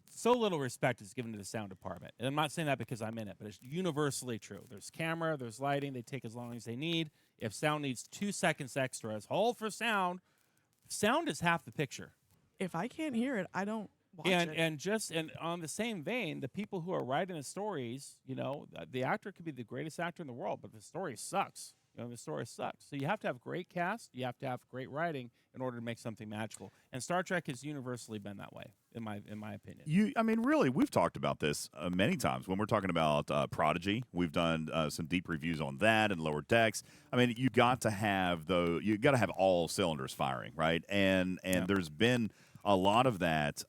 so little respect is given to the sound department. And I'm not saying that because I'm in it, but it's universally true. There's camera, there's lighting, they take as long as they need. If sound needs 2 seconds extra, hold for sound. Sound is half the picture. If I can't hear it, I don't watch it. And on the same vein, the people who are writing the stories, the actor could be the greatest actor in the world, but the story sucks. The story sucks. So you have to have great cast, you have to have great writing in order to make something magical. And Star Trek has universally been that way, in my opinion. Really, we've talked about this many times when we're talking about Prodigy. We've done some deep reviews on that and Lower Decks. I mean, you got to have all cylinders firing, right? And there's been a lot of that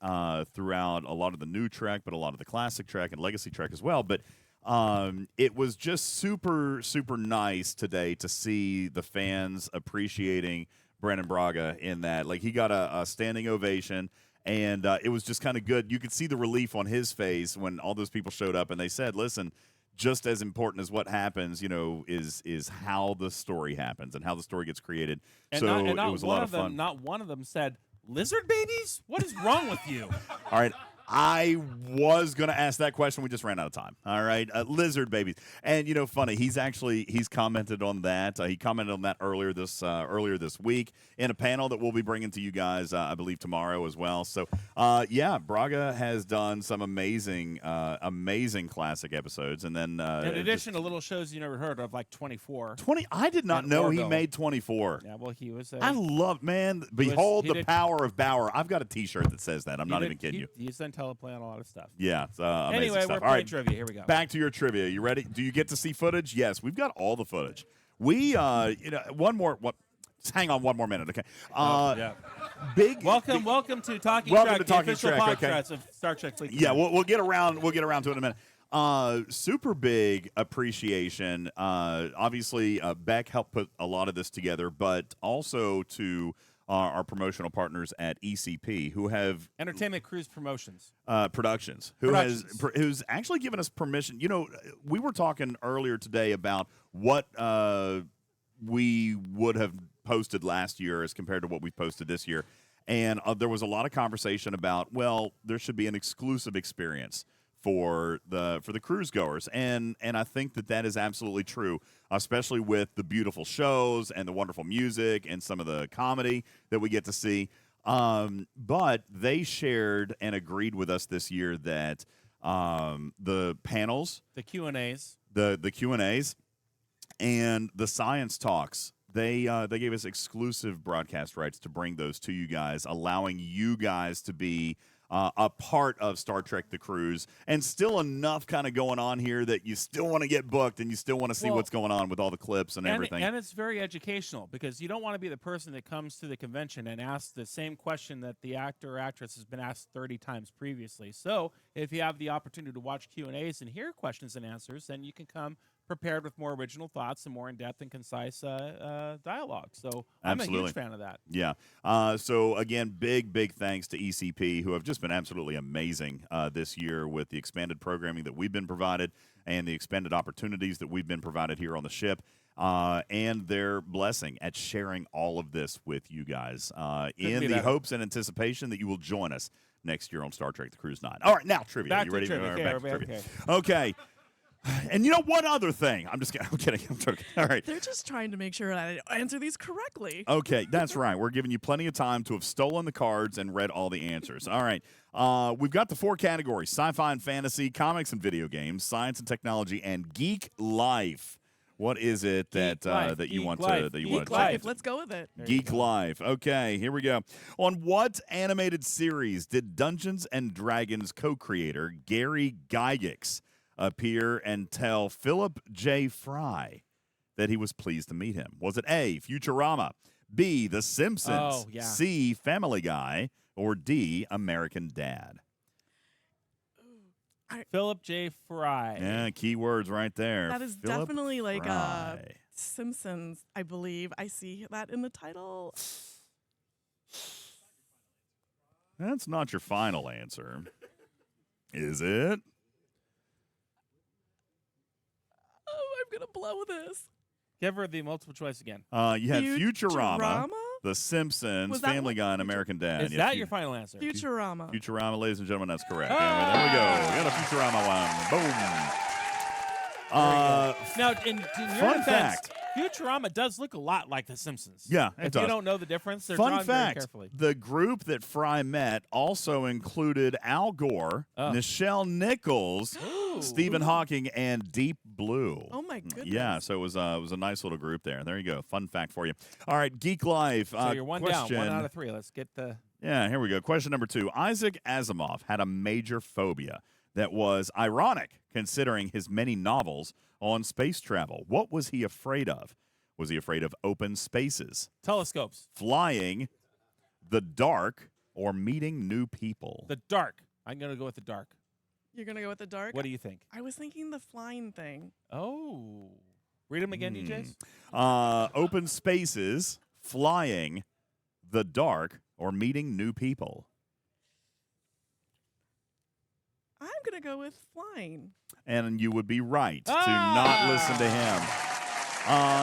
throughout a lot of the new Trek, but a lot of the classic Trek and Legacy Trek as well. But it was just super, super nice today to see the fans appreciating Brandon Braga in that. Like, he got a standing ovation, and it was just kind of good. You could see the relief on his face when all those people showed up, and they said, listen, just as important as what happens, is how the story happens and how the story gets created. It was a lot of fun. Not one of them said, "Lizard babies? What is wrong with you?" All right. I was going to ask that question. We just ran out of time. All right. Lizard babies. And, funny, he's commented on that. He commented on that earlier this week in a panel that we'll be bringing to you guys, I believe, tomorrow as well. So, Braga has done some amazing classic episodes. And then in addition to little shows you never heard of, like 24. I did not know he made 24. Yeah, well, he was. I love, man, behold the power of Bauer. I've got a T-shirt that says that. I'm not even kidding you. He's done teleplay on a lot of stuff. Yeah. Amazing anyway, stuff. we're playing trivia. Here we go. Back to your trivia. You ready? Do you get to see footage? Yes, we've got all the footage. We, one more. Just hang on one more minute, okay? Welcome to Talking Trek, the official podcast of Star Trek Fleet. Yeah, we'll get around to it in a minute. Super big appreciation. Obviously, Beck helped put a lot of this together, but also to our promotional partners at ECP, who have Entertainment Cruise Productions, who's actually given us permission. We were talking earlier today about what we would have posted last year as compared to what we've posted this year, and there was a lot of conversation about, well, there should be an exclusive experience for the cruise goers, and I think that is absolutely true, especially with the beautiful shows and the wonderful music and some of the comedy that we get to see. But they shared and agreed with us this year that the panels, the Q&As, the Q&As, and the science talks, they gave us exclusive broadcast rights to bring those to you guys, allowing you guys to be a part of Star Trek The Cruise, and still enough kind of going on here that you still want to get booked and you still want to see what's going on with all the clips and everything. And it's very educational, because you don't want to be the person that comes to the convention and asks the same question that the actor or actress has been asked 30 times previously. So if you have the opportunity to watch Q&As and hear questions and answers, then you can come prepared with more original thoughts and more in-depth and concise dialogue. So I'm a huge fan of that. Yeah. So, again, big thanks to ECP, who have just been absolutely amazing this year with the expanded programming that we've been provided and the expanded opportunities that we've been provided here on the ship, and their blessing at sharing all of this with you guys in the hopes and anticipation that you will join us next year on Star Trek The Cruise 9. All right, now trivia. Back you ready? To trivia. Back to trivia. Okay. And one other thing. I'm kidding. I'm joking. All right. They're just trying to make sure that I answer these correctly. Okay, that's right. We're giving you plenty of time to have stolen the cards and read all the answers. All right. We've got the 4 categories: sci-fi and fantasy, comics and video games, science and technology, and geek life. What is it that Life. that you Geek want Life. to that you Geek want to Life. change? Let's go with it. Geek Life. Okay, here we go. On what animated series did Dungeons and Dragons co-creator Gary Gygax appear and tell Philip J. Fry that he was pleased to meet him? Was it A, Futurama, B, The Simpsons, Oh, yeah. C, Family Guy, or D, American Dad? Philip J. Fry. Yeah, keywords right there. That is Philip definitely like Fry. Simpsons, I believe. I see that in the title. That's not your final answer, is it? Oh, I'm going to blow this. Give her the multiple choice again. You had Futurama? Futurama, The Simpsons, Was that Family one? Guy, and American Dad. Is that your final answer? Futurama. Futurama, ladies and gentlemen, that's correct. Yeah, there we go. We got a Futurama one. Boom. Now, in your fun defense, fact. Futurama does look a lot like The Simpsons. Yeah, it if does. you don't know the difference, they're Fun drawn very fact, carefully. the group that Fry met also included Al Gore, Nichelle Nichols, Stephen Hawking, and Deep Blue. Oh, my goodness. Yeah, so it was a nice little group there. There you go. Fun fact for you. All right, Geek Life. So you're one question. down, 1 out of 3. Let's get the... Yeah, here we go. Question number 2. Isaac Asimov had a major phobia that was ironic considering his many novels on space travel. What was he afraid of? Was he afraid of open spaces, telescopes, flying, the dark, or meeting new people? The dark. I'm going to go with the dark. You're going to go with the dark? What do you think? I was thinking the flying thing. Oh. Read them again, DJs. Open spaces, flying, the dark, or meeting new people. I'm going to go with flying. And you would be right to not listen to him.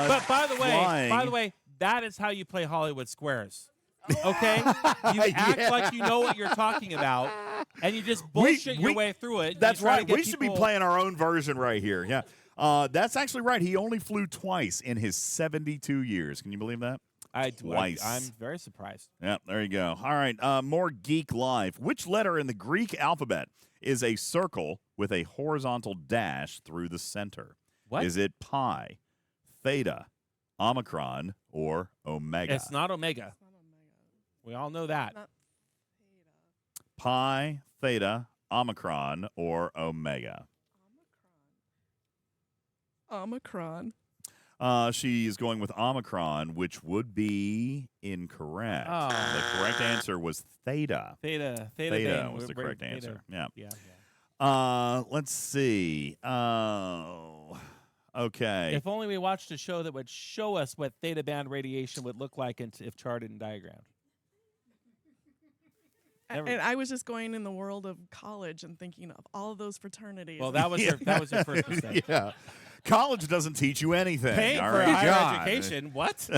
But by flying. the way, that is how you play Hollywood Squares. Okay? You act like you know what you're talking about, and you just bullshit your way through it. That's You try to right. get We should be people- playing our own version right here. Yeah. That's actually right. He only flew twice in his 72 years. Can you believe that? Twice. I'm very surprised. Yeah, there you go. All right, more Geek Life. Which letter in the Greek alphabet is a circle with a horizontal dash through the center? What? Is it pi, theta, omicron, or omega? It's not Omega. We all know that. Pi, theta, omicron, or omega? Omicron. She is going with omicron, which would be incorrect. Oh. The correct answer was theta. Theta Theta beta. was the We're correct beta. answer. Yeah. Yeah. Let's see. Okay. If only we watched a show that would show us what theta band radiation would look like if charted and diagrammed. And I was just going in the world of college and thinking of all of those fraternities. Well, that was your first mistake. Yeah. College doesn't teach you anything. Paying all for right, higher God. education. What?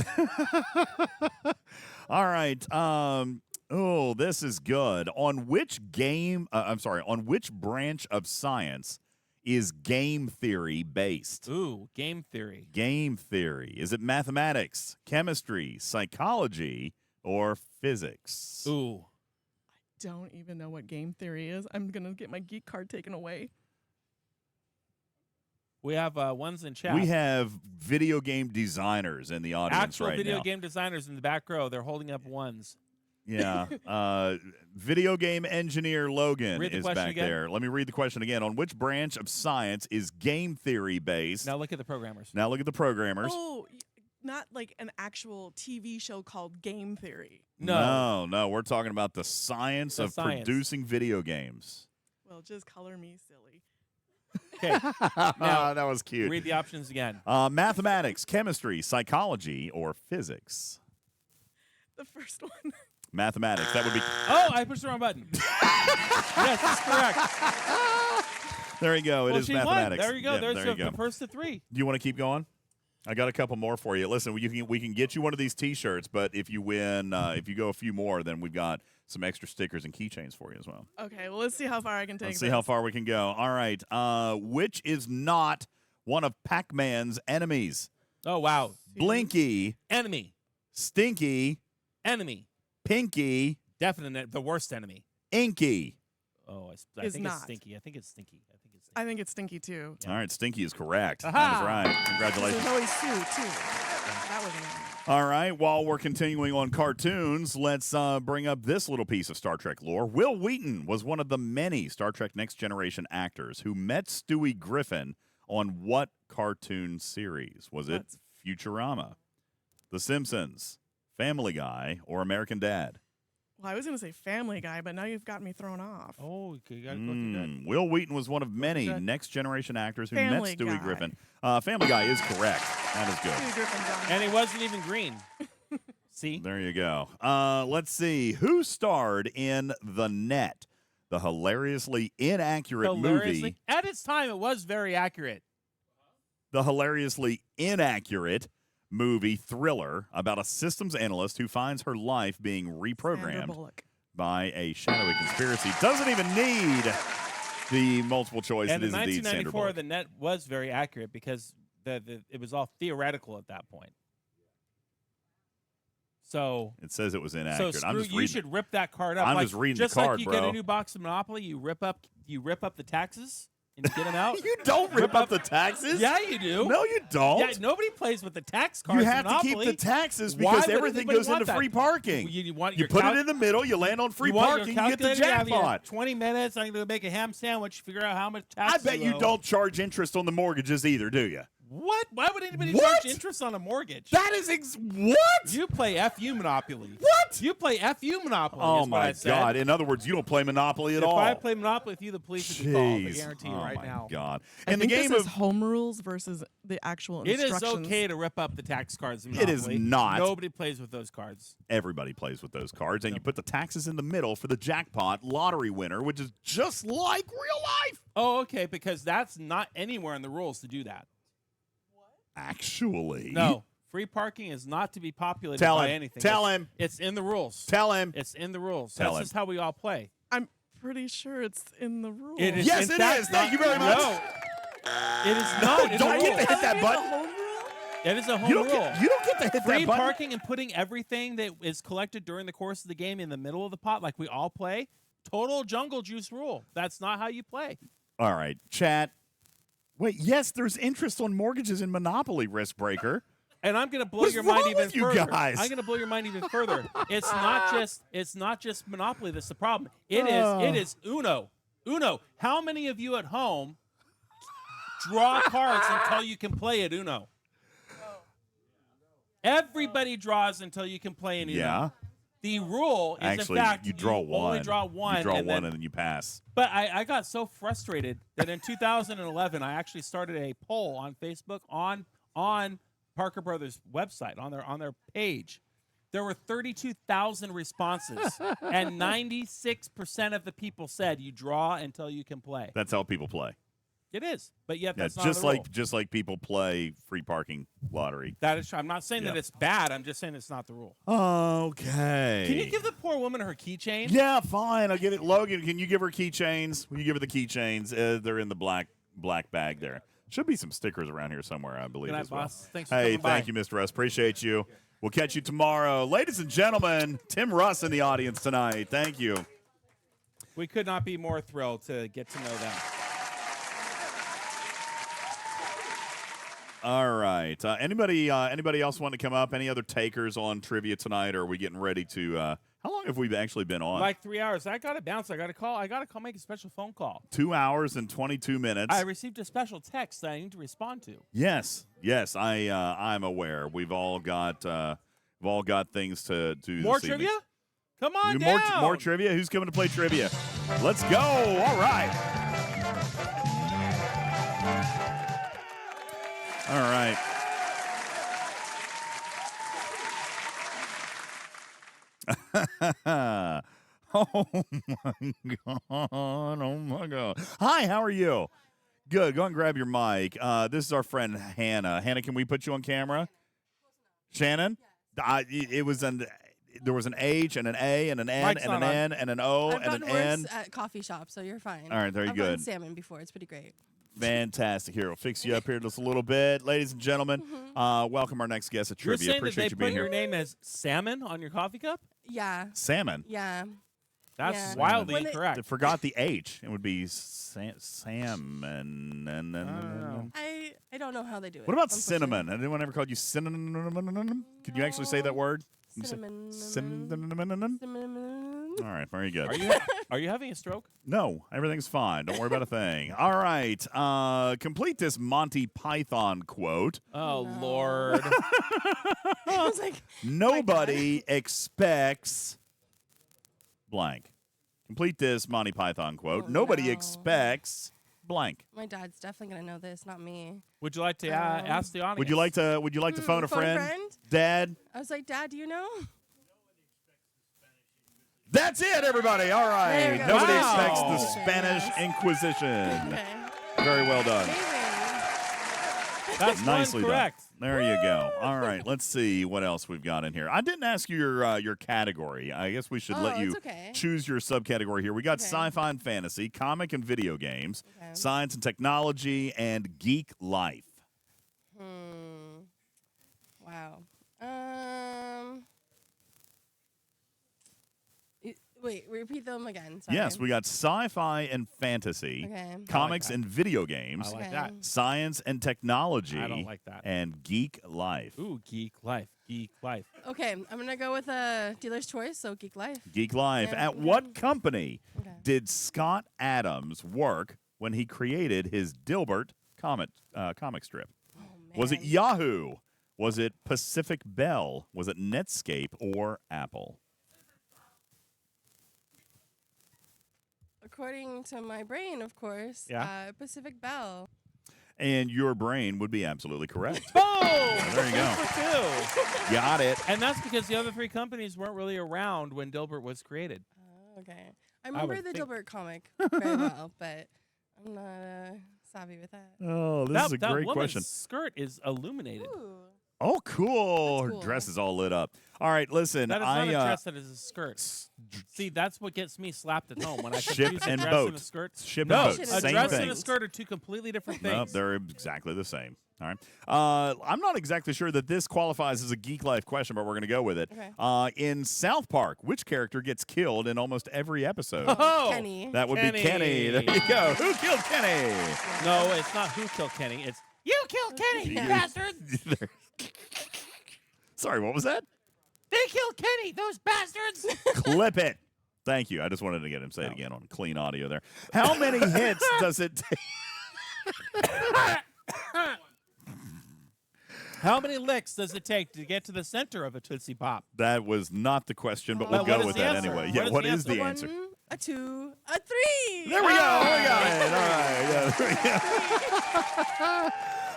All right. Oh, this is good. On which on which branch of science is game theory based? Ooh, game theory. Game theory. Is it mathematics, chemistry, psychology, or physics? Ooh. Don't even know what game theory is. I'm going to get my geek card taken away. We have ones in chat. We have video game designers in the audience Actual right video now. game designers in the back row. They're holding up ones. Yeah. Video game engineer Logan Read the is question back again. there. Let me read the question again. On which branch of science is game theory based? Now look at the programmers. Now look at the programmers. Oh, not like an actual TV show called Game Theory. No, we're talking about the science The of science. producing video games. Well, just color me silly. Okay. Now, that was cute. Read the options again. Mathematics, chemistry, psychology, or physics? The first one. Mathematics. That would be. Oh, I pushed the wrong button. Yes, that's correct. There you go. It Well, is she won. mathematics. There you go. Yeah, There's there you the go. first of 3. Do you want to keep going? I got a couple more for you. Listen, we can get you one of these T-shirts, but if you win, if you go a few more, then we've got some extra stickers and keychains for you as well. Okay, well, let's see how far I can take Let's see this. how far we can go. All right. Which is not one of Pac-Man's enemies? Oh, wow. Blinky. Enemy. Stinky. Enemy. Pinky. Definitely the worst enemy. Inky. Oh, I think it's not. Stinky. I think it's Stinky. I think it's Stinky too. All right, Stinky is correct. Aha! That is right. Congratulations. There's always Sue too. That was All right, while we're continuing on cartoons, let's bring up this little piece of Star Trek lore. Will Wheaton was one of the many Star Trek Next Generation actors who met Stewie Griffin on what cartoon series? Was it Futurama, The Simpsons, Family Guy, or American Dad? Well, I was going to say Family Guy, but now you've got me thrown off. Oh, you got to look at that. Will Wheaton was one of many Next Generation actors who Family met Stewie Guy. Griffin. Family Guy is correct. That is good. Stewie Griffin's on And he wasn't even green. See? There you go. Let's see. Who starred in The Net, the hilariously inaccurate movie? At its time, it was very accurate. The hilariously inaccurate movie thriller about a systems analyst who finds her life being reprogrammed by a shadowy conspiracy. Doesn't even need the multiple choice. And it in is indeed Sandra 1994, Bullock. The Net was very accurate because it was all theoretical at that point. So It says it was inaccurate. So I'm just you reading. should rip that card up. I'm like, just reading just the like card, you bro. get a new box of Monopoly, you rip up the taxes and you get them out. You don't rip up the taxes. Yeah, you do. No, you don't. Yeah, nobody plays with the tax cards. You have in to keep Monopoly. the taxes Why because would everything anybody goes want into that? free parking. You want You your put it in the middle, you land on free you want parking, your you get the calculator, you have your jackpot. 20 minutes. I'm going to make a ham sandwich. Figure out how much I tax. bet you don't charge interest on the mortgages either, do you? What? Why would anybody What? charge interest on a mortgage? That is what? You play FU Monopoly. What? You play FU Monopoly. Oh is what I my said. God! In other words, you don't play Monopoly at if all. I play Monopoly with you, the police would be called. I Jeez. guarantee you Oh right my now. God! I In the think game this of is home rules versus the actual It is instructions. okay to rip up the tax cards in It is Monopoly. not. Nobody plays with those cards. everybody plays with those cards, and you put the taxes in the middle for the jackpot lottery winner, which is just like real life. Oh, okay, because that's not anywhere in the rules to do that. Actually, No. Free parking is not to be populated Tell by him. anything. Tell It's- him. It's in the rules. Tell him. It's in the rules. Tell That's him. just how we all play. I'm pretty sure it's in the rules. It is. Yes, in it fact is. Thank you not- very much. No. It is not. in Don't the get to rules. hit that button. It is a home You don't rule. get to hit Free that button. parking and putting everything that is collected during the course of the game in the middle of the pot, like we all play. Total jungle juice rule. That's not how you play. All right, chat. Wait, yes, there's interest on mortgages in Monopoly, Risk Breaker. And I'm going to blow What's your mind wrong even with you further. guys? I'm going to blow your mind even further. It's not just Monopoly that's the problem. It is Uno. Uno. How many of you at home draw cards until you can play at Uno? Everybody draws until you can play in Uno. Yeah. The rule is, Actually, in fact, you draw one. only draw one. You draw and one, then, and then you pass. But I got so frustrated that in 2011, I actually started a poll on Facebook on Parker Brothers' website, on their page. There were 32,000 responses, and 96% of the people said you draw until you can play. That's how people play. It is, but yet Yeah, that's not just the like rule. just like people play free parking lottery. That is true. I'm not saying Yeah. that it's bad. I'm just saying it's not the rule. Okay. Can you give the poor woman her keychain? Yeah, fine. I'll give it. Logan, can you give her keychains? Will you give her the keychains? They're in the black bag there. Should be some stickers around here somewhere, I believe. Good night, as well. boss. Thanks for Hey, coming by. thank you, Mr. S. Appreciate you. We'll catch you tomorrow. Ladies and gentlemen, Tim Russ in the audience tonight. Thank you. We could not be more thrilled to get to know them. All right. Anybody else want to come up? Any other takers on trivia tonight? Or are we getting ready to? How long have we actually been on? Like 3 hours. I got to bounce. I got to call. Make a special phone call. 2 hours and 22 minutes. I received a special text that I need to respond to. Yes. I'm aware. We've all got things to do. More this evening. trivia? Come on More down. more trivia. Who's coming to play trivia? Let's go. All right. All right. Oh my God. Oh my God. Hi, how are you? Good. Go and grab your mic. This is our friend Hannah. Hannah, can we put you on camera? Shannon? There was an H and an A and an N Mike's and an not on. N and an O I've and an gotten N. worse at coffee shops, so you're fine. All right, very I've gotten good. salmon before. It's pretty great. Fantastic. Here, we'll fix you up here just a little bit. Ladies and gentlemen, welcome our next guest at You're Trivia. saying Appreciate that they you put being your here. name as salmon on your coffee cup? Yeah. Salmon. Yeah. That's Yeah. wildly When they- incorrect. I forgot the H. It would be Sam and I don't know how they do it. What about unfortunately. cinnamon? Has anyone ever called you cinnamon? Can you actually say that word? Can you say cinnamon? All right, very good. Are you having a stroke? No, everything's fine. Don't worry about a thing. All right, complete this Monty Python quote. Oh, Lord. I was like, Nobody expects blank. Complete this Monty Python quote. Nobody expects blank. my dad's definitely gonna know this, not me. Would you like to ask the audience? Would you like to phone a friend? Dad? I was like, Dad, do you know? That's it, everybody. All There right. we go. Nobody Wow. expects the Spanish Inquisition. Very well done. That's Nicely one done. correct. There you go. All right. Let's see what else we've got in here. I didn't ask you your category. I guess we should let you choose your subcategory here. We got sci-fi and fantasy, comic and video games, science and technology, and geek life. Wow. Wait, repeat them again. Sorry. Yes, we got sci-fi and fantasy, Okay. comics and video games, I like that. science and technology, I don't like that. and geek life. Ooh, geek life. Geek life. Okay, I'm gonna go with a dealer's choice. So Geek Life. Geek life. Yeah, At what company did Scott Adams work when he created his Dilbert comic strip? Was it Yahoo? Was it Pacific Bell? Was it Netscape or Apple? According to my brain, of course. Yeah. Pacific Bell. And your brain would be absolutely correct. Oh, there you go. two for two. Got it. And that's because the other three companies weren't really around when Dilbert was created. Okay. I remember would the think. Dilbert comic very well, but I'm not savvy with that. Oh, this is a that great woman's question. skirt is illuminated. Oh, cool. That's Her dress is all lit up. All right, listen. That is not a dress, that is a skirt. See, that's what gets me slapped at home when I Ship confuse a and dress boat. and a skirt. Ship no, and boat. a Same dress thing. and a skirt are two completely different things. No, they're exactly the same. All right. I'm not exactly sure that this qualifies as a Geek Life question, but we're going to go with it. Okay. In South Park, which character gets killed in almost every episode? Oh, Kenny. That would be Kenny. There you go. Who killed Kenny? No, it's not who killed Kenny. It's you killed Kenny, you bastard. Sorry, what was that? They killed Kenny, those bastards. Clip it. Thank you. I just wanted to get him say it again on clean audio there. How many hits does it take? How many licks does it take to get to the center of a Tootsie Pop? That was not the question, but Well, we'll what go is with the that answer? anyway. What Yeah, is what the is the answer? answer? A 2, a 3. There we go. We got it. All right. Yeah, there we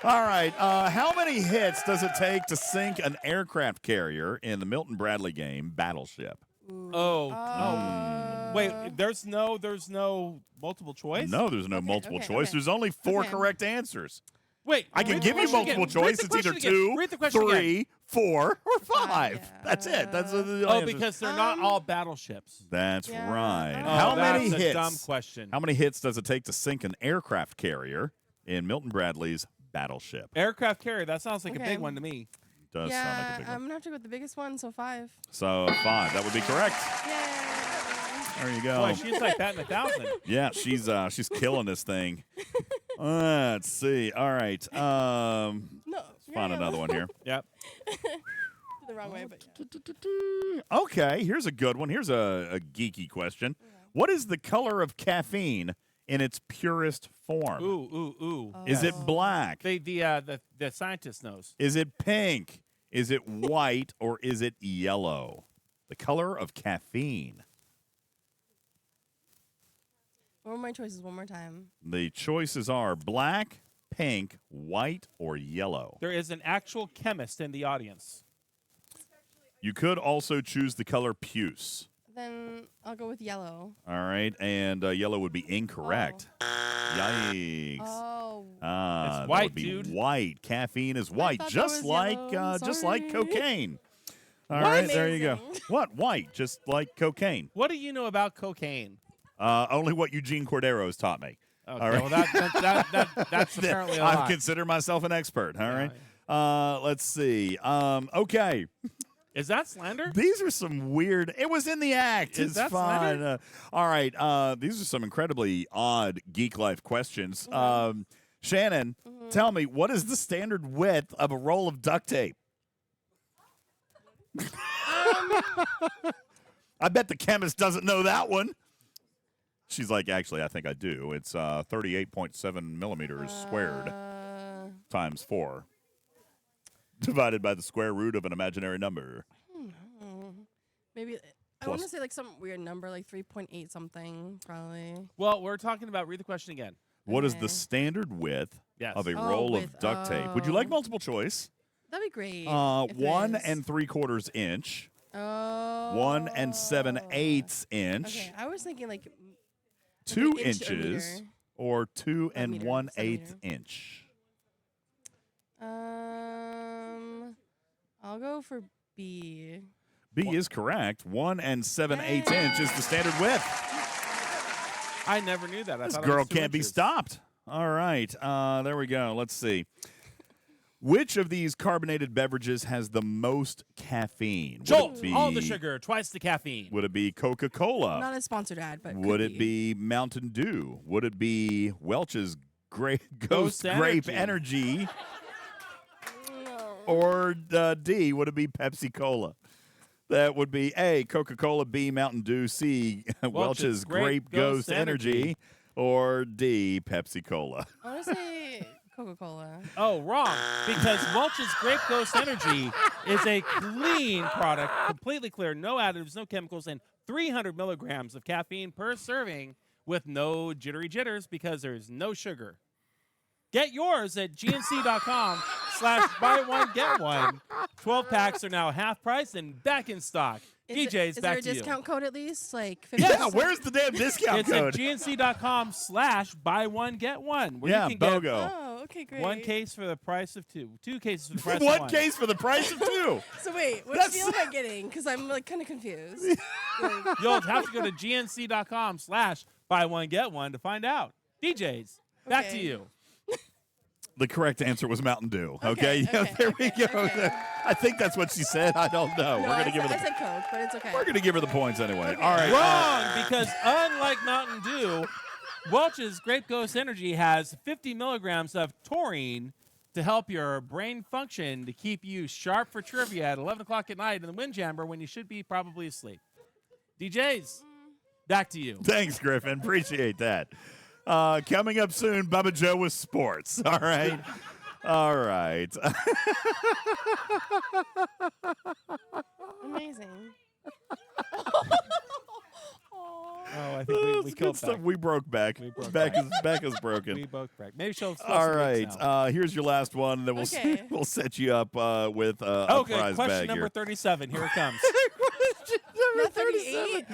go. All right. How many hits does it take to sink an aircraft carrier in the Milton Bradley game Battleship? Oh. Wait, there's no multiple choice? No, there's no multiple choice. There's only 4 correct answers. Wait, I can read the give you question multiple again. Read choice. the It's either question 2, again. Read the question 3, again. 4, or 5. That's it. That's the Oh, answers. because they're not all battleships. That's right. Oh, How many that's a hits? dumb question. How many hits does it take to sink an aircraft carrier in Milton Bradley's Battleship? Aircraft carrier, that sounds like a Okay. big one to me. Does Yeah, sound like a big one. I'm gonna have to go with the biggest one, so 5. So 5. That would be correct. There you go. Boy, she's like that in 1,000. Yeah, she's killing this thing. Let's see. All right. No, Let's find another one here. Yep. The wrong way, but yeah. Okay, here's a good one. Here's a geeky question. What is the color of caffeine in its purest form? Ooh. Is it black? The scientist knows. Is it pink? Is it white? Or is it yellow? The color of caffeine. What were my choices one more time? The choices are black, pink, white, or yellow. There is an actual chemist in the audience. You could also choose the color puce. Then I'll go with yellow. All right, and yellow would be incorrect. Yikes. Oh. It's that white, would be dude. white. Caffeine is white, thought that just was like yellow. just like Sorry. cocaine. All What? right, there you go. Amazing. What? White, just like cocaine. What do you know about cocaine? Only what Eugene Cordero's taught me. Okay, All right. well, that's apparently a I lot. consider myself an expert. All right. Let's see. Okay. Is that slander? These are some weird. It was in the act. Is It's that fine. slander? All right. These are some incredibly odd geek life questions. Shannon, tell me, what is the standard width of a roll of duct tape? I bet the chemist doesn't know that one. She's like, actually, I think I do. It's 38.7 millimeters squared times 4. Divided by the square root of an imaginary number. Maybe I want to say like some weird number, like 3.8 something, probably. Well, we're talking about. Read the question again. What is the standard width of a roll of duct tape? Would you like multiple choice? That'd be great. 1 3/4 inch. Oh. 1 7/8 inch. Okay, I was thinking like 2 an inch or inches meter. or 2 meter, 1/8 inch. I'll go for B. B is correct. 1 7/8 inch is the standard width. I never knew that. I This thought it girl was 2 can't be inches. stopped. All right. There we go. Let's see. Which of these carbonated beverages has the most caffeine? Would Jolt, it be- all the sugar, twice the caffeine. Would it be Coca-Cola? Not a sponsored ad, but Would could it be Mountain Dew? Would it be Welch's Ghost Grape Energy? Or D, would it be Pepsi Cola? That would be A, Coca-Cola, B, Mountain Dew, C, Welch's Grape Ghost Energy, or D, Pepsi Cola. I want to say Coca-Cola. Oh, wrong. Because Welch's Grape Ghost Energy is a clean product, completely clear, no additives, no chemicals, and 300 milligrams of caffeine per serving with no jittery jitters because there's no sugar. Get yours at gnc.com/buy1get1. 12 packs are now half price and back in stock. DJs, Is back there a to you. discount code at least? Like 50%? Yeah, where's the damn discount It's code? at gnc.com/buy1get1. Where Yeah, you can BOGO. Get Oh, okay, great. 1 case for the price of 2. 2 cases for the price of 1 1. case for the price of 2. So wait, what That's- deal am I getting? Because I'm like kind of confused. You'll have to go to gnc.com/buy1get1 to find out. DJs, back to Okay. you. The correct answer was Mountain Dew. Okay, yeah, there we go. I think that's what she said. I don't know. No, We're I gonna give her said- the I said Coke, but it's okay. we're gonna give her the points anyway. All right. Wrong, because unlike Mountain Dew, Welch's Grape Ghost Energy has 50 milligrams of taurine to help your brain function to keep you sharp for trivia at 11 o'clock at night in the Windjammer when you should be probably asleep. DJs, back to you. Thanks, Griffin. Appreciate that. Coming up soon, Bubba Joe with sports. All right. All right. Amazing. Oh, I think we Good killed stuff. Beck. We broke Beck. Beck is broken. We both broke. Maybe she'll All right. Here's your last one, and then we'll Okay. we'll set you up with a Okay, prize question bag number here. 37. Here it comes. Not 38?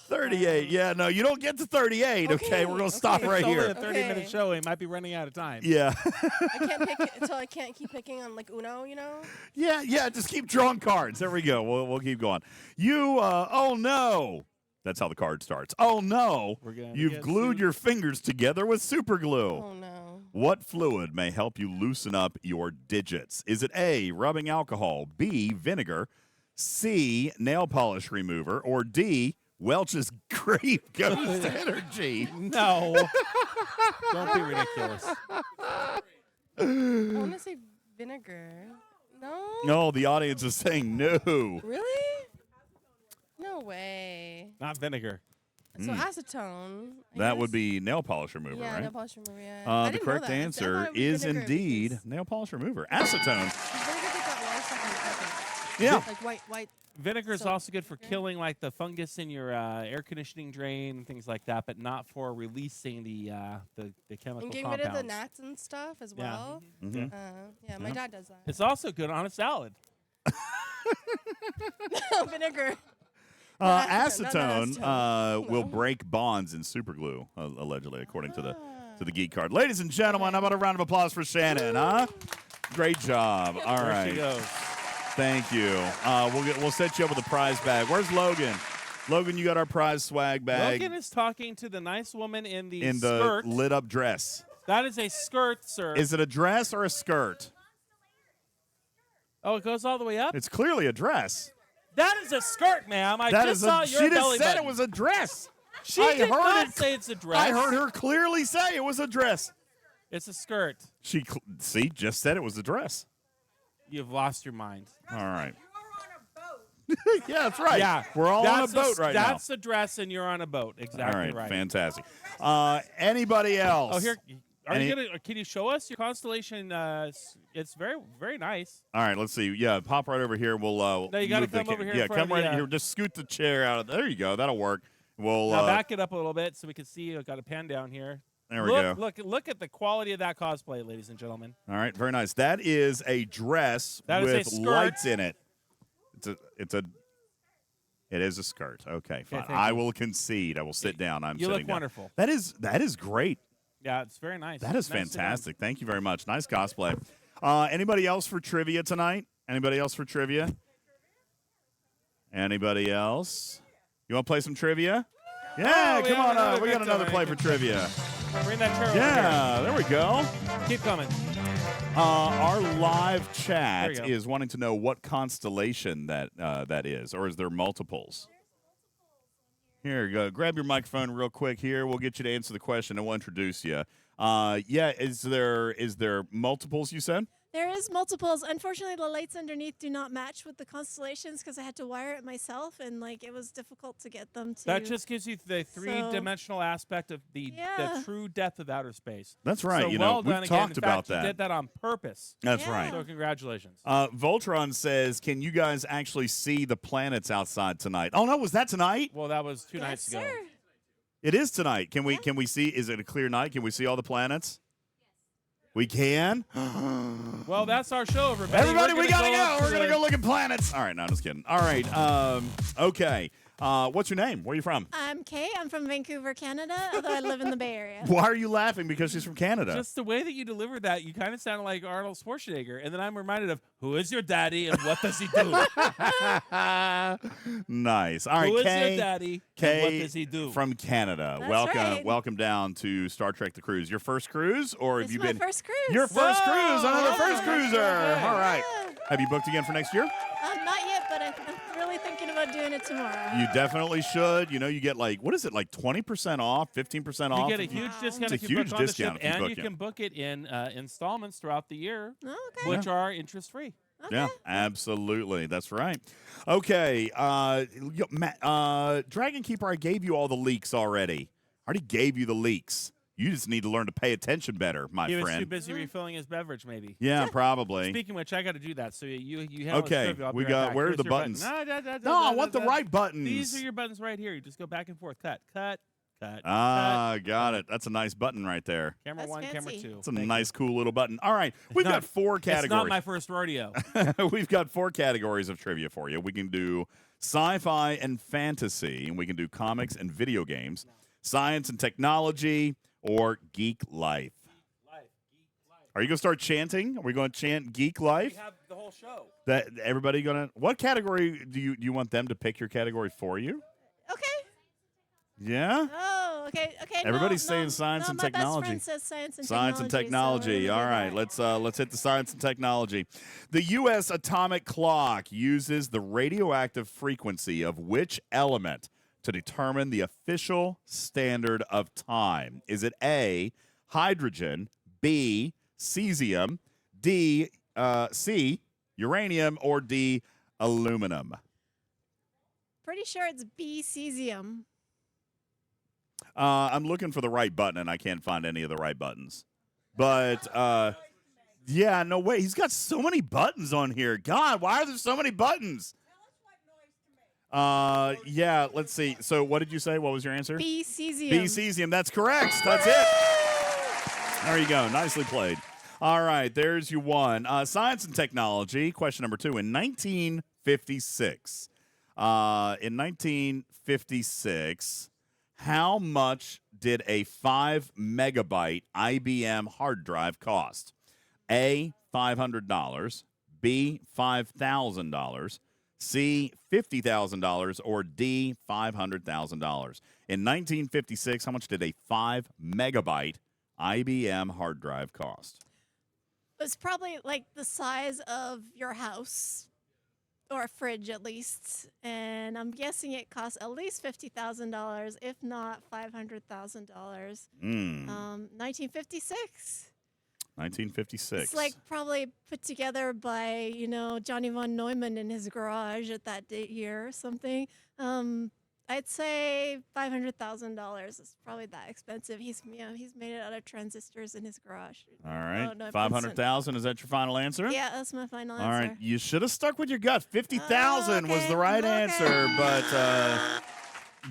38. Yeah, no, you don't get to 38. Okay, we're gonna stop right It's only here. a 30-minute show. He might be running out of time. Yeah. I can't pick it until I can't keep picking on like Uno, you know? Yeah. Just keep drawing cards. There we go. We'll keep going. You. Oh no. That's how the card starts. Oh no. gonna You've get glued your fingers together with super glue. Oh no. What fluid may help you loosen up your digits? Is it A, rubbing alcohol, B, vinegar, C, nail polish remover, or D, Welch's Grape Ghost Energy? No. Don't be ridiculous. I want to say vinegar. No? No, the audience is saying no. Really? No way. Not vinegar. So acetone. I That would guess? be nail polish remover, Yeah, right? nail polish remover, yeah. I The didn't know correct that. I thought answer it was is vinegar indeed because nail polish remover. Acetone. vinegar takes out a lot of stuff in the carpet. Yeah. Like white. Vinegar is So- also good for killing like the fungus in your air conditioning drain and things like that, but not for releasing the chemical And getting compounds. rid of the gnats and stuff as Yeah. well. Mhm. Yeah, my dad does that. It's also good on a salad. Vinegar. Acetone will break bonds in superglue, allegedly, according to the geek card. Ladies and gentlemen, how about a round of applause for Shannon? Huh? Great job. All There right. she goes. Thank you. We'll set you up with a prize bag. Where's Logan? Logan, you got our prize swag bag Logan is talking to the nice woman in the in skirt. the lit up dress. That is a skirt, sir. Is it a dress or a skirt? Oh, it goes all the way up? It's clearly a dress. That is a skirt, ma'am. I That just is saw she your just belly said button. it was a dress. She I did heard not say it's a dress. I heard her clearly say it was a dress. It's a skirt. She just said it was a dress. You've lost your mind. All right. Yeah, that's right. Yeah, we're all on a that's boat right now. That's the dress, and you're on a boat. Exactly All right, right. fantastic. Anybody else? Oh, here. Can you show us your constellation? It's very, very nice. All right, let's see. Yeah, pop right over here. We'll. No, you got to come over here. Yeah, come right here. Just scoot the chair out. There you go. That'll work. We'll now back it up a little bit so we can see. I've got a pan down here. There we go. Look at the quality of that cosplay, ladies and gentlemen. All right, very nice. That is a dress That is with a skirt. lights in it. It is a skirt. Okay, fine. thank I you. will concede. I will sit down. I'm You sitting look down. wonderful. That is great. Yeah, it's very nice. That is Nicely done. fantastic. Thank you very much. Nice cosplay. Anybody else for trivia tonight? Anybody else for trivia? Anybody else? You want to play some trivia? Yeah, come on up. We got another play for trivia. Bring that chair over Yeah, there we go. here. Keep coming. Our live chat There you go. is wanting to know what constellation that is, or is there multiples? Here you go. Grab your microphone real quick here. We'll get you to answer the question, and we'll introduce you. Yeah, is there multiples, you said? There is multiples. Unfortunately, the lights underneath do not match with the constellations because I had to wire it myself, and it was difficult to get them to. That just gives you the three-dimensional aspect of the true depth of outer space. That's right. So You well know, we've done again. talked In about fact, that. You did that on purpose. That's right. So congratulations. Voltron says, can you guys actually see the planets outside tonight? Oh, no, was that tonight? Well, that was two nights ago. It is tonight. Can we see? Is it a clear night? Can we see all the planets? We can? Well, that's our show, everybody. Everybody, we gotta go. up We're to gonna the- go look at planets. All right, no, I'm just kidding. All right, okay. What's your name? Where are you from? I'm Kay. I'm from Vancouver, Canada, although I live in the Bay Area. Why are you laughing? Because she's from Canada. Just the way that you delivered that, you kind of sounded like Arnold Schwarzenegger. And then I'm reminded of, who is your daddy and what does he do? Nice. All right, Who is Kay, your daddy Kay and what does he do? from Canada. That's welcome, right. welcome down to Star Trek: The Cruise. Your first cruise, or have It's you my been? first cruise. Your first Whoa! cruise, another first cruiser. Yeah. All right. Have you booked again for next year? Not yet, but I'm really thinking about doing it tomorrow. You definitely should. You know, you get what is it, 20% off, 15% off? You get a huge discount It's if a you huge book on the discount ship, if you and book you it. can book it in installments throughout the year, okay. which are interest-free. Yeah, absolutely. That's right. Okay. Dragon Keeper, I gave you all the leaks already. I already gave you the leaks. You just need to learn to pay attention better, my He was friend. too busy refilling his beverage, maybe. Yeah, probably. Speaking of which, I got to do that. So you handle Okay, this trivia, I'll be we right got- back. where are Here's the your button. buttons? No, I want the right buttons. These are your buttons right here. You just go back and forth. Cut. Got it. That's a nice button right there. Camera one, camera two. It's a nice, cool little button. All right, we've got four categories. It's not my first rodeo. We've got four categories of trivia for you. We can do sci-fi and fantasy, and we can do comics and video games, science and technology, or geek life. Are you going to start chanting? Are we going to chant geek life? We have the whole show. That everybody going to? What category do you want them to pick your category for you? Okay. Yeah. Oh, okay. Everybody's saying science and my technology. best friend says science and Science and technology. so All right, let's hit the science and technology. The U.S. atomic clock uses the radioactive frequency of which element to determine the official standard of time? Is it A, hydrogen, B, cesium, D, C, uranium, or D, aluminum? Pretty sure it's B cesium. I'm looking for the right button, and I can't find any of the right buttons. But, yeah, no way. He's got so many buttons on here. God, why are there so many buttons? Yeah, let's see. So what did you say? What was your answer? B cesium. B cesium. That's correct. That's it. There you go. Nicely played. All right, there's you one. Science and technology. Question number 2. In 1956, how much did a 5 megabyte IBM hard drive cost? A, $500, B, $5,000, C, $50,000, or D, $500,000. In 1956, how much did a 5 megabyte IBM hard drive cost? It's probably like the size of your house. or a fridge at least, and I'm guessing it costs at least $50,000, if not $500,000. 1956. 1956. It's like probably put together by Johnny von Neumann in his garage at that year or something. I'd say $500,000 is probably that expensive. He's made it out of transistors in his garage. All right. No, 500,000. Is that your final answer? Yeah, that's my final answer. All right. You should have stuck with your gut. 50,000 was the right answer,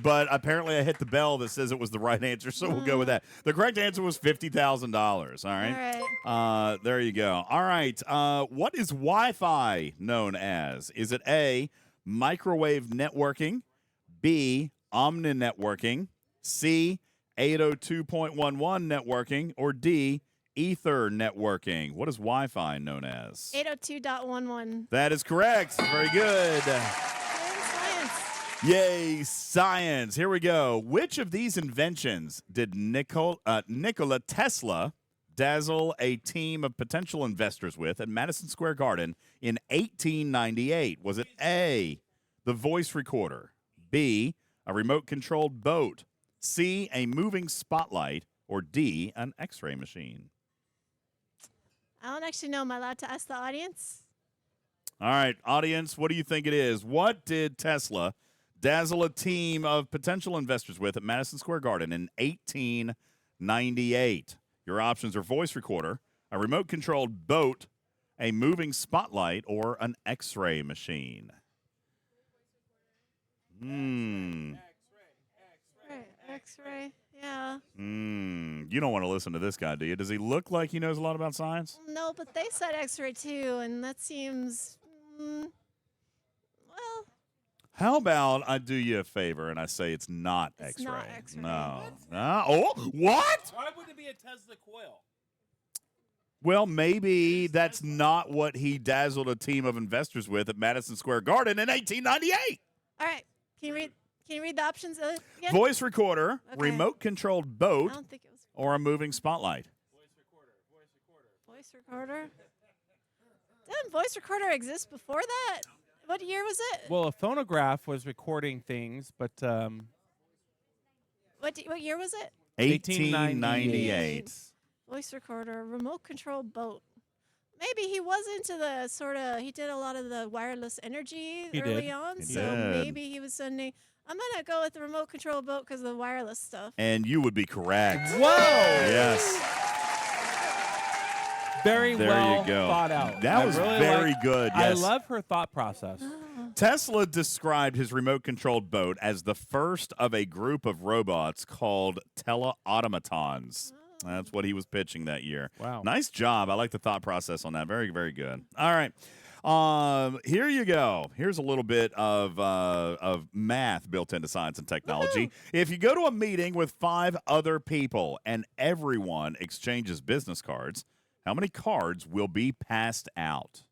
but apparently I hit the bell that says it was the right answer, so we'll go with that. The correct answer was $50,000. All right. All right. There you go. All right. What is Wi-Fi known as? Is it A, microwave networking, B, omni-networking, C, 802.11 networking, or D, ether networking? What is Wi-Fi known as? 802.11. That is correct. Very good. Yay, science. Here we go. Which of these inventions did Nikola Tesla dazzle a team of potential investors with at Madison Square Garden in 1898? Was it A, the voice recorder, B, a remote-controlled boat, C, a moving spotlight, or D, an X-ray machine? I don't actually know. Am I allowed to ask the audience? All right, audience, what do you think it is? What did Tesla dazzle a team of potential investors with at Madison Square Garden in 1898? Your options are voice recorder, a remote-controlled boat, a moving spotlight, or an X-ray machine. X-ray. Yeah. You don't want to listen to this guy, do you? Does he look like he knows a lot about science? No, but they said X-ray too, and that seems well. How about I do you a favor and I say it's not X-ray? Not X-ray. No. Oh, what? Why wouldn't it be a Tesla coil? Well, maybe that's not what he dazzled a team of investors with at Madison Square Garden in 1898. All right. Can you read the options again? Voice recorder, Okay. remote-controlled boat, I don't think it was or a moving spotlight. voice recorder. Didn't voice recorder exist before that? What year was it? Well, a phonograph was recording things, but What year was it? 1898. Voice recorder, remote control boat. Maybe he was into the he did a lot of the wireless energy early on, He so did. maybe he was sending. I'm going to go with the remote control boat because of the wireless stuff. And you would be correct. Whoa! Yes. Very There well you go. thought out. That I was really very like- good. I Yes. love her thought process. Tesla described his remote-controlled boat as the first of a group of robots called teleautomatons. That's what he was pitching that year. Wow. Nice job. I like the thought process on that. Very, very good. All right. Here you go. Here's a little bit of math built into science and technology. Woo-hoo. If you go to a meeting with 5 other people and everyone exchanges business cards, how many cards will be passed out?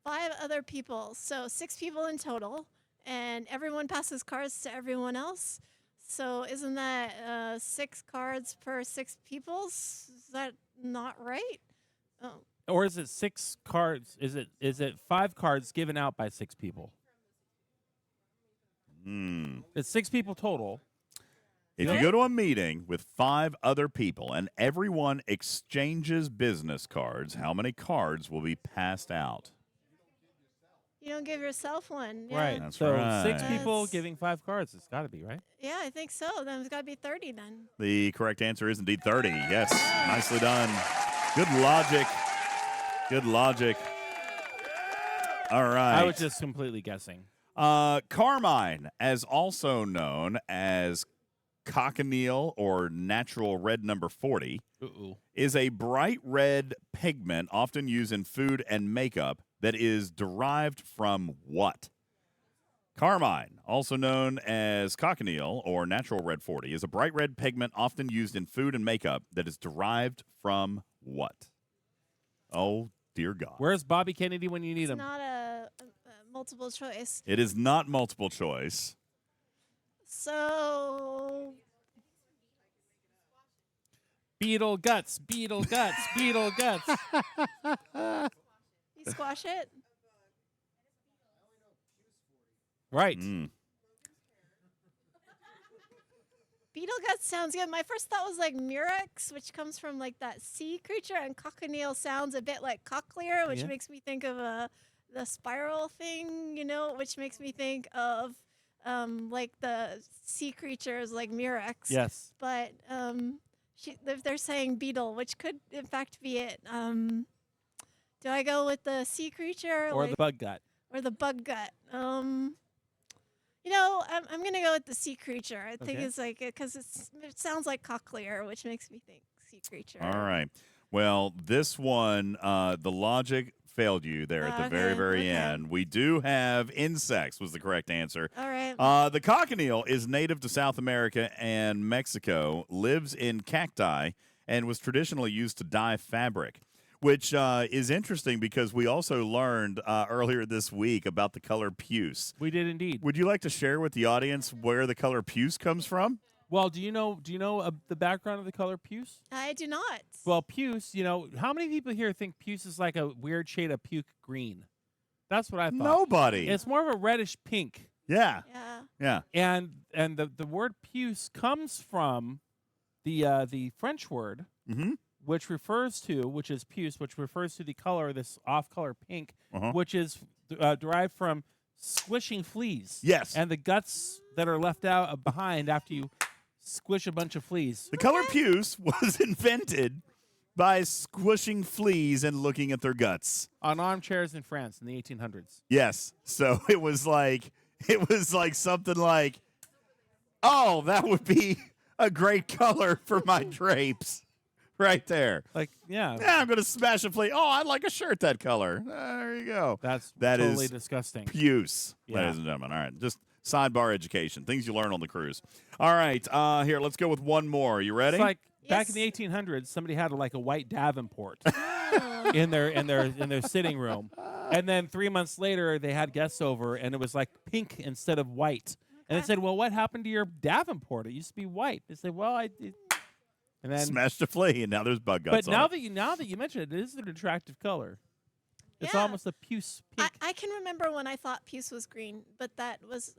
5 other people, so 6 people in total, and everyone passes cards to everyone else. So isn't that 6 cards per 6 people? Is that not right? Oh. Or is it 6 cards? Is it 5 cards given out by 6 people? It's 6 people total. If you go to a meeting with 5 other people and everyone exchanges business cards, how many cards will be passed out? You don't give yourself one. Yeah. Right. That's so right. 6 people giving 5 cards. It's got to be, right? Yeah, I think so. Then it's got to be 30 then. The correct answer is indeed 30. Yes. Nicely done. Good logic. Good logic. All right. I was just completely guessing. Carmine, as also known as cochineal or natural red number 40, is a bright red pigment often used in food and makeup that is derived from what? Carmine, also known as cochineal or natural red 40, is a bright red pigment often used in food and makeup that is derived from what? Oh, dear God. Where's Bobby Kennedy when you need It's him? not a multiple choice. It is not multiple choice. So Beetle guts, beetle guts, beetle guts. you squash it. Right. Beetle gut sounds good. My first thought was like murex, which comes from like that sea creature, and cochineal sounds a bit like cochlear, which Yeah. makes me think of the spiral thing, which makes me think of like the sea creatures like murex. Yes. But they're saying beetle, which could in fact be it. Do I go with the sea creature Or the bug gut. or the bug gut? I'm gonna go with the sea creature. I think Okay. it's like because it sounds like cochlear, which makes me think sea creature. All right. Well, this one, the logic failed you there at the very, very end. We do have insects was the correct answer. All right. The cochineal is native to South America and Mexico, lives in cacti, and was traditionally used to dye fabric, which is interesting because we also learned earlier this week about the color puce. We did indeed. Would you like to share with the audience where the color puce comes from? Well, do you know the background of the color puce? I do not. Well, puce, how many people here think puce is like a weird shade of puke green? That's what I thought. Nobody. It's more of a reddish pink. Yeah. Yeah. Yeah. And the word puce comes from the French word, which is puce, which refers to the color, this off-color pink, which is derived from squishing fleas. Yes. And the guts that are left out behind after you squish a bunch of fleas. The color puce was invented by squishing fleas and looking at their guts. On armchairs in France in the 1800s. Yes. So it was like something like, oh, that would be a great color for my drapes. Right there. Like, yeah. Yeah, I'm going to smash a flea. Oh, I'd like a shirt that color. There you go. That totally is disgusting. Puce, Yeah. ladies and gentlemen. All right. Just sidebar education. Things you learn on the cruise. All right. Here, let's go with one more. You ready? It's like back in the 1800s, somebody had like a white Davenport in their sitting room, and then 3 months later they had guests over, and it was like pink instead of white. And they said, "Well, what happened to your Davenport? It used to be white." They said, "Well, and then smashed a flea, and now there's bug guts But on now it. that you mention it, it is an attractive color. It's Yeah. almost a puce pink. I can remember when I thought puce was green, but that was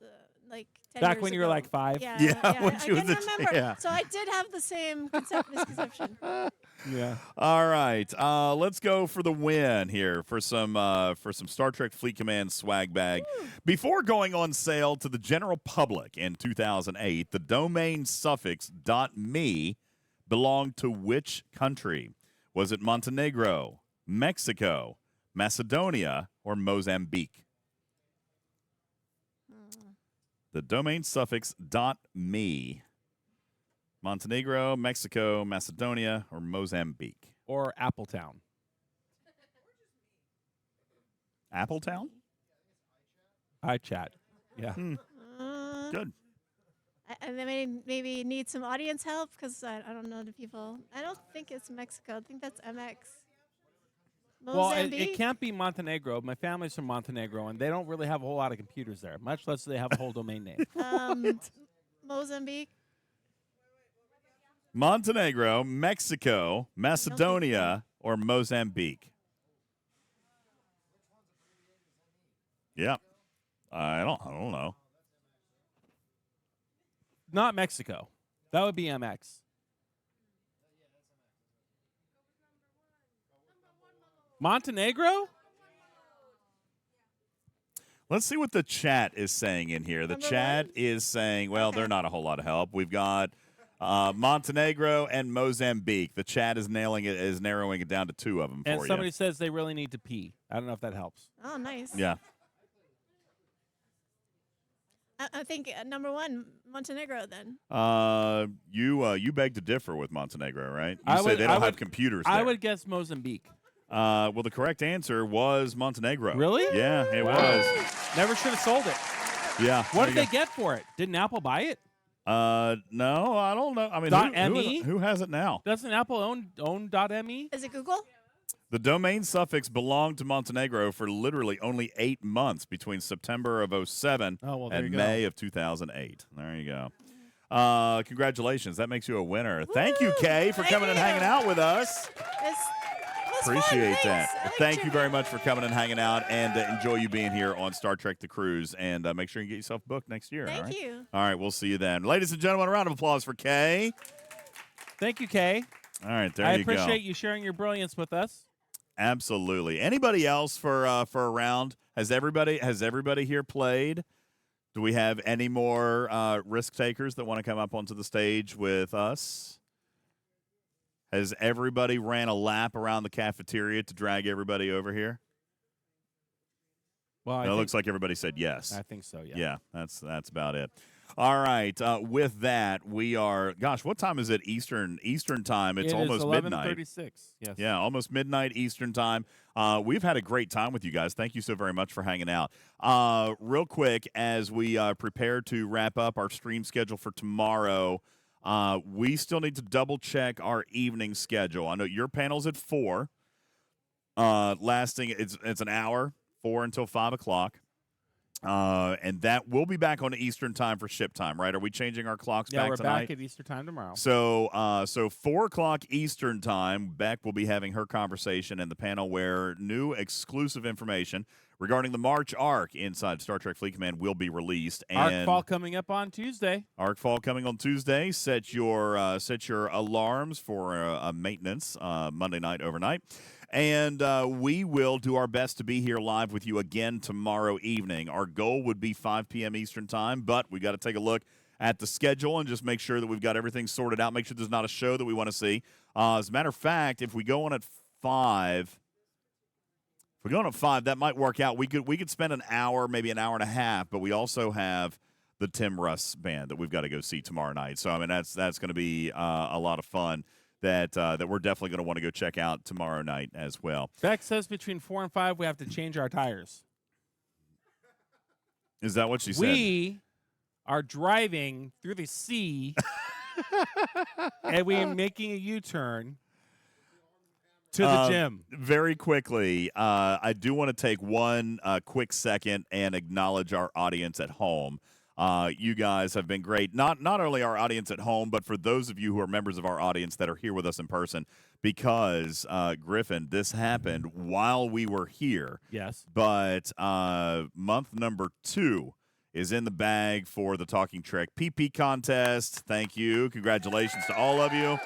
like 10 Back years when you were ago. like 5? Yeah, Yeah, when I she was can a- remember. yeah. So I did have the same misconception. Yeah. All right. Let's go for the win here for some Star Trek Fleet Command swag bag. Before going on sale to the general public in 2008, the domain suffix .me belonged to which country? Was it Montenegro, Mexico, Macedonia, or Mozambique? The domain suffix .me. Montenegro, Mexico, Macedonia, or Mozambique? Or Appletown. Appletown? iChat. Yeah. Good. And then maybe need some audience help because I don't know the people. I don't think it's Mexico. I think that's MX. Well, Mozambique? it can't be Montenegro. My family's from Montenegro, and they don't really have a whole lot of computers there, much less do they have a whole domain name. Mozambique. Montenegro, Mexico, Macedonia, or Mozambique? Yeah. I don't know. Not Mexico. That would be MX. Montenegro? Let's see what the chat is saying in here. The chat is saying, well, they're not a whole lot of help. We've got Montenegro and Mozambique. The chat is narrowing it down to two of them And for somebody you. says they really need to pee. I don't know if that helps. Oh, nice. Yeah. I think number one, Montenegro then. You beg to differ with Montenegro, right? You say they don't have computers there. I would guess Mozambique. Well, the correct answer was Montenegro. Really? Yeah, it Wow. was. Never should have sold it. Yeah. What there did you they get for it? Didn't Apple buy it? No, I don't know. I mean, .me? who has it now? Doesn't Apple own .me? Is it Google? The domain suffix belonged to Montenegro for literally only 8 months between September of 2007 there and you go. May of 2008. There you go. Congratulations. That makes you a winner. Thank you, Kay, for coming and hanging out with us. It appreciate that. Thank you very much for coming and hanging out, and enjoy you being here on Star Trek The Cruise. And make sure you get yourself booked next year. Thank all right? you. All right, we'll see you then. Ladies and gentlemen, a round of applause for Kay. Thank you, Kay. All right, there I you go. appreciate you sharing your brilliance with us. Absolutely. Anybody else for a round? Has everybody here played? Do we have any more risk takers that want to come up onto the stage with us? Has everybody ran a lap around the cafeteria to drag everybody over here? Well, It looks like everybody said yes. I think so, yeah. Yeah, that's about it. All right. With that, we are. Gosh, what time is it? Eastern time. It's almost midnight. 11:36. Yes. Yeah, almost midnight Eastern time. We've had a great time with you guys. Thank you so very much for hanging out. Real quick, as we prepare to wrap up our stream schedule for tomorrow, we still need to double check our evening schedule. I know your panel's at 4, lasting. It's an hour, 4 until 5 o'clock. And that we'll be back on Eastern time for ship time, right? Are we changing our clocks back we're tonight? back at Eastern time tomorrow. So 4 o'clock Eastern time, Beck will be having her conversation in the panel where new exclusive information regarding the March arc inside Star Trek Fleet Command will be released. And Arc Fall coming up on Tuesday. Arc Fall coming on Tuesday. Set your alarms for a maintenance Monday night overnight. And we will do our best to be here live with you again tomorrow evening. Our goal would be 5 p.m. Eastern time, but we got to take a look at the schedule and just make sure that we've got everything sorted out. Make sure there's not a show that we want to see. As a matter of fact, if we go on at 5, that might work out. We could spend an hour, maybe an hour and a half, but we also have the Tim Russ band that we've got to go see tomorrow night. So I mean that's going to be a lot of fun. That we're definitely going to want to go check out tomorrow night as well. Beck says between 4 and 5 we have to change our tires. Is that what she said? We are driving through the sea, and we are making a U-turn to the gym. Very quickly, I do want to take one quick second and acknowledge our audience at home. You guys have been great. Not only our audience at home, but for those of you who are members of our audience that are here with us in person, because, Griffin, this happened while we were here. Yes. But month number 2 is in the bag for the Talking Trek PP contest. Thank you. Congratulations to all of you.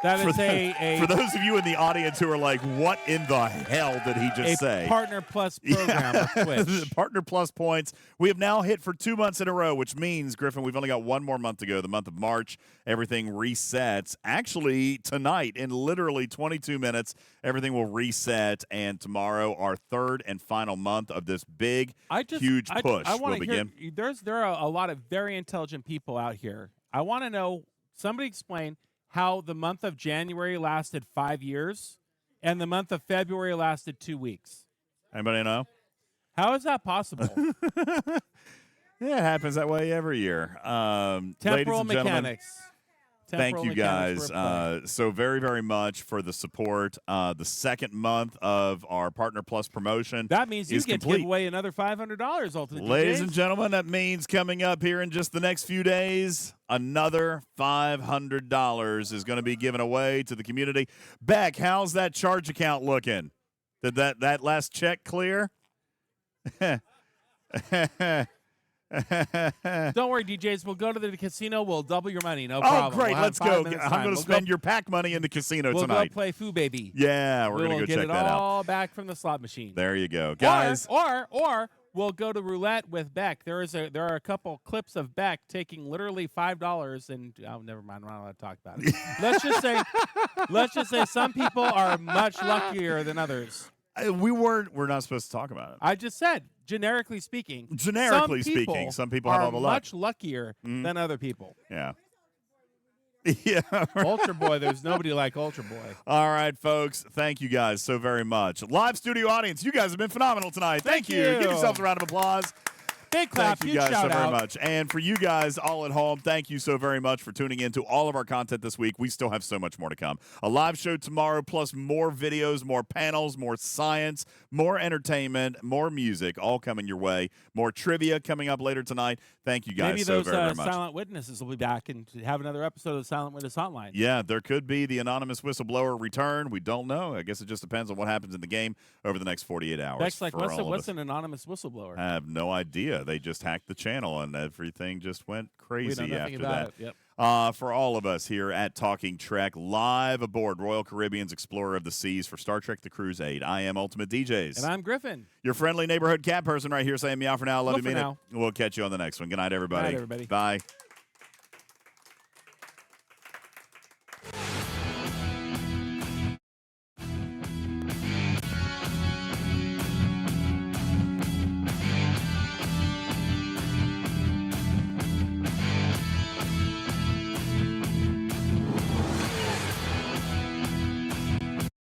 That is for those of you in the audience who are like, what in the hell did he just say? Partner Plus program with Twitch. Partner Plus points. We have now hit for 2 months in a row, which means, Griffin, we've only got one more month to go. The month of March, everything resets. Actually, tonight, in literally 22 minutes, everything will reset. And tomorrow, our third and final month of this big, huge push will begin. There are a lot of very intelligent people out here. I want to know, somebody explain how the month of January lasted 5 years and the month of February lasted 2 weeks. Anybody know? How is that possible? Yeah, it happens that way every year. Temporal mechanics. Thank you guys so very, very much for the support. The second month of our Partner Plus promotion That means you is get complete. to give away another $500, UltimatDJz. Ladies and gentlemen, that means coming up here in just the next few days, another $500 is going to be given away to the community. Beck, how's that charge account looking? Did that last check clear? Don't worry, DJs. We'll go to the casino. We'll double your money. No Oh, problem. great. We'll Let's go. I'm going to spend go, your pack money in the casino we'll tonight. Go play Foo Baby. Yeah, we're going to go check that We'll get it out. all back from the slot machine. There you go. Guys. Or we'll go to roulette with Beck. There are a couple clips of Beck taking literally $5 and never mind. I'm not allowed to talk about it. let's just say some people are much luckier than others. We're not supposed to talk about it. I just said, generically speaking. Some people have all the luck. Much luckier than other people. Yeah. Yeah. Ultra Boy, there's nobody like Ultra Boy. All right, folks. Thank you guys so very much. Live studio audience, you guys have been phenomenal tonight. Thank you. Give yourselves a round of applause. Big clap, Thank you huge guys so shout very out. much. And for you guys all at home, thank you so very much for tuning in to all of our content this week. We still have so much more to come. A live show tomorrow, plus more videos, more panels, more science, more entertainment, more music, all coming your way. More trivia coming up later tonight. Thank you guys Maybe so those very, very much. silent witnesses will be back and have another episode of the Silent Witness Hotline. Yeah, there could be the anonymous whistleblower return. We don't know. I guess it just depends on what happens in the game over the next 48 hours. Beck's like, for all of what's us. an anonymous whistleblower? I have no idea. They just hacked the channel and everything just went crazy nothing after about that. it. Yep. For all of us here at Talking Trek, live aboard Royal Caribbean's Explorer of the Seas for Star Trek The Crusade, I am UltimatDJz. And I'm Griffin. Your friendly neighborhood cat person right here saying meow for now. Love Well, you, for mean it. now. We'll catch you on the next one. Good night, everybody. Good night, everybody. Bye.